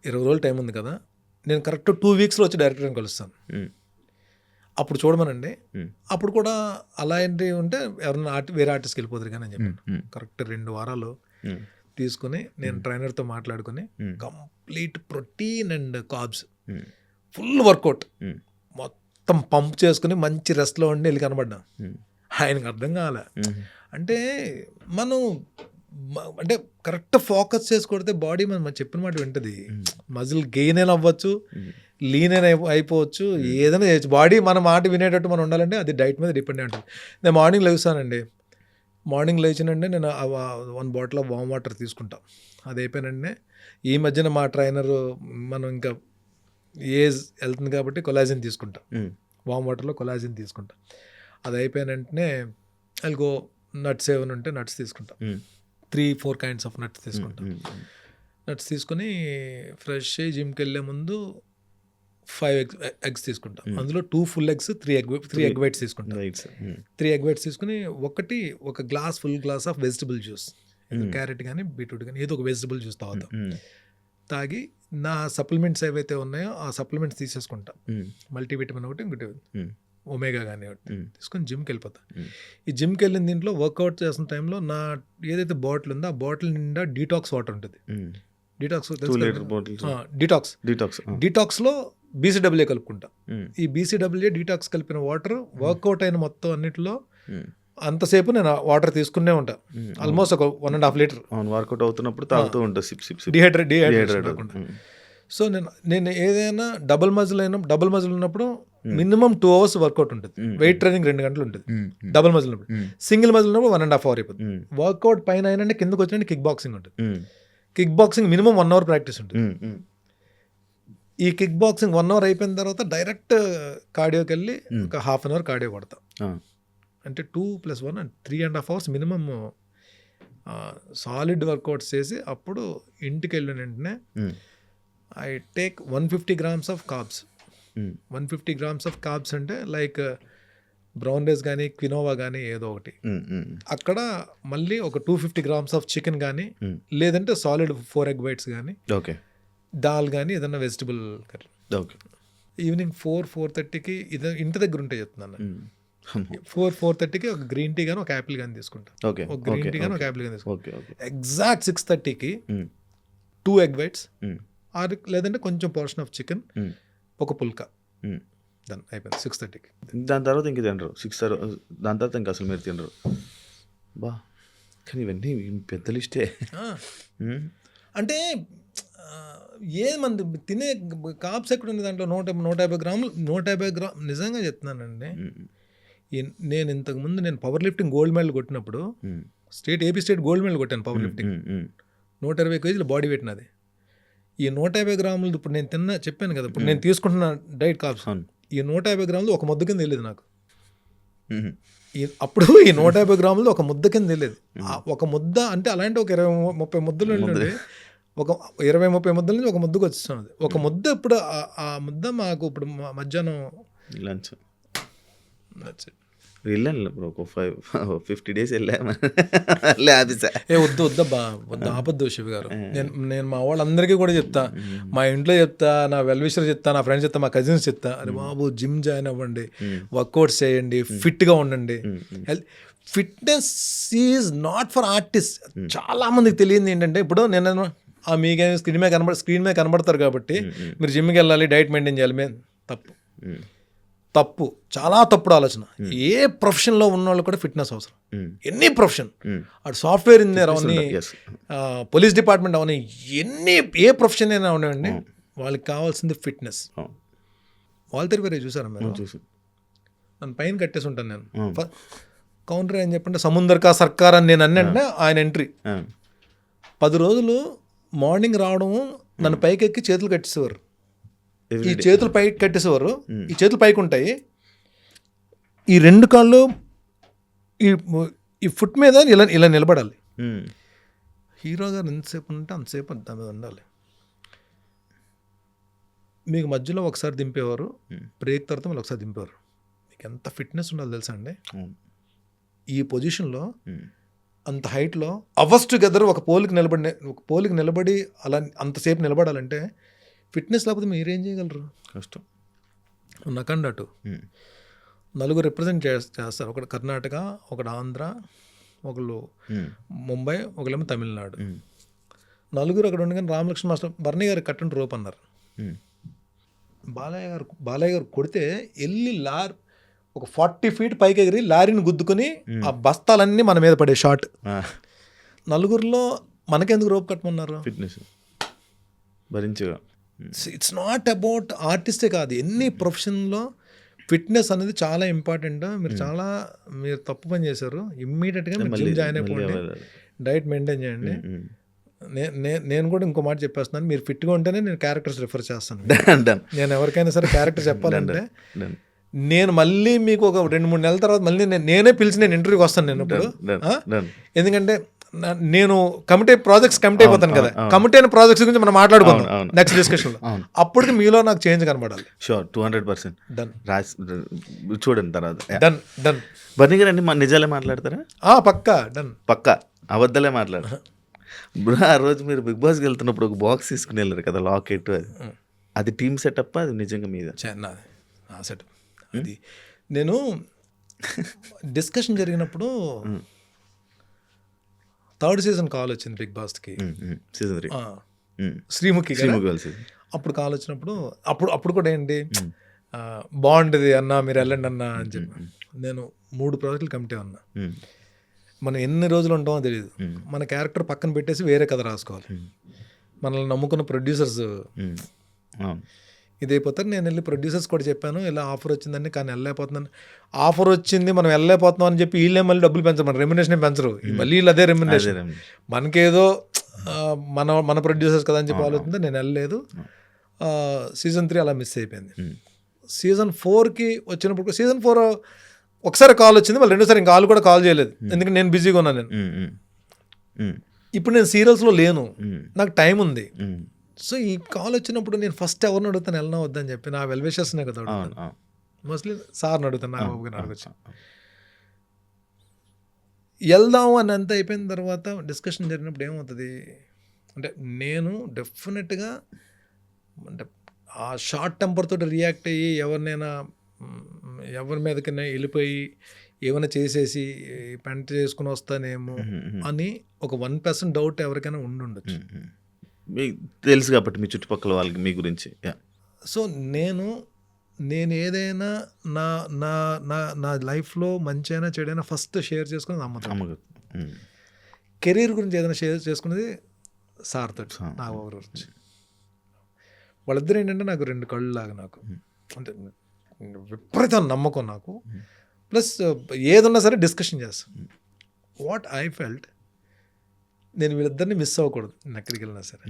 [SPEAKER 3] 20 రోజులు టైం ఉంది కదా, నేను కరెక్ట్ 2 weeksలో వచ్చి డైరెక్టర్ని కలుస్తాను, అప్పుడు చూడమనండి. అప్పుడు కూడా అలా ఏంటి ఉంటే ఎవరైనా వేరే ఆర్టిస్ట్కి వెళ్ళిపోతారు కానీ అని చెప్పాను. కరెక్ట్ 2 వారాలు తీసుకుని నేను ట్రైనర్తో మాట్లాడుకుని complete protein and carbs, full workout మొత్తం పంప్ చేసుకుని మంచి రెస్ట్లో ఉండి వెళ్ళి కనబడ్డా. ఆయనకు అర్థం కాలే. అంటే మనం అంటే కరెక్ట్ ఫోకస్ చేసుకొడితే బాడీ మనం చెప్పిన మాట వింటది. మజిల్ గెయిన్ అయినా అవ్వచ్చు, లీన్ అయినా అయిపోవచ్చు, ఏదైనా చేయొచ్చు. బాడీ మన మాట వినేటట్టు మనం ఉండాలంటే అది డైట్ మీద డిపెండ్ అయి ఉంటుంది. నేను మార్నింగ్ లేస్తానండి, మార్నింగ్ లేచినంటే నేను 1 bottle ఆఫ్ వామ్ వాటర్ తీసుకుంటా. అది అయిపోయినంటే ఈ మధ్యన మా ట్రైనర్ మనం ఇంకా ఏజ్ వెళ్తుంది కాబట్టి కొలాజిన్ తీసుకుంటా, వామ్ వాటర్లో కొలాజిన్ తీసుకుంటా. అది అయిపోయిన వెంటనే గో నట్స్ ఏమైనా ఉంటే నట్స్ తీసుకుంటాం. 3-4 కైండ్స్ ఆఫ్ నట్స్ తీసుకుంటాం. నట్స్ తీసుకొని ఫ్రెష్ అయ్యి జిమ్కి వెళ్ళే ముందు 5 eggs తీసుకుంటాం. అందులో 2 full eggs, 3 egg whites తీసుకుంటాం. 3 egg whites తీసుకుని ఒక full glass of vegetable juice, carrot కానీ బీట్రూట్ కానీ ఏదో ఒక వెజిటబుల్ జ్యూస్ తాగి నా సప్లిమెంట్స్ ఏవైతే ఉన్నాయో ఆ సప్లిమెంట్స్ తీసేసుకుంటా. మల్టీవిటమిన్ ఒకటి, ఇంకోటి ఒమేగా కానీ ఒకటి తీసుకొని జిమ్కి వెళ్ళిపోతా. ఈ జిమ్కి వెళ్ళిన దీంట్లో వర్కౌట్ చేస్తున్న టైంలో నా ఏదైతే బాటిల్ ఉందో ఆ బాటిల్ నిండా డీటాక్స్ వాటర్ ఉంటుంది. డీటాక్స్లో బీసీడబ్ల్యూ కలుపుకుంటా. ఈ బీసీడబ్ల్యూ డీటాక్స్ కలిపిన వాటర్ వర్కౌట్ అయిన మొత్తం అన్నిటిలో అంతసేపు నేను వాటర్ తీసుకునే ఉంటా. ఆల్మోస్ట్ ఒక 1.5 లీటర్
[SPEAKER 2] వర్కౌట్ అవుతున్నప్పుడు తాగుతూ ఉంటా.
[SPEAKER 3] డిహైడ్రేట్ కాకుండా. సో నేను ఏదైనా డబుల్ మజిల్ ఉన్నప్పుడు మినిమం 2 hours వర్కౌట్ ఉంటుంది. వెయిట్ ట్రైనింగ్ 2 గంటలు ఉంటుంది డబుల్ మజిల్ ఉన్నప్పుడు. సింగిల్ మజిల్ ఉన్నప్పుడు 1.5 hour అయిపోతుంది. వర్కౌట్ పైన అయినా కిందకు వచ్చినట్టు కిక్ బాక్సింగ్ ఉంటుంది. Kick boxing minimum 1 hour practice ఉంటుంది. ఈ కిక్ బాక్సింగ్ 1 hour అయిపోయిన తర్వాత డైరెక్ట్ కార్డియోకి వెళ్ళి ఒక 1/2 hour కార్డియో కొడతా. అంటే 2 + 1 3.5 hours మినిమమ్ సాలిడ్ వర్కౌట్స్ చేసి అప్పుడు ఇంటికి వెళ్ళిన వెంటనే I take 150 grams of carbs. 150 grams of carbs అంటే లైక్ బ్రౌన్ రైస్ కానీ క్వినోవా కానీ ఏదో ఒకటి. అక్కడ మళ్ళీ ఒక 250 grams ఆఫ్ చికెన్ కానీ లేదంటే సాలిడ్ 4 egg whites కానీ దాల్ కానీ ఏదన్నా వెజిటబుల్ కర్రీ. ఈవినింగ్ 4-4:30కి ఇంటి దగ్గర ఉంటే చెప్తున్నాను. 4-4:30కి ఒక గ్రీన్ టీ కానీ ఒక యాపిల్ కానీ తీసుకుంటా. ఒక గ్రీన్ టీ కానీ ఒక యాపిల్ కానీ తీసుకుంటా. ఎగ్జాక్ట్ 6:30కి 2 egg whites లేదంటే కొంచెం పోర్షన్ ఆఫ్ చికెన్, ఒక పుల్కా, దాని అయిపోయింది 6:30కి.
[SPEAKER 2] దాని తర్వాత ఇంక తినరు. దాని తర్వాత ఇంకా అసలు మీరు తినరు. బా, కానీ ఇవన్నీ పెద్ద లిస్టే.
[SPEAKER 3] అంటే ఏమంది తినే కాప్స్ ఎక్కడ ఉంది దాంట్లో 150 గ్రాములు. 150 గ్రాములు నిజంగా చెప్తున్నానండి. నేను ఇంతకుముందు పవర్ లిఫ్టింగ్ గోల్డ్ మెడల్ కొట్టినప్పుడు ఏపీ స్టేట్ గోల్డ్ మెడల్ కొట్టాను power lifting. 120 kgs body weight నాది. ఈ 150 గ్రాములు ఇప్పుడు నేను చెప్పాను కదా, ఇప్పుడు నేను తీసుకుంటున్న డైట్ కాప్స్, ఈ 150 గ్రాములు ఒక ముద్ద కింద తెలియదు నాకు. అప్పుడు ఈ 150 గ్రాములు ఒక ముద్ద కింద తెలియదు. ఒక ముద్ద అంటే అలాంటి ఒక 20-30 ముద్దలు ఉండే, ఒక 20-30 ముద్దల నుంచి ఒక ముద్దకు వచ్చేస్తున్నది. ఒక ముద్ద ఇప్పుడు ఆ ముద్ద మాకు ఇప్పుడు మధ్యాహ్నం
[SPEAKER 2] లంచ్ వెళ్ళాను. ఒక 50 days వెళ్ళాము.
[SPEAKER 3] వద్దబ్బా ఆపద్దు శివ్ గారు. నేను మా వాళ్ళందరికీ కూడా చెప్తా, మా ఇంట్లో చెప్తా, నా వెల్ విషర్ చెప్తా, నా ఫ్రెండ్స్ చెప్తా, మా కజిన్స్ చెప్తా, అరే బాబు జిమ్ జాయిన్ అవ్వండి, వర్కౌట్స్ చేయండి, ఫిట్గా ఉండండి. Fitness is not for artist. చాలా మందికి తెలియదు ఏంటంటే, ఇప్పుడు నేను మీకు స్క్రీన్ మీద కనబడతారు కాబట్టి మీరు జిమ్కి వెళ్ళాలి, డైట్ మెయింటైన్ చేయాలి. తప్పు, చాలా తప్పుడు ఆలోచన. ఏ ప్రొఫెషన్లో ఉన్న వాళ్ళు కూడా ఫిట్నెస్ అవసరం. ఎనీ ప్రొఫెషన్, అటు సాఫ్ట్వేర్ ఇంజనీర్ అవని, పోలీస్ డిపార్ట్మెంట్ అవని, ఏ ప్రొఫెషన్ అయినా ఉండవండి, వాళ్ళకి కావాల్సింది ఫిట్నెస్. వాల్తేర్ వేరే చూసారా మీరు? నన్ను పైన కట్టేసి ఉంటాను నేను. కౌంటర్ ఏం చెప్పంటే సముందర్ కా సర్కార్ అని నేను అన్నంటే ఆయన ఎంట్రీ 10 రోజులు మార్నింగ్ రావడము, నన్ను పైకి ఎక్కి చేతులు కట్టేసేవారు. ఈ చేతులు పైకి కట్టేసేవారు. ఈ చేతులు పైకి ఉంటాయి, ఈ 2 కాళ్ళు ఈ ఫుట్ మీద ఇలా నిలబడాలి. హీరో గారు ఎంతసేపు ఉంటే అంతసేపు దాని మీద ఉండాలి. మీకు మధ్యలో ఒకసారి దింపేవారు, బ్రేక్ తర్వాత మళ్ళీ ఒకసారి దింపేవారు. మీకు ఎంత ఫిట్నెస్ ఉండాలి తెలుసా అండి? ఈ పొజిషన్లో అంత హైట్లో అవర్స్ టుగెదర్ ఒక పోలికి నిలబడి అలా అంతసేపు నిలబడాలంటే ఫిట్నెస్ లేకపోతే మీరేం చేయగలరు?
[SPEAKER 2] కష్టం.
[SPEAKER 3] నకండి అటు 4 రిప్రజెంట్ చేస్తారు. ఒకటి కర్ణాటక, ఒకటి ఆంధ్ర, ఒకళ్ళు ముంబై, ఒకళ్ళేమో తమిళనాడు. 4 అక్కడ ఉండగానే రామలక్ష్మణ మాస్టర్ బర్నీ గారు కట్టండి రోప్ అన్నారు. బాలయ్య గారు కొడితే వెళ్ళి ఒక 40 feet పైకి ఎగిరి లారీని గుద్దుకొని ఆ బస్తాలన్నీ మన మీద పడే షాట్. 4లో మనకెందుకు రోప్ కట్టమన్నారు?
[SPEAKER 2] ఫిట్నెస్ భరించగా.
[SPEAKER 3] ఇట్స్ నాట్ అబౌట్ ఆర్టిస్టే కాదు, ఎన్ని ప్రొఫెషన్లో ఫిట్నెస్ అనేది చాలా ఇంపార్టెంట్. మీరు తప్పు పని చేశారు. ఇమ్మీడియట్గా జిమ్ జాయిన్ అయిపోండి, డైట్ మెయింటైన్ చేయండి. నేను కూడా ఇంకో మాట చెప్పేస్తున్నాను, మీరు ఫిట్గా ఉంటేనే నేను క్యారెక్టర్స్ రిఫర్ చేస్తాను. నేను ఎవరికైనా సరే క్యారెక్టర్ చెప్పాలంటే నేను మళ్ళీ మీకు ఒక 2-3 నెలల తర్వాత మళ్ళీ నేనే పిలిచి నేను ఇంటర్వ్యూకి వస్తాను నేను ఇప్పుడు. ఎందుకంటే నేను ప్రాజెక్ట్స్ కమిట్ అయిపోతాను కదా, కమిట్ అయిన ప్రాజెక్ట్స్ గురించి మనం మాట్లాడుకుందాం నెక్స్ట్ డిస్కషన్లో. అప్పటికి మీలో నాకు చేంజ్ కనబడాలి.
[SPEAKER 2] షూర్ 200%
[SPEAKER 3] డన్
[SPEAKER 2] చూడండి తర్వాత.
[SPEAKER 3] డన్
[SPEAKER 2] బన్నీ గారు అన్ని నిజాలే మాట్లాడతారా?
[SPEAKER 3] పక్కా డన్.
[SPEAKER 2] పక్కా అబద్ధాలే మాట్లాడతారు. బ్రో ఆ రోజు మీరు బిగ్ బాస్కి వెళ్తున్నప్పుడు ఒక బాక్స్ తీసుకుని వెళ్ళారు కదా, లాకెట్, అది టీమ్ సెటప్, అది నిజంగా మీద
[SPEAKER 3] సెటప్. అది నేను డిస్కషన్ జరిగినప్పుడు 3rd సీజన్ కాల్ వచ్చింది బిగ్ బాస్కి,
[SPEAKER 2] సీజన్ 3
[SPEAKER 3] శ్రీముఖి. అప్పుడు కాల్ వచ్చినప్పుడు అప్పుడు కూడా ఏంటి బాగుంటుంది అన్న మీరు వెళ్ళండి అన్న అని చెప్పి, నేను 3 ప్రాజెక్టులు కమిటీ ఉన్నా. మనం ఎన్ని రోజులు ఉంటామో తెలియదు. మన క్యారెక్టర్ పక్కన పెట్టేసి వేరే కథ రాసుకోవాలి. మనల్ని నమ్ముకున్న ప్రొడ్యూసర్స్ ఇదైపోతారు. నేను వెళ్ళి ప్రొడ్యూసర్స్ కూడా చెప్పాను, ఇలా ఆఫర్ వచ్చిందని, కానీ వెళ్ళలేకపోతున్నాను. ఆఫర్ వచ్చింది మనం వెళ్ళలేకపోతున్నాం అని చెప్పి వీళ్ళే మళ్ళీ డబ్బులు పెంచరు, మన రెమ్యునేషన్ పెంచరు. మళ్ళీ వీళ్ళు అదే రెమ్యునేషన్, మనకేదో మన ప్రొడ్యూసర్స్ కదా అని చెప్పి ఆలోచింది. నేను వెళ్ళలేదు. సీజన్ 3 అలా మిస్ అయిపోయింది. సీజన్ 4కి వచ్చినప్పుడు సీజన్ 4 ఒకసారి కాల్ వచ్చింది, మళ్ళీ రెండోసారి ఇంకా కూడా కాల్ చేయలేదు, ఎందుకంటే నేను బిజీగా ఉన్నాను. నేను ఇప్పుడు నేను సీరియల్స్లో లేను, నాకు టైం ఉంది. సో ఈ కాల్ వచ్చినప్పుడు నేను ఫస్ట్ ఎవరిని అడుగుతాను, వెళ్ళినా వద్దని చెప్పి నా వెల్విషర్స్నే కదా అడుగుతాను. మోస్ట్లీ సార్ని అడుగుతాను, నా బాబుగా అడగచ్చు. వెళ్దాము అని అంత అయిపోయిన తర్వాత డిస్కషన్ జరిగినప్పుడు ఏమవుతుంది అంటే, నేను డెఫినెట్గా అంటే ఆ షార్ట్ టెంపర్ తోటి రియాక్ట్ అయ్యి ఎవరి మీదకైనా వెళ్ళిపోయి ఏమైనా చేసేసి పెంట చేసుకుని వస్తానేమో అని ఒక 1% డౌట్ ఎవరికైనా ఉండొచ్చు.
[SPEAKER 2] మీకు తెలుసు కాబట్టి మీ చుట్టుపక్కల వాళ్ళకి మీ గురించి.
[SPEAKER 3] సో నేను ఏదైనా నా నా నా నా లైఫ్లో మంచి అయినా చెడైనా ఫస్ట్ షేర్ చేసుకుని నమ్ముతాను. కెరీర్ గురించి ఏదైనా షేర్ చేసుకునేది సార్తో, నా ఓవర్ గురించి. వాళ్ళిద్దరు ఏంటంటే నాకు 2 కళ్ళు లాగా, నాకు అంటే విపరీతం నమ్మకం నాకు. ప్లస్ ఏదన్నా సరే డిస్కషన్ చేస్తాను. వాట్ ఐ ఫెల్ట్, నేను వీళ్ళిద్దరిని మిస్ అవ్వకూడదు. నేను ఎక్కడికి వెళ్ళినా సరే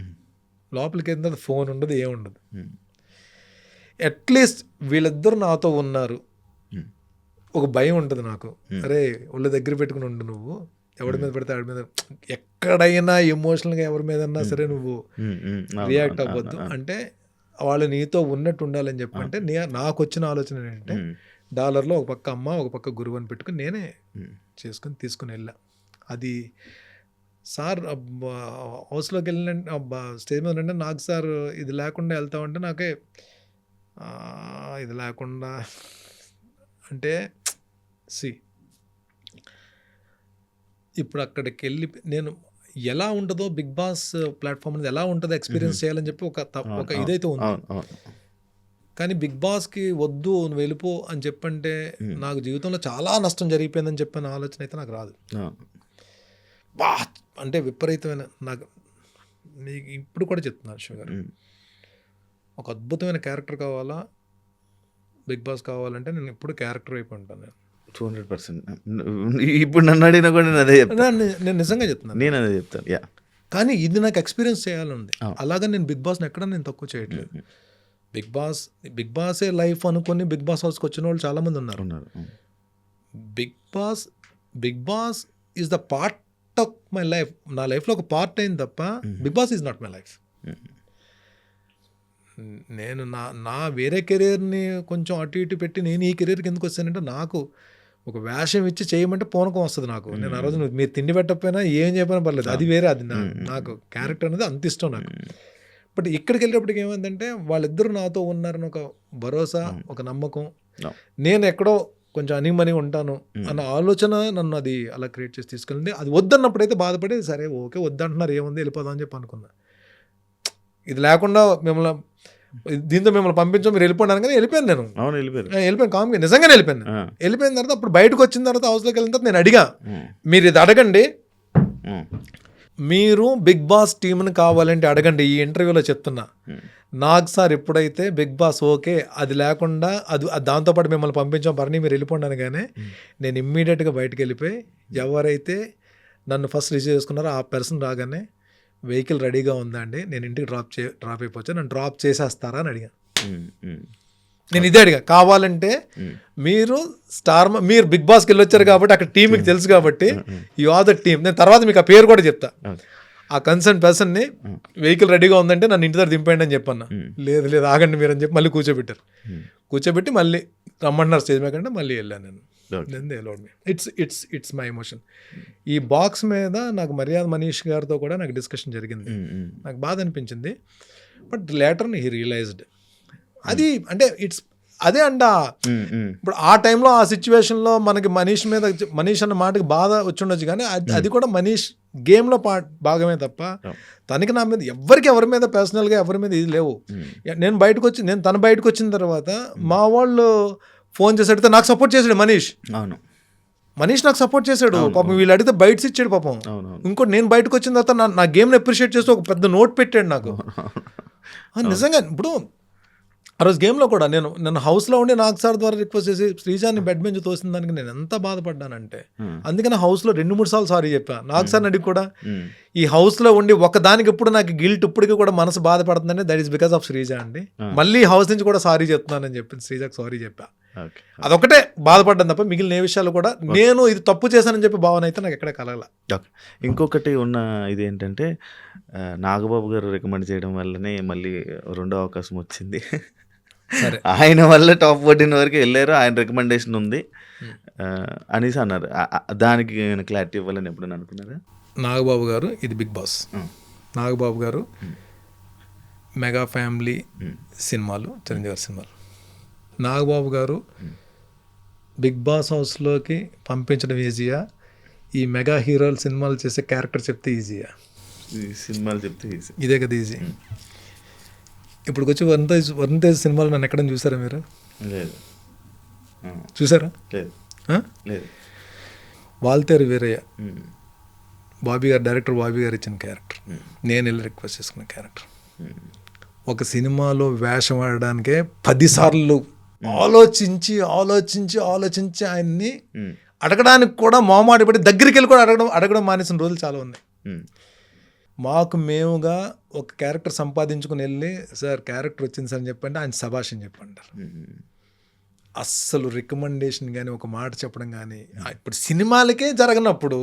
[SPEAKER 3] లోపలికి వెళ్ళిన ఫోన్ ఉండదు, ఏముండదు. అట్లీస్ట్ వీళ్ళిద్దరు నాతో ఉన్నారు, ఒక భయం ఉంటుంది నాకు. అరే వాళ్ళ దగ్గర పెట్టుకుని ఉండు, నువ్వు ఎవరి మీద పెడితే వాడి మీద, ఎక్కడైనా ఎమోషనల్గా ఎవరి మీద అన్నా సరే నువ్వు రియాక్ట్ అవ్వద్దు. అంటే వాళ్ళు నీతో ఉన్నట్టు ఉండాలని చెప్పంటే నాకు వచ్చిన ఆలోచన ఏంటంటే, డాలర్లో ఒక పక్క అమ్మ ఒక పక్క గురువు అని పెట్టుకుని నేనే తీసుకుని వెళ్ళా. అది సార్ హౌస్లోకి వెళ్ళిన స్టేజ్ మీద ఉంటే నాకు సార్ ఇది లేకుండా వెళ్తామంటే నాకే ఇది లేకుండా అంటే ఇప్పుడు అక్కడికి వెళ్ళి నేను ఎలా ఉంటుందో బిగ్ బాస్ ప్లాట్ఫామ్ అనేది ఎలా ఉంటుందో ఎక్స్పీరియన్స్ చేయాలని చెప్పి ఒక ఇదైతే ఉంది. కానీ బిగ్ బాస్కి వద్దు నువ్వు వెళ్ళిపో అని చెప్పంటే నాకు జీవితంలో చాలా నష్టం జరిగిపోయిందని చెప్పిన ఆలోచన అయితే నాకు రాదు. అంటే విపరీతమైన, నాకు మీకు ఇప్పుడు కూడా చెప్తున్నాను శివ గారు, ఒక అద్భుతమైన క్యారెక్టర్ కావాలా, బిగ్ బాస్ కావాలంటే నేను ఇప్పుడు క్యారెక్టర్ వైపు ఉంటాను. నేను
[SPEAKER 2] 200%. ఇప్పుడు నన్ను అడిగినా కూడా నేను అదే చెప్తాను.
[SPEAKER 3] నేను నిజంగా చెప్తున్నాను,
[SPEAKER 2] నేను అదే చెప్తాను.
[SPEAKER 3] కానీ ఇది నాకు ఎక్స్పీరియన్స్ చేయాలంది. అలాగా నేను బిగ్ బాస్ని ఎక్కడ నేను తక్కువ చేయట్లేదు. బిగ్ బాసే లైఫ్ అనుకుని బిగ్ బాస్ హౌస్కి వచ్చిన వాళ్ళు చాలామంది ఉన్నారు. Bigg Boss is the part of my life. నా లైఫ్లో ఒక పార్ట్ అయింది తప్ప Bigg Boss is not my life. నేను నా వేరే కెరీర్ని కొంచెం అటు ఇటు పెట్టి నేను ఈ కెరీర్కి ఎందుకు వచ్చానంటే, నాకు ఒక వేషం ఇచ్చి చేయమంటే పూనకం వస్తుంది నాకు. నేను ఆ రోజు మీరు తిండి పెట్టకపోయినా ఏం చెప్పినా పర్లేదు, అది వేరే. అది నాకు క్యారెక్టర్ అనేది అంత ఇష్టం నాకు. బట్ ఇక్కడికి వెళ్ళేటప్పటికి ఏమైందంటే, వాళ్ళిద్దరూ నాతో ఉన్నారని ఒక భరోసా, ఒక నమ్మకం, నేను ఎక్కడో కొంచెం అనిమని ఉంటాను అన్న ఆలోచన నన్ను అది అలా క్రియేట్ చేసి తీసుకెళ్ళింది. అది వద్దన్నప్పుడైతే బాధపడి సరే ఓకే వద్దంటున్నారు, ఏముంది వెళ్ళిపోదాం అని చెప్పి అనుకున్నా. ఇది లేకుండా దీంతో మిమ్మల్ని పంపించాం మీరు వెళ్ళిపోయినాను, కానీ వెళ్ళిపోయాను. నేను వెళ్ళిపోయాను కామ్గా, నిజంగానే వెళ్ళిపోయాను. వెళ్ళిపోయిన తర్వాత అప్పుడు బయటకు వచ్చిన తర్వాత హౌస్లోకి వెళ్ళిన తర్వాత నేను అడిగా, మీరు ఇది అడగండి, మీరు బిగ్ బాస్ టీంని కావాలంటే అడగండి, ఈ ఇంటర్వ్యూలో చెప్తున్నా. నాకు సార్ ఎప్పుడైతే బిగ్ బాస్ ఓకే అది లేకుండా దాంతోపాటు మిమ్మల్ని పంపించాం పర్ని మీరు వెళ్ళిపోండి కానీ నేను ఇమ్మీడియట్గా బయటకు వెళ్ళిపోయి, ఎవరైతే నన్ను ఫస్ట్ రిసీవ్ చేసుకున్నారో ఆ పర్సన్ రాగానే వెహికల్ రెడీగా ఉందా అండి, నేను ఇంటికి డ్రాప్ అయిపోవచ్చు, నన్ను డ్రాప్ చేసేస్తారా అని అడిగాను. నేను ఇదే అడిగా, కావాలంటే మీరు మీరు బిగ్ బాస్కి వెళ్ళొచ్చారు కాబట్టి అక్కడ టీం మీకు తెలుసు కాబట్టి యు ఆర్ ద టీమ్. నేను తర్వాత మీకు ఆ పేరు కూడా చెప్తా. ఆ కన్సర్న్ పర్సన్ని వెహికల్ రెడీగా ఉందంటే నన్ను ఇంటి దగ్గర దింపేయండి అని చెప్పన్నా. లేదు లేదు ఆగండి మీరు అని చెప్పి మళ్ళీ కూర్చోబెట్టారు. కూర్చోబెట్టి మళ్ళీ రమ్మంటున్నారు స్టేజ్ మీద కంటే మళ్ళీ వెళ్ళాను నేను. It's my emotion. ఈ బాక్స్ మీద నాకు మర్యాద మనీష్ గారితో కూడా నాకు డిస్కషన్ జరిగింది. నాకు బాధ అనిపించింది. బట్ లేటర్ హీ రియలైజ్డ్ అది అంటే అదే అంట. ఇప్పుడు ఆ టైంలో ఆ సిచ్యువేషన్లో మనకి మనీష్ అన్న మాటకి బాధ వచ్చి ఉండొచ్చు, కానీ అది కూడా మనీష్ గేమ్లో భాగమే తప్ప తనకి నా మీద ఎవరి మీద పర్సనల్గా ఎవరి మీద ఇది లేవు. నేను తను బయటకు వచ్చిన తర్వాత మా వాళ్ళు ఫోన్ చేసి అడిగితే నాకు సపోర్ట్ చేశాడు మనీష్ నాకు సపోర్ట్ చేశాడు. పాపం వీళ్ళు అడిగితే బయట్స్ ఇచ్చాడు పాపం. ఇంకోటి నేను బయటకు వచ్చిన తర్వాత నా గేమ్ని అప్రిషియేట్ చేస్తూ ఒక పెద్ద నోట్ పెట్టాడు నాకు. నిజంగా ఇప్పుడు ఆ రోజు గేమ్లో కూడా నేను హౌస్లో ఉండి నాగ్ సార్ ద్వారా రిక్వెస్ట్ చేసి శ్రీజాన్ని బెడ్ బెంచ్ తోసిన దానికి నేను ఎంత బాధపడ్డానంటే, అందుకని హౌస్లో 2-3 సార్లు సారీ చెప్పా. నాగ్ సార్ని అడిగి కూడా ఈ హౌస్లో ఉండి ఒకదానికి ఎప్పుడు నాకు గిల్ట్ ఇప్పటికీ కూడా మనసు బాధపడుతుందని that is because of Sreeja అండి. మళ్ళీ హౌస్ నుంచి కూడా సారీ చెప్తున్నానని చెప్పి శ్రీజాకి సారీ చెప్పా. అదొకటే బాధపడ్డాను తప్ప మిగిలిన ఏ విషయాలు కూడా నేను ఇది తప్పు చేశానని చెప్పి భావన అయితే నాకు ఎక్కడ కలగల.
[SPEAKER 2] ఇంకొకటి ఉన్న ఇది ఏంటంటే నాగబాబు గారు రికమెండ్ చేయడం వల్లనే మళ్ళీ రెండో అవకాశం వచ్చింది. ఆయన వల్ల టాప్ 14 వరకు వెళ్ళారు, ఆయన రికమెండేషన్ ఉంది అనేసి అన్నారు. దానికి క్లారిటీ ఇవ్వాలని ఎప్పుడైనా అనుకున్నారా?
[SPEAKER 3] నాగబాబు గారు ఇది బిగ్ బాస్. నాగబాబు గారు మెగా ఫ్యామిలీ సినిమాలు, చిరంజీవి గారి సినిమాలు. నాగబాబు గారు బిగ్ బాస్ హౌస్లోకి పంపించడం ఈజీయా, ఈ మెగా హీరోల సినిమాలు చేసే క్యారెక్టర్ చెప్తే ఈజీయా?
[SPEAKER 2] సినిమాలు చెప్తే ఈజీ.
[SPEAKER 3] ఇదే కదా ఈజీ. ఇప్పుడు వచ్చి వరుణ్ తేజ్ సినిమాలు నన్ను ఎక్కడైనా చూసారా మీరు?
[SPEAKER 2] లేదు.
[SPEAKER 3] చూసారా?
[SPEAKER 2] లేదు.
[SPEAKER 3] వాల్తేరు వీరయ్య డైరెక్టర్ బాబీ గారు ఇచ్చిన క్యారెక్టర్, నేను వెళ్ళి రిక్వెస్ట్ చేసుకున్న క్యారెక్టర్. ఒక సినిమాలో వేషం ఆడడానికే 10 సార్లు ఆలోచించి ఆయన్ని అడగడానికి కూడా మొహమాటపడి దగ్గరికి వెళ్ళి కూడా అడగడం మానేసిన రోజులు చాలా ఉన్నాయి. మేముగా ఒక క్యారెక్టర్ సంపాదించుకుని వెళ్ళి సార్ క్యారెక్టర్ వచ్చింది సార్ అని చెప్పండి, ఆయన శభాష్ అని చెప్పంటారు. అస్సలు రికమెండేషన్ కానీ ఒక మాట చెప్పడం కానీ ఇప్పుడు సినిమాలకే జరగనప్పుడు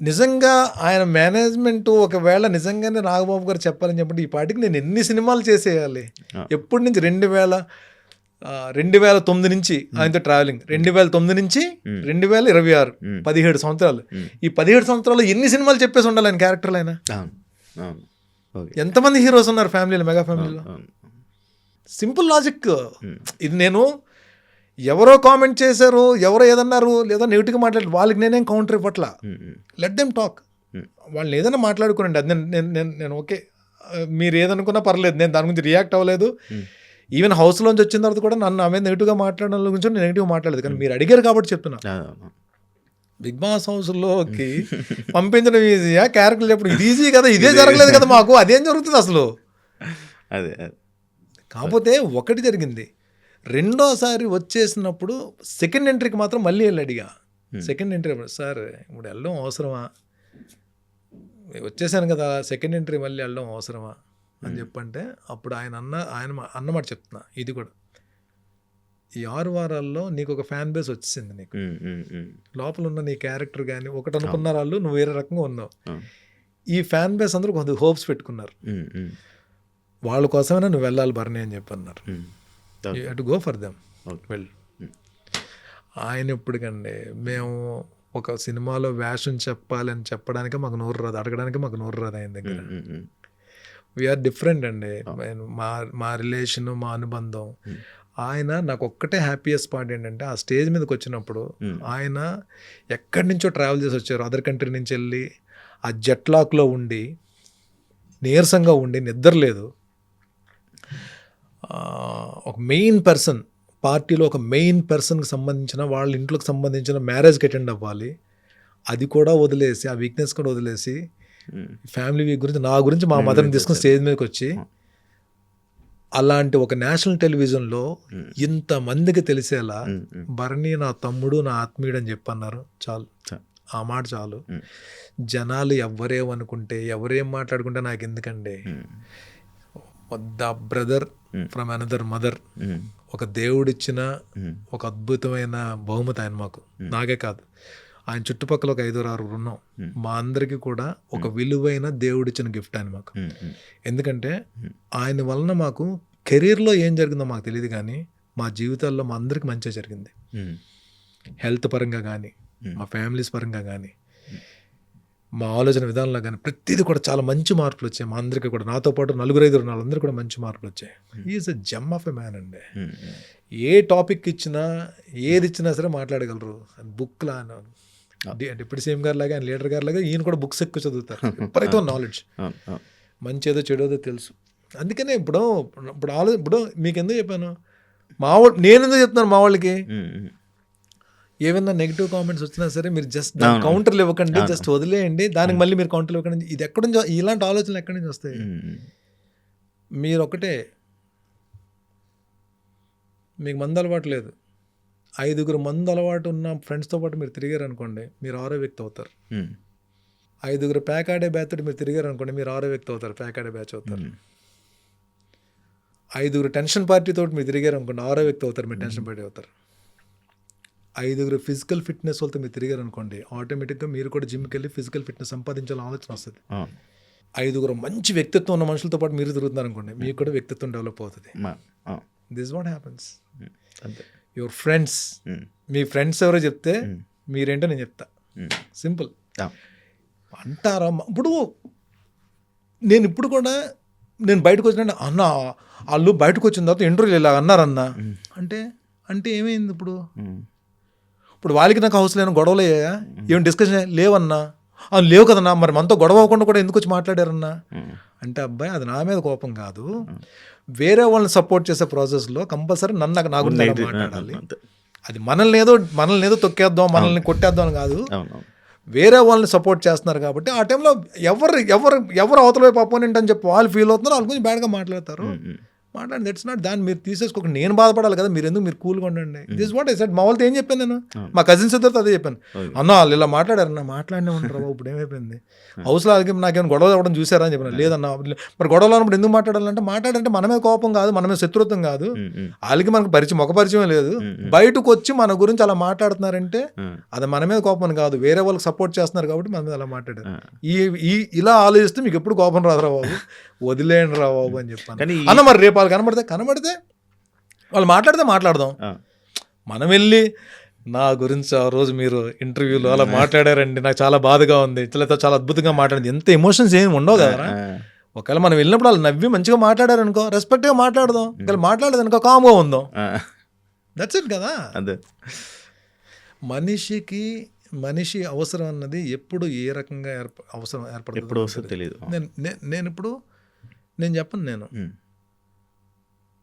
[SPEAKER 3] నిజంగా ఆయన మేనేజ్మెంట్ ఒకవేళ నిజంగానే నాగబాబు గారు చెప్పాలని చెప్పండి, ఈ పాటికి నేను ఎన్ని సినిమాలు చేసేయాలి. ఎప్పటి నుంచి 2009 నుంచి ఆయనతో ట్రావెలింగ్, 2009 నుంచి 2026 17 సంవత్సరాలు. ఈ 17 సంవత్సరాలు ఎన్ని సినిమాలు చెప్పేసి ఉండాలి ఆయన క్యారెక్టర్లు అయినా? ఎంతమంది హీరోస్ ఉన్నారు ఫ్యామిలీలో, మెగా ఫ్యామిలీలో? సింపుల్ లాజిక్ ఇది. నేను ఎవరో కామెంట్ చేశారు, ఎవరో ఏదన్నారు, లేదా నెగిటివ్గా మాట్లాడారు, వాళ్ళకి నేనేం కౌంటర్ ఇవ్వట్లా. Let them talk. వాళ్ళని ఏదైనా మాట్లాడుకోండి, అది నేను ఓకే, మీరు ఏదనుకున్నా పర్లేదు, నేను దాని గురించి రియాక్ట్ అవ్వలేదు. ఈవెన్ హౌస్లోంచి వచ్చిన తర్వాత కూడా నన్ను ఆమె నెగిటివ్గా మాట్లాడడం గురించి నేను నెగిటివ్గా మాట్లాడలేదు, కానీ మీరు అడిగారు కాబట్టి చెప్తున్నా. బిగ్ బాస్ హౌస్లోకి పంపించడం ఈజీయా, క్యారెక్టర్ చెప్పడం ఇది ఈజీ కదా? ఇదే జరగలేదు కదా మాకు, అదేం జరుగుతుంది అసలు?
[SPEAKER 2] అదే
[SPEAKER 3] కాకపోతే ఒకటి జరిగింది, రెండోసారి వచ్చేసినప్పుడు సెకండ్ ఎంట్రీకి మాత్రం మళ్ళీ వెళ్ళి అడిగా. సెకండ్ ఎంట్రీ సార్ ఇప్పుడు వెళ్ళడం అవసరమా, వచ్చేసాను కదా, సెకండ్ ఎంట్రీ మళ్ళీ వెళ్ళడం అవసరమా అని చెప్పంటే అప్పుడు ఆయన అన్నమాట చెప్తున్నా, ఇది కూడా ఈ 6 వారాల్లో నీకు ఒక ఫ్యాన్ బేస్ వచ్చింది, నీకు లోపల ఉన్న నీ క్యారెక్టర్ కానీ ఒకటి అనుకున్న వాళ్ళు నువ్వు వేరే రకంగా ఉన్నావు. ఈ ఫ్యాన్ బేస్ అందరూ కొంత హోప్స్ పెట్టుకున్నారు, వాళ్ళ కోసమైనా నువ్వు వెళ్ళాలి బర్నీ అని చెప్పి అన్నారు. You have to go for them, well. ఆయన ఎప్పటికండి మేము ఒక సినిమాలో వేషం చెప్పాలని చెప్పడానికి మాకు నోరు రాదు, అడగడానికి మాకు నోరు రాదు ఆయన దగ్గర. వీఆర్ డిఫరెంట్ అండి, మా రిలేషన్, మా అనుబంధం. ఆయన నాకు ఒక్కటే హ్యాపీయెస్ట్ పార్ట్ ఏంటంటే ఆ స్టేజ్ మీదకి వచ్చినప్పుడు ఆయన ఎక్కడి నుంచో ట్రావెల్ చేసి వచ్చారు, అదర్ కంట్రీ నుంచి వెళ్ళి ఆ జెట్లాక్లో ఉండి నీరసంగా ఉండి నిద్రలేదు. ఒక మెయిన్ పర్సన్ పార్టీలో, ఒక మెయిన్ పర్సన్కి సంబంధించిన వాళ్ళ ఇంట్లోకి సంబంధించిన మ్యారేజ్కి అటెండ్ అవ్వాలి, అది కూడా వదిలేసి, ఆ వీక్నెస్ కూడా వదిలేసి ఫ్యామిలీ వీక్ గురించి నా గురించి మా మదర్ని తీసుకుని స్టేజ్ మీదకి వచ్చి అలాంటి ఒక నేషనల్ టెలివిజన్లో ఇంతమందికి తెలిసేలా బర్నీ నా తమ్ముడు, నా ఆత్మీయుడు అని చెప్పన్నారు. చాలు, ఆ మాట చాలు. జనాలు ఎవరేమనుకుంటే, ఎవరేం మాట్లాడుకుంటే నాకు ఎందుకండి, the brother from another mother. ఒక దేవుడిచ్చిన ఒక అద్భుతమైన బహుమతి ఆయన మాకు, నాకే కాదు ఆయన చుట్టుపక్కల ఒక 5-6 ఉన్నాం. మా అందరికీ కూడా ఒక విలువైన దేవుడిచ్చిన గిఫ్ట్ ఆయన మాకు. ఎందుకంటే ఆయన వలన మాకు కెరీర్లో ఏం జరిగిందో మాకు తెలియదు, కానీ మా జీవితాల్లో మా అందరికి మంచిగా జరిగింది. హెల్త్ పరంగా కానీ, మా ఫ్యామిలీస్ పరంగా కానీ, మా ఆలోచన విధానంలో కానీ ప్రతిదీ కూడా చాలా మంచి మార్పులు వచ్చాయి మా అందరికీ కూడా. నాతో పాటు 4-5 వాళ్ళందరూ కూడా మంచి మార్పులు వచ్చాయి. Is a gem of a man అండి. ఏ టాపిక్ ఇచ్చినా ఏది ఇచ్చినా సరే మాట్లాడగలరు. బుక్లా డిప్యూటీ సీఎం గారు లాగా, ఆయన లీడర్ గారు లాగా ఈయన కూడా బుక్స్ ఎక్కువ చదువుతారు. ఎప్పుడైతే నాలెడ్జ్ మంచి ఏదో చెడోదో తెలుసు. అందుకనే ఇప్పుడు మీకు ఎందుకు చెప్పాను, నేను ఎందుకు చెప్తున్నాను మా వాళ్ళకి, ఏమైనా నెగిటివ్ కామెంట్స్ వచ్చినా సరే మీరు జస్ట్ కౌంటర్లు ఇవ్వకండి, జస్ట్ వదిలేయండి, దానికి మళ్ళీ మీరు కౌంటర్లు ఇవ్వకండి. ఇది ఎక్కడి నుంచి, ఇలాంటి ఆలోచనలు ఎక్కడి నుంచి వస్తాయి? మీరు ఒకటే, మీకు మందు అలవాటు లేదు, 5 మందు అలవాటు ఉన్న ఫ్రెండ్స్తో పాటు మీరు తిరిగారు అనుకోండి, మీరు 6వ వ్యక్తి అవుతారు. 5 ప్యాక్ ఆడే బ్యాచ్ తోటి మీరు తిరిగారు అనుకోండి, మీరు 6వ వ్యక్తి అవుతారు, ప్యాక్ ఆడే బ్యాచ్ అవుతారు. 5 టెన్షన్ పార్టీ తోటి మీరు తిరిగారు అనుకోండి, 6వ వ్యక్తి అవుతారు, మీరు టెన్షన్ పార్టీ అవుతారు. 5 ఫిజికల్ ఫిట్నెస్ వాళ్ళతో మీరు తిరిగారు అనుకోండి, ఆటోమేటిక్గా మీరు కూడా జిమ్కి వెళ్ళి ఫిజికల్ ఫిట్నెస్ సంపాదించాలని ఆలోచన వస్తుంది. 5 మంచి వ్యక్తిత్వం ఉన్న మనుషులతో పాటు మీరు తిరుగుతున్నారు అనుకోండి, మీకు కూడా వ్యక్తిత్వం డెవలప్ అవుతుంది. This what happens. Your friends, me friends ఎవరో చెప్తే మీరేంటో నేను చెప్తా. సింపుల్ అంటారా? ఇప్పుడు కూడా నేను బయటకు వచ్చిన అన్న వాళ్ళు బయటకు వచ్చిన తర్వాత ఇంటర్వ్యూలు ఇలా అన్నారన్నా అంటే ఏమైంది? ఇప్పుడు వాళ్ళకి నాకు హౌస్ లేని గొడవలు అయ్యాయా? ఏమైనా డిస్కషన్ లేవన్నా? లేవు కదన్నా, మరి మనతో గొడవ అవ్వకుండా కూడా ఎందుకు వచ్చి మాట్లాడారన్నా అంటే, అబ్బాయి అది నా మీద కోపం కాదు, వేరే వాళ్ళని సపోర్ట్ చేసే ప్రాసెస్లో కంపల్సరీ నా గురించి మాట్లాడాలి. అది మనల్ని ఏదో తొక్కేద్దాం, మనల్ని కొట్టేద్దాం అని కాదు, వేరే వాళ్ళని సపోర్ట్ చేస్తున్నారు కాబట్టి ఆ టైంలో ఎవరు అవతల వైపు అపోనెంట్ అని చెప్పి వాళ్ళు ఫీల్ అవుతున్నారు, వాళ్ళ గురించి బ్యాడ్గా మాట్లాడతారు. మాట్లాడి దట్స్ నాట్, దాన్ని మీరు తీసేసుకోక నేను బాధపడాలి కదా, మీరు ఎందుకు మీరు కూల్గా ఉండండి. This what I said. మా వాళ్ళతో ఏం చెప్పాను నేను, మా కజిన్స్ ఇద్దరితో అదే చెప్పాను. అన్న వాళ్ళు ఇలా మాట్లాడారన్నా, మాట్లాడినే ఉంటారు. ఇప్పుడు ఏమైపోయింది, హౌస్లో నాకేమైనా గొడవ అవ్వడం చూసారా అని చెప్పాను. లేదన్నా, మరి గొడవలు అన్నప్పుడు ఎందుకు మాట్లాడాలంటే మనమే కోపం కాదు, మనమే శత్రుత్వం కాదు, వాళ్ళకి మనకు ముఖ పరిచయం లేదు, బయటకు వచ్చి మన గురించి అలా మాట్లాడుతున్నారంటే అది మన మీద కోపం కాదు, వేరే వాళ్ళకి సపోర్ట్ చేస్తున్నారు కాబట్టి మన మీద అలా మాట్లాడారు. ఇలా ఆలోచిస్తే మీకు ఎప్పుడు కోపం రాదురా బాబు, వదిలేయండి రా బాబు అని చెప్పాను. అన్న మరి రేపు వాళ్ళు కనబడితే వాళ్ళు మాట్లాడదాం. మనం వెళ్ళి నా గురించి ఆ రోజు మీరు ఇంటర్వ్యూలో అలా మాట్లాడారండి, నాకు చాలా బాధగా ఉంది, చాలా అద్భుతంగా మాట్లాడింది, ఎంత ఎమోషన్స్ ఏమి ఉండవు కదా. ఒకవేళ మనం వెళ్ళినప్పుడు వాళ్ళు నవ్వి మంచిగా మాట్లాడారనుకో, రెస్పెక్ట్గా మాట్లాడదాం. ఒకవేళ మాట్లాడదనుకో కామ్గా ఉందాం. దట్స్ ఇట్ కదా. అదే మనిషి అవసరం అన్నది ఎప్పుడు ఏ రకంగా అవసరం ఏర్పడుతుందో తెలియదు. నేను చెప్పను, నేను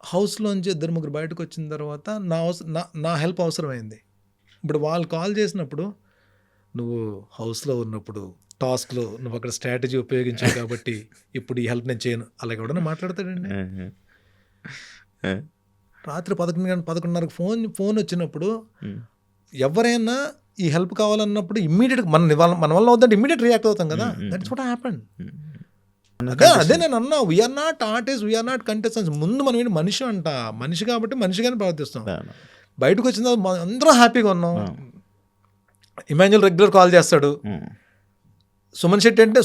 [SPEAKER 3] హౌస్లోంచి 2-3 బయటకు వచ్చిన తర్వాత నా హెల్ప్ అవసరమైంది. ఇప్పుడు వాళ్ళు కాల్ చేసినప్పుడు, నువ్వు హౌస్లో ఉన్నప్పుడు టాస్క్లో నువ్వు అక్కడ స్ట్రాటజీ ఉపయోగించావు కాబట్టి ఇప్పుడు ఈ హెల్ప్ నేను చేయను, అలా ఎవడన్నా మాట్లాడతాడండి? రాత్రి 11:30 ఫోన్ వచ్చినప్పుడు ఎవరైనా ఈ హెల్ప్ కావాలన్నప్పుడు ఇమ్మీడియట్గా మన వల్ల అవుతుంటే ఇమ్మీడియట్ రియాక్ట్ అవుతాం కదా. That's what happened. అదే నేను అన్నా, we are not artist, we are not contestants. ముందు మనం ఏంటి, మనిషి కాబట్టి మనిషిగానే ప్రవర్తిస్తాం. బయటకు వచ్చిన అందరూ హ్యాపీగా ఉన్నాం. ఇమాన్యుల్ రెగ్యులర్ కాల్ చేస్తాడు, సుమన్ శెట్టి అంటే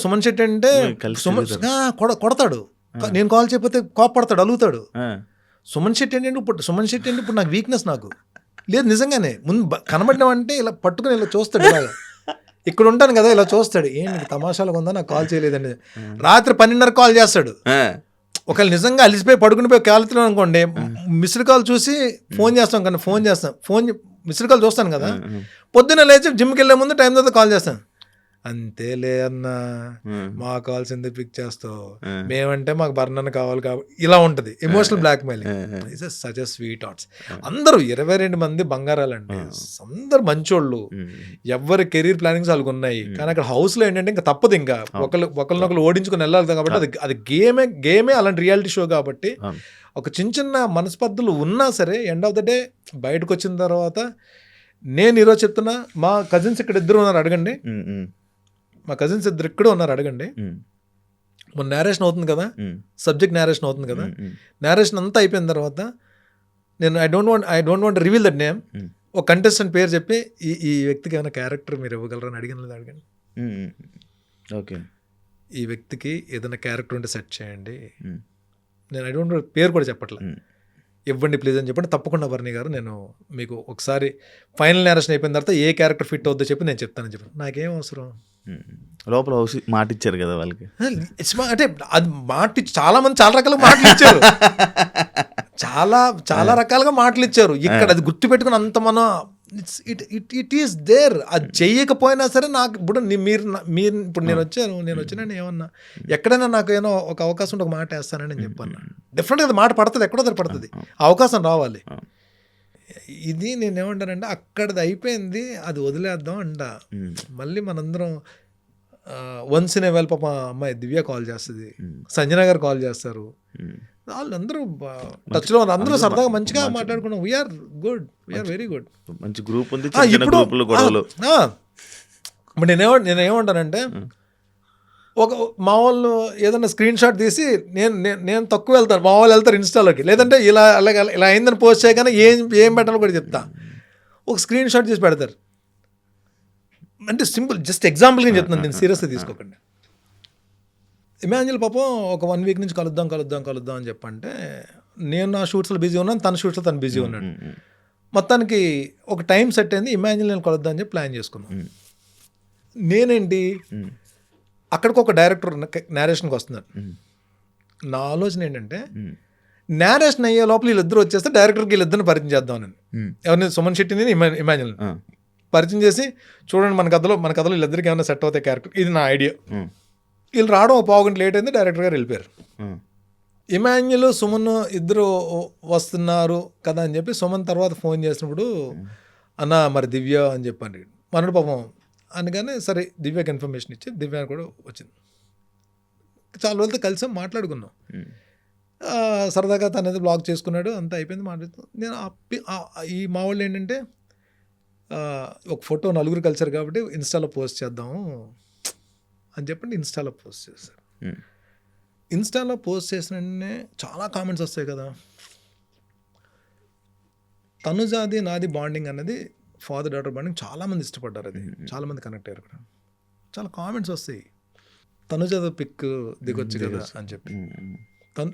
[SPEAKER 3] కొడతాడు, నేను కాల్ చేయకపోతే కోపడతాడు, అలుగుతాడు. సుమన్ శెట్టి అంటే ఇప్పుడు నాకు వీక్నెస్, నాకు లేదు నిజంగానే. ముందు కనబడినామంటే ఇలా పట్టుకుని ఇలా చూస్తాడు, ఇలాగా ఇక్కడ ఉంటాను కదా, ఇలా చూస్తాడు, ఏంటి తమాషాలుగా ఉందా, నాకు కాల్ చేయలేదండి. రాత్రి 12:30 కాల్ చేస్తాడు. ఒకవేళ నిజంగా అలిసిపోయి పడుకునిపోయి కాలుతున్నాను అనుకోండి, మిస్డ్ కాల్ చూసి ఫోన్ మిస్డ్ కాల్ చూస్తాను కదా, పొద్దున్న లేచి జిమ్కి వెళ్ళే ముందు టైం తర్వాత కాల్ చేస్తాను. అంతేలే అన్న, మా కాల్స్ ఎందుకు పిక్ చేస్తావు, మేమంటే మాకు బర్నన్ కావాలి కాబట్టి ఇలా ఉంటుంది. Emotional blackmailing is such a sweet thoughts. అందరూ 22 మంది బంగారాలండి, అందరు మంచోళ్ళు, ఎవరి కెరీర్ ప్లానింగ్స్ వాళ్ళకి ఉన్నాయి. కానీ అక్కడ హౌస్లో ఏంటంటే ఇంకా తప్పదు, ఇంకా ఒకరినొకరు ఓడించుకుని వెళ్ళాలి కాబట్టి అది గేమే అలాంటి రియాలిటీ షో కాబట్టి ఒక చిన్న మనస్పర్ధలు ఉన్నా సరే ఎండ్ ఆఫ్ ద డే బయటకు వచ్చిన తర్వాత, నేను ఈరోజు చెప్తున్నా, మా కజిన్స్ ఇక్కడ 2 ఉన్నారు, అడగండి. మా కజిన్స్ 2 ఇక్కడ ఉన్నారు, అడగండి. మన నేరేషన్ అవుతుంది కదా, సబ్జెక్ట్ నేరేషన్ అవుతుంది కదా, నేరేషన్ అంతా అయిపోయిన తర్వాత నేను I don't want reveal that name, ఒక కంటెస్టెంట్ పేరు చెప్పి ఈ వ్యక్తికి ఏమైనా క్యారెక్టర్ మీరు ఇవ్వగలరని అడగండి.
[SPEAKER 2] ఓకే,
[SPEAKER 3] ఈ వ్యక్తికి ఏదైనా క్యారెక్టర్ ఉంటే సెట్ చేయండి. నేను ఐ డోంట్ పేరు కూడా చెప్పట్లే, ఇవ్వండి ప్లీజ్ అని చెప్పండి. తప్పకుండా వర్ణి గారు, నేను మీకు ఒకసారి ఫైనల్ నేరేషన్ అయిపోయిన తర్వాత ఏ క్యారెక్టర్ ఫిట్ అవుద్దో చెప్పి నేను చెప్తానని చెప్పాను. నాకేం అవసరం,
[SPEAKER 2] లోపల మాట ఇచ్చారు కదా వాళ్ళకి.
[SPEAKER 3] అంటే అది చాలా మంది చాలా రకాల మాటలు ఇచ్చారు, చాలా రకాలుగా మాటలు ఇచ్చారు. ఇక్కడ అది గుర్తుపెట్టుకుని అంత మనం ఇట్ ఈస్ దేర్. అది చెయ్యకపోయినా సరే నాకు ఇప్పుడు మీరు ఇప్పుడు నేను వచ్చినా ఏమన్నా ఎక్కడైనా నాకు ఏమో ఒక అవకాశం ఉంటే ఒక మాట వేస్తానని నేను చెప్పాను. డెఫినెట్గా అది మాట పడుతుంది, ఎక్కడో దగ్గర పడుతుంది, అవకాశం రావాలి. ఇది నేను ఏమంటానంటే అక్కడది అయిపోయింది, అది వదిలేద్దాం అంట. మళ్ళీ మనందరం వన్స్ ఇన్ ఏ వైల్ పాప అమ్మాయి దివ్య కాల్ చేస్తుంది, సంజన గారు కాల్ చేస్తారు, వాళ్ళందరూ టచ్లో అందరూ సరదాగా మంచిగా మాట్లాడుకున్నాం. We are good, we are very good,
[SPEAKER 2] మంచి గ్రూప్ ఉంది.
[SPEAKER 3] ఇప్పుడు నేనేమంటానంటే ఒక మా వాళ్ళు ఏదైనా స్క్రీన్ షాట్ తీసి నేను తక్కువ వెళ్తాను, మా వాళ్ళు వెళ్తారు ఇన్స్టాలోకి, లేదంటే ఇలా అయిందని పోస్ట్ చేయగానే ఏం పెట్టాలో కూడా చెప్తా. ఒక స్క్రీన్ షాట్ చేసి పెడతారు, అంటే సింపుల్ జస్ట్ ఎగ్జాంపుల్గా చెప్తున్నాను, నేను సీరియస్గా తీసుకోకండి. ఇమాన్యుల్ పాపం ఒక 1 వీక్ నుంచి కలుద్దాం అని చెప్పంటే నేను నా షూట్స్లో బిజీ ఉన్నాను, తన షూట్స్లో తను బిజీ ఉన్నాడు. మొత్తానికి ఒక టైం సెట్ అయింది, ఇమాన్యుల్ నేను కలుద్దాం అని చెప్పి ప్లాన్ చేసుకున్నాను. నేనేంటి అక్కడికి ఒక డైరెక్టర్ నేరేషన్కి వస్తున్నారు. నా ఆలోచన ఏంటంటే నేరేషన్ అయ్యే లోపల వీళ్ళిద్దరు వచ్చేస్తే డైరెక్టర్కి వీళ్ళిద్దరిని పరిచయం చేద్దాం నేను. ఎవరిని? సుమన్ శెట్టిని ఇమాన్యుల్ పరిచయం చేసి, చూడండి మన కథలో వీళ్ళిద్దరికి ఏమైనా సెట్ అవుతాయి క్యారెక్టర్, ఇది నా ఐడియా. వీళ్ళు రావడం ఒక 1/2 గంట లేట్ అయింది, డైరెక్టర్ గారు వెళ్ళిపోయారు. ఇమాన్యుల్ సుమన్ ఇద్దరు వస్తున్నారు కదా అని చెప్పి సుమన్ తర్వాత ఫోన్ చేసినప్పుడు అన్న మరి దివ్య అని చెప్పండి మనడు పాపం అందుకని సరే దివ్యకి ఇన్ఫర్మేషన్ ఇచ్చి దివ్య కూడా వచ్చింది. చాలా రోజులతో కలిసి మాట్లాడుకున్నాం, సరదాగా తను ఏదో బ్లాగ్ చేసుకున్నాడు, అంతా అయిపోయింది మాట్లాడుతున్నాం. నేను ఈ మా వాళ్ళు ఏంటంటే ఒక ఫోటో 4 కలిసారు కాబట్టి ఇన్స్టాలో పోస్ట్ చేద్దాము అని చెప్పండి ఇన్స్టాలో పోస్ట్ చేశారు. ఇన్స్టాలో పోస్ట్ చేసిన చాలా కామెంట్స్ వస్తాయి కదా, తనుజాది నాది బాండింగ్ అన్నది ఫాదర్ డాటర్ బాండింగ్ చాలామంది ఇష్టపడ్డారు, అది చాలామంది కనెక్ట్ అయ్యారు కూడా. చాలా కామెంట్స్ వస్తాయి, తనుజాది పిక్ దిగొచ్చు కదా అని చెప్పి,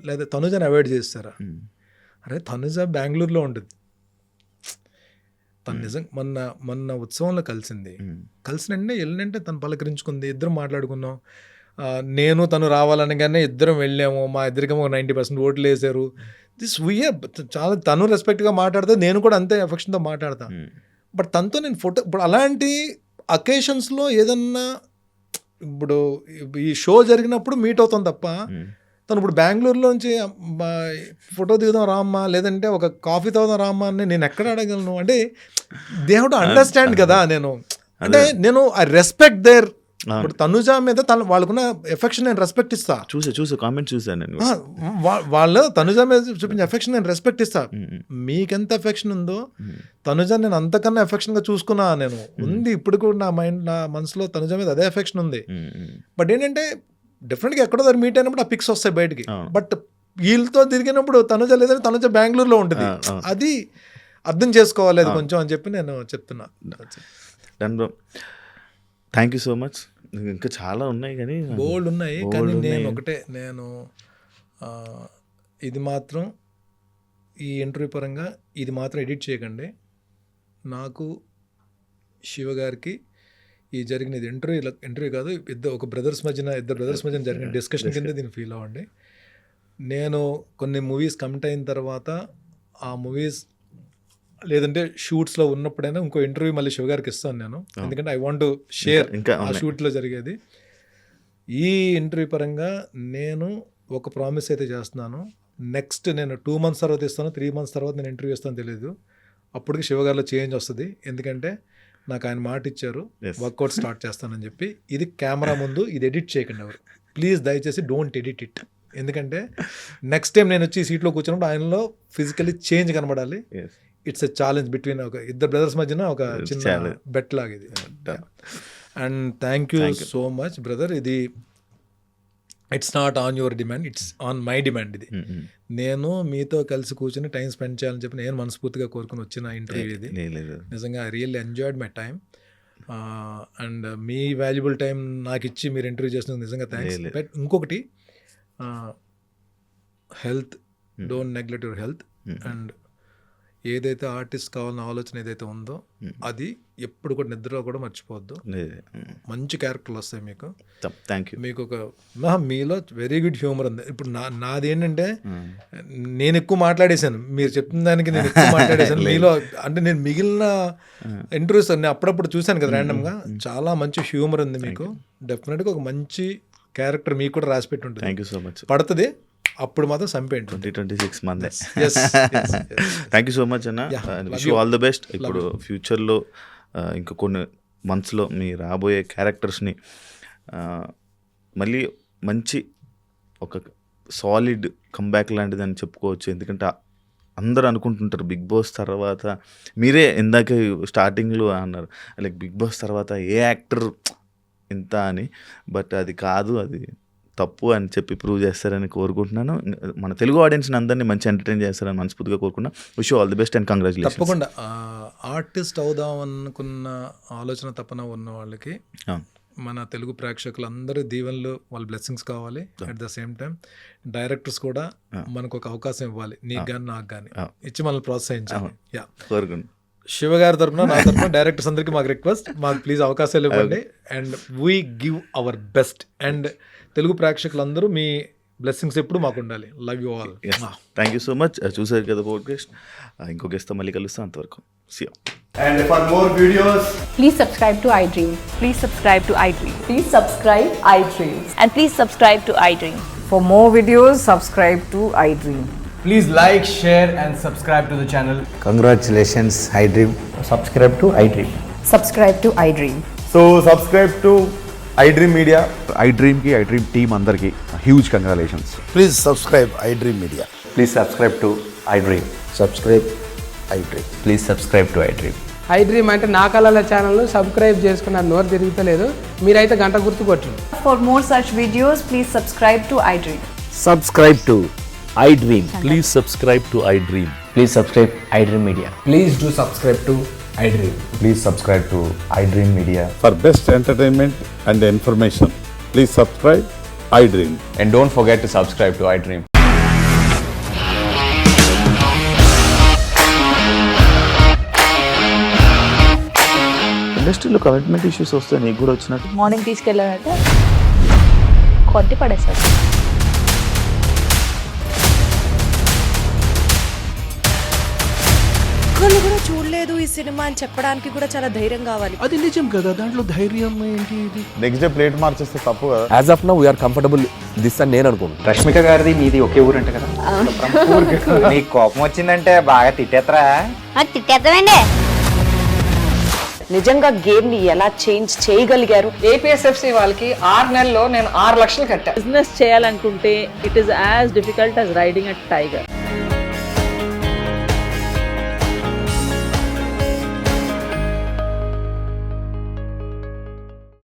[SPEAKER 3] లేదా తనుజాని అవాయిడ్ చేస్తారా? అరే తనుజ బెంగళూరులో ఉంటుంది, తను నిజం మొన్న ఉత్సవంలో కలిసినంటే వెళ్ళినంటే తను పలకరించుకుంది, ఇద్దరం మాట్లాడుకున్నాం. నేను తను రావాలనగానే ఇద్దరం వెళ్ళాము, మా ఇద్దరికేమో 90% ఓట్లు వేసారు. చాలా తను రెస్పెక్ట్గా మాట్లాడితే నేను కూడా అంతే ఎఫెక్షన్తో మాట్లాడతా. బట్ తనతో నేను ఫోటో ఇప్పుడు అలాంటి అకేషన్స్లో ఏదన్నా ఇప్పుడు ఈ షో జరిగినప్పుడు మీట్ అవుతాం తప్ప, తను ఇప్పుడు బెంగళూరులోంచి ఫోటో దిగుదాం రామ్మా, లేదంటే ఒక కాఫీ తాగుదాం రామ్మా అని నేను ఎక్కడ అడగలను? అంటే దే హావ్ టు అండర్స్టాండ్ కదా. నేను ఐ రెస్పెక్ట్ దేర్. ఇప్పుడు తనుజ మీద వాళ్ళకున్న ఎఫెక్షన్ నేను రెస్పెక్ట్ ఇస్తా.
[SPEAKER 2] చూసా కామెంట్ చూసాను,
[SPEAKER 3] వాళ్ళు తనుజ మీద చూపించే ఎఫెక్షన్ నేను రెస్పెక్ట్ ఇస్తా. మీకెంత ఎఫెక్షన్ ఉందో తనుజ నేను అంతకన్నా ఎఫెక్షన్గా చూసుకున్నా. నేను ఉంది ఇప్పుడు కూడా నా మనసులో తనుజ మీద అదే ఎఫెక్షన్ ఉంది. బట్ ఏంటంటే డెఫినెట్గా ఎక్కడో దగ్గర మీట్ అయినప్పుడు ఆ పిక్స్ వస్తాయి బయటికి. బట్ వీళ్ళతో తిరిగినప్పుడు తనుజ లేదని తనుజ బెంగళూరులో ఉంటుంది, అది అర్థం చేసుకోవాలి అది కొంచెం అని చెప్పి నేను చెప్తున్నా.
[SPEAKER 2] Done bro, thank you so much. ఇంకా చాలా ఉన్నాయి కానీ
[SPEAKER 3] బోల్డ్ ఉన్నాయి, కానీ నేను ఒకటే ఇది మాత్రం ఈ ఇంటర్వ్యూ పరంగా ఇది మాత్రం ఎడిట్ చేయకండి. నాకు శివ గారికి ఈ జరిగిన ఇది ఇంటర్వ్యూ కాదు, ఇద్దరు బ్రదర్స్ మధ్యన జరిగిన డిస్కషన్ కింద దీన్ని ఫీల్ అవ్వండి. నేను కొన్ని మూవీస్ కమిట్ అయిన తర్వాత ఆ మూవీస్ లేదంటే షూట్స్లో ఉన్నప్పుడైనా ఇంకో ఇంటర్వ్యూ మళ్ళీ శివ గారికి ఇస్తాను నేను, ఎందుకంటే ఐ వాంట్ టు షేర్ ఆ షూట్లో జరిగేది. ఈ ఇంటర్వ్యూ పరంగా నేను ఒక ప్రామిస్ అయితే చేస్తున్నాను, నెక్స్ట్ నేను 2 months తర్వాత ఇస్తాను, 3 months తర్వాత నేను ఇంటర్వ్యూ ఇస్తాను తెలియదు, అప్పటికి శివ గారిలో చేంజ్ వస్తుంది. ఎందుకంటే నాకు ఆయన మాట ఇచ్చారు వర్కౌట్ స్టార్ట్ చేస్తానని చెప్పి. ఇది కెమెరా ముందు ఇది ఎడిట్ చేయకండి ఎవరు, ప్లీజ్ దయచేసి డోంట్ ఎడిట్ ఇట్. ఎందుకంటే నెక్స్ట్ టైం నేను వచ్చి సీట్లో కూర్చున్నప్పుడు ఆయనలో ఫిజికలీ చేంజ్ కనబడాలి. ఇట్స్ ఎ ఛాలెంజ్ బిట్వీన్ ఒక ఇద్దరు బ్రదర్స్ మధ్యన ఒక చిన్న బెట్ లాగా ఇది. And thank you so much brother. ఇది it's not on your demand, it's on my demand. ఇది నేను మీతో కలిసి కూర్చొని టైం స్పెండ్ చేయాలని చెప్పి నేను మనస్ఫూర్తిగా కోరుకుని వచ్చిన ఇంటర్వ్యూ ఇది. నిజంగా I really enjoyed my time and me valuable time నాకు ఇచ్చి మీరు ఇంటర్వ్యూ చేసినందుకు నిజంగా థ్యాంక్స్. బట్ ఇంకొకటి, health, don't neglect your health. And ఏదైతే ఆర్టిస్ట్ కావాలన్న ఆలోచన ఏదైతే ఉందో అది ఎప్పుడు కూడా నిద్రలో కూడా మర్చిపోవద్దు. మంచి క్యారెక్టర్లు వస్తాయి మీకు.
[SPEAKER 2] Thank you.
[SPEAKER 3] మీకు మీలో వెరీ గుడ్ హ్యూమర్ ఉంది. ఇప్పుడు నాది ఏంటంటే నేను ఎక్కువ మాట్లాడేశాను, మీరు చెప్పిన దానికి నేను ఎక్కువ మాట్లాడేశాను మీలో. అంటే నేను మిగిలిన ఇంటర్వ్యూస్ అన్ని అప్పుడప్పుడు చూశాను కదా ర్యాండమ్గా, చాలా మంచి హ్యూమర్ ఉంది మీకు. డెఫినెట్గా ఒక మంచి క్యారెక్టర్ మీకు కూడా రాసి పెట్టి ఉంటుంది.
[SPEAKER 2] Thank you so much.
[SPEAKER 3] పడుతుంది అప్పుడు మాత్రం చంపేయండి.
[SPEAKER 2] 2026 మందే. థ్యాంక్ యూ సో మచ్ అన్న. Wish you all the best. ఇప్పుడు ఫ్యూచర్లో ఇంకా కొన్ని మంత్స్లో మీ రాబోయే క్యారెక్టర్స్ని మళ్ళీ మంచి ఒక సాలిడ్ కంబ్యాక్ లాంటిది అని చెప్పుకోవచ్చు. ఎందుకంటే అందరూ అనుకుంటుంటారు బిగ్ బాస్ తర్వాత, మీరే ఇందాక స్టార్టింగ్లో అన్నారు లైక్ బిగ్ బాస్ తర్వాత ఏ యాక్టర్ ఇంత అని. బట్ అది కాదు, అది తప్పు అని చెప్పి ప్రూవ్ చేస్తారని కోరుకుంటున్నాను. మన తెలుగు ఆడియన్స్ని అందరినీ మంచి ఎంటర్టైన్ చేస్తారని మనస్ఫూర్తిగా కోరుకున్నాను. Wish you all the best and congratulations.
[SPEAKER 3] తప్పకుండా ఆర్టిస్ట్ అవుదాం అనుకున్న ఆలోచన తప్పన ఉన్న వాళ్ళకి మన తెలుగు ప్రేక్షకులందరూ దీవెనలు, వాళ్ళ బ్లెస్సింగ్స్ కావాలి. At the same time directors కూడా మనకు ఒక అవకాశం ఇవ్వాలి, నీకు కానీ నాకు కానీ ఇచ్చి మనల్ని ప్రోత్సహించాలి.
[SPEAKER 2] కోరుకుంటున్నాను.
[SPEAKER 3] శివ గారి తరఫున, నా తరఫున డైరెక్టర్స్ అందరికీ మాకు రిక్వెస్ట్, మాకు ప్లీజ్ అవకాశాలు ఇవ్వండి and we give our best. And Telugu ప్రేక్షకులందరూ మీ బ్లెస్సింగ్స్ ఎప్పుడు మాకు ఉండాలి. Love you all.
[SPEAKER 2] Thank you so much. చూసారు కదా పోడ్కాస్ట్. ఇంకో గెస్ట్తో మళ్ళీ కలుస్తాం. అంతవరకు see you.
[SPEAKER 4] And for more videos,
[SPEAKER 5] Please subscribe to iDream.
[SPEAKER 6] Please subscribe to iDream.
[SPEAKER 5] Please subscribe iDream.
[SPEAKER 6] And please subscribe to iDream.
[SPEAKER 7] For more videos, subscribe to iDream.
[SPEAKER 4] please like, share and subscribe to the channel.
[SPEAKER 8] Congratulations, iDream.
[SPEAKER 4] Subscribe to iDream.
[SPEAKER 7] Subscribe to iDream.
[SPEAKER 4] So subscribe to iDream Media.
[SPEAKER 9] iDream ki iDream team andarki huge congratulations.
[SPEAKER 8] Please subscribe iDream Media.
[SPEAKER 4] Please subscribe to iDream.
[SPEAKER 8] Subscribe iDream.
[SPEAKER 4] Please subscribe to iDream.
[SPEAKER 10] iDream అంటే నా కళల channel subscribe చేసుకున్న నోరు తిరుగుతలేదు, మీరైతే గంట గుర్తు కొట్టండి.
[SPEAKER 6] For more such videos, please subscribe to iDream.
[SPEAKER 8] Subscribe to iDream.
[SPEAKER 11] Please subscribe to iDream.
[SPEAKER 4] Please subscribe iDream Media.
[SPEAKER 8] Please do subscribe to iDream.
[SPEAKER 4] Please subscribe to iDream Media.
[SPEAKER 9] For best entertainment and information, please subscribe iDream.
[SPEAKER 4] And don't forget to subscribe to iDream.
[SPEAKER 2] ఇండస్ట్రీలో commitment issues వస్తే నీకు కూడా వచ్చినట్టు
[SPEAKER 6] morning తీసుకెళ్ళాలంటే కొట్టి పడేస్తారు.
[SPEAKER 5] ఒక్కళ్ళు కూడా చూడలేదు ఈ సినిమా అని చెప్పడానికి కూడా చాలా ధైర్యం కావాలి.
[SPEAKER 3] అది నిజం కదా, దాంట్లో ధైర్యం ఏంటి? ఇది
[SPEAKER 9] నెక్స్ట్ డే ప్లేట్ మార్చేస్తే తప్పు కదా.
[SPEAKER 11] As of now, we are comfortable this అని నేను అనుకుంటున్నాను.
[SPEAKER 4] రష్మిక గారిది మీది ఒకే ఊరంట కదా. నీకు కోపం వచ్చిందంటే బాగా తిట్టేత్తరా?
[SPEAKER 6] తిట్టేద్దామండి.
[SPEAKER 7] నిజంగా గేమ్ ని ఎలా చేంజ్ చేయగలిగారు?
[SPEAKER 10] ఏపీఎస్ఎఫ్సి వాళ్ళకి 6 నెలల్లో నేను 6 లక్షలు కట్టా.
[SPEAKER 6] బిజినెస్ చేయాలనుకుంటే it is as difficult as riding a tiger.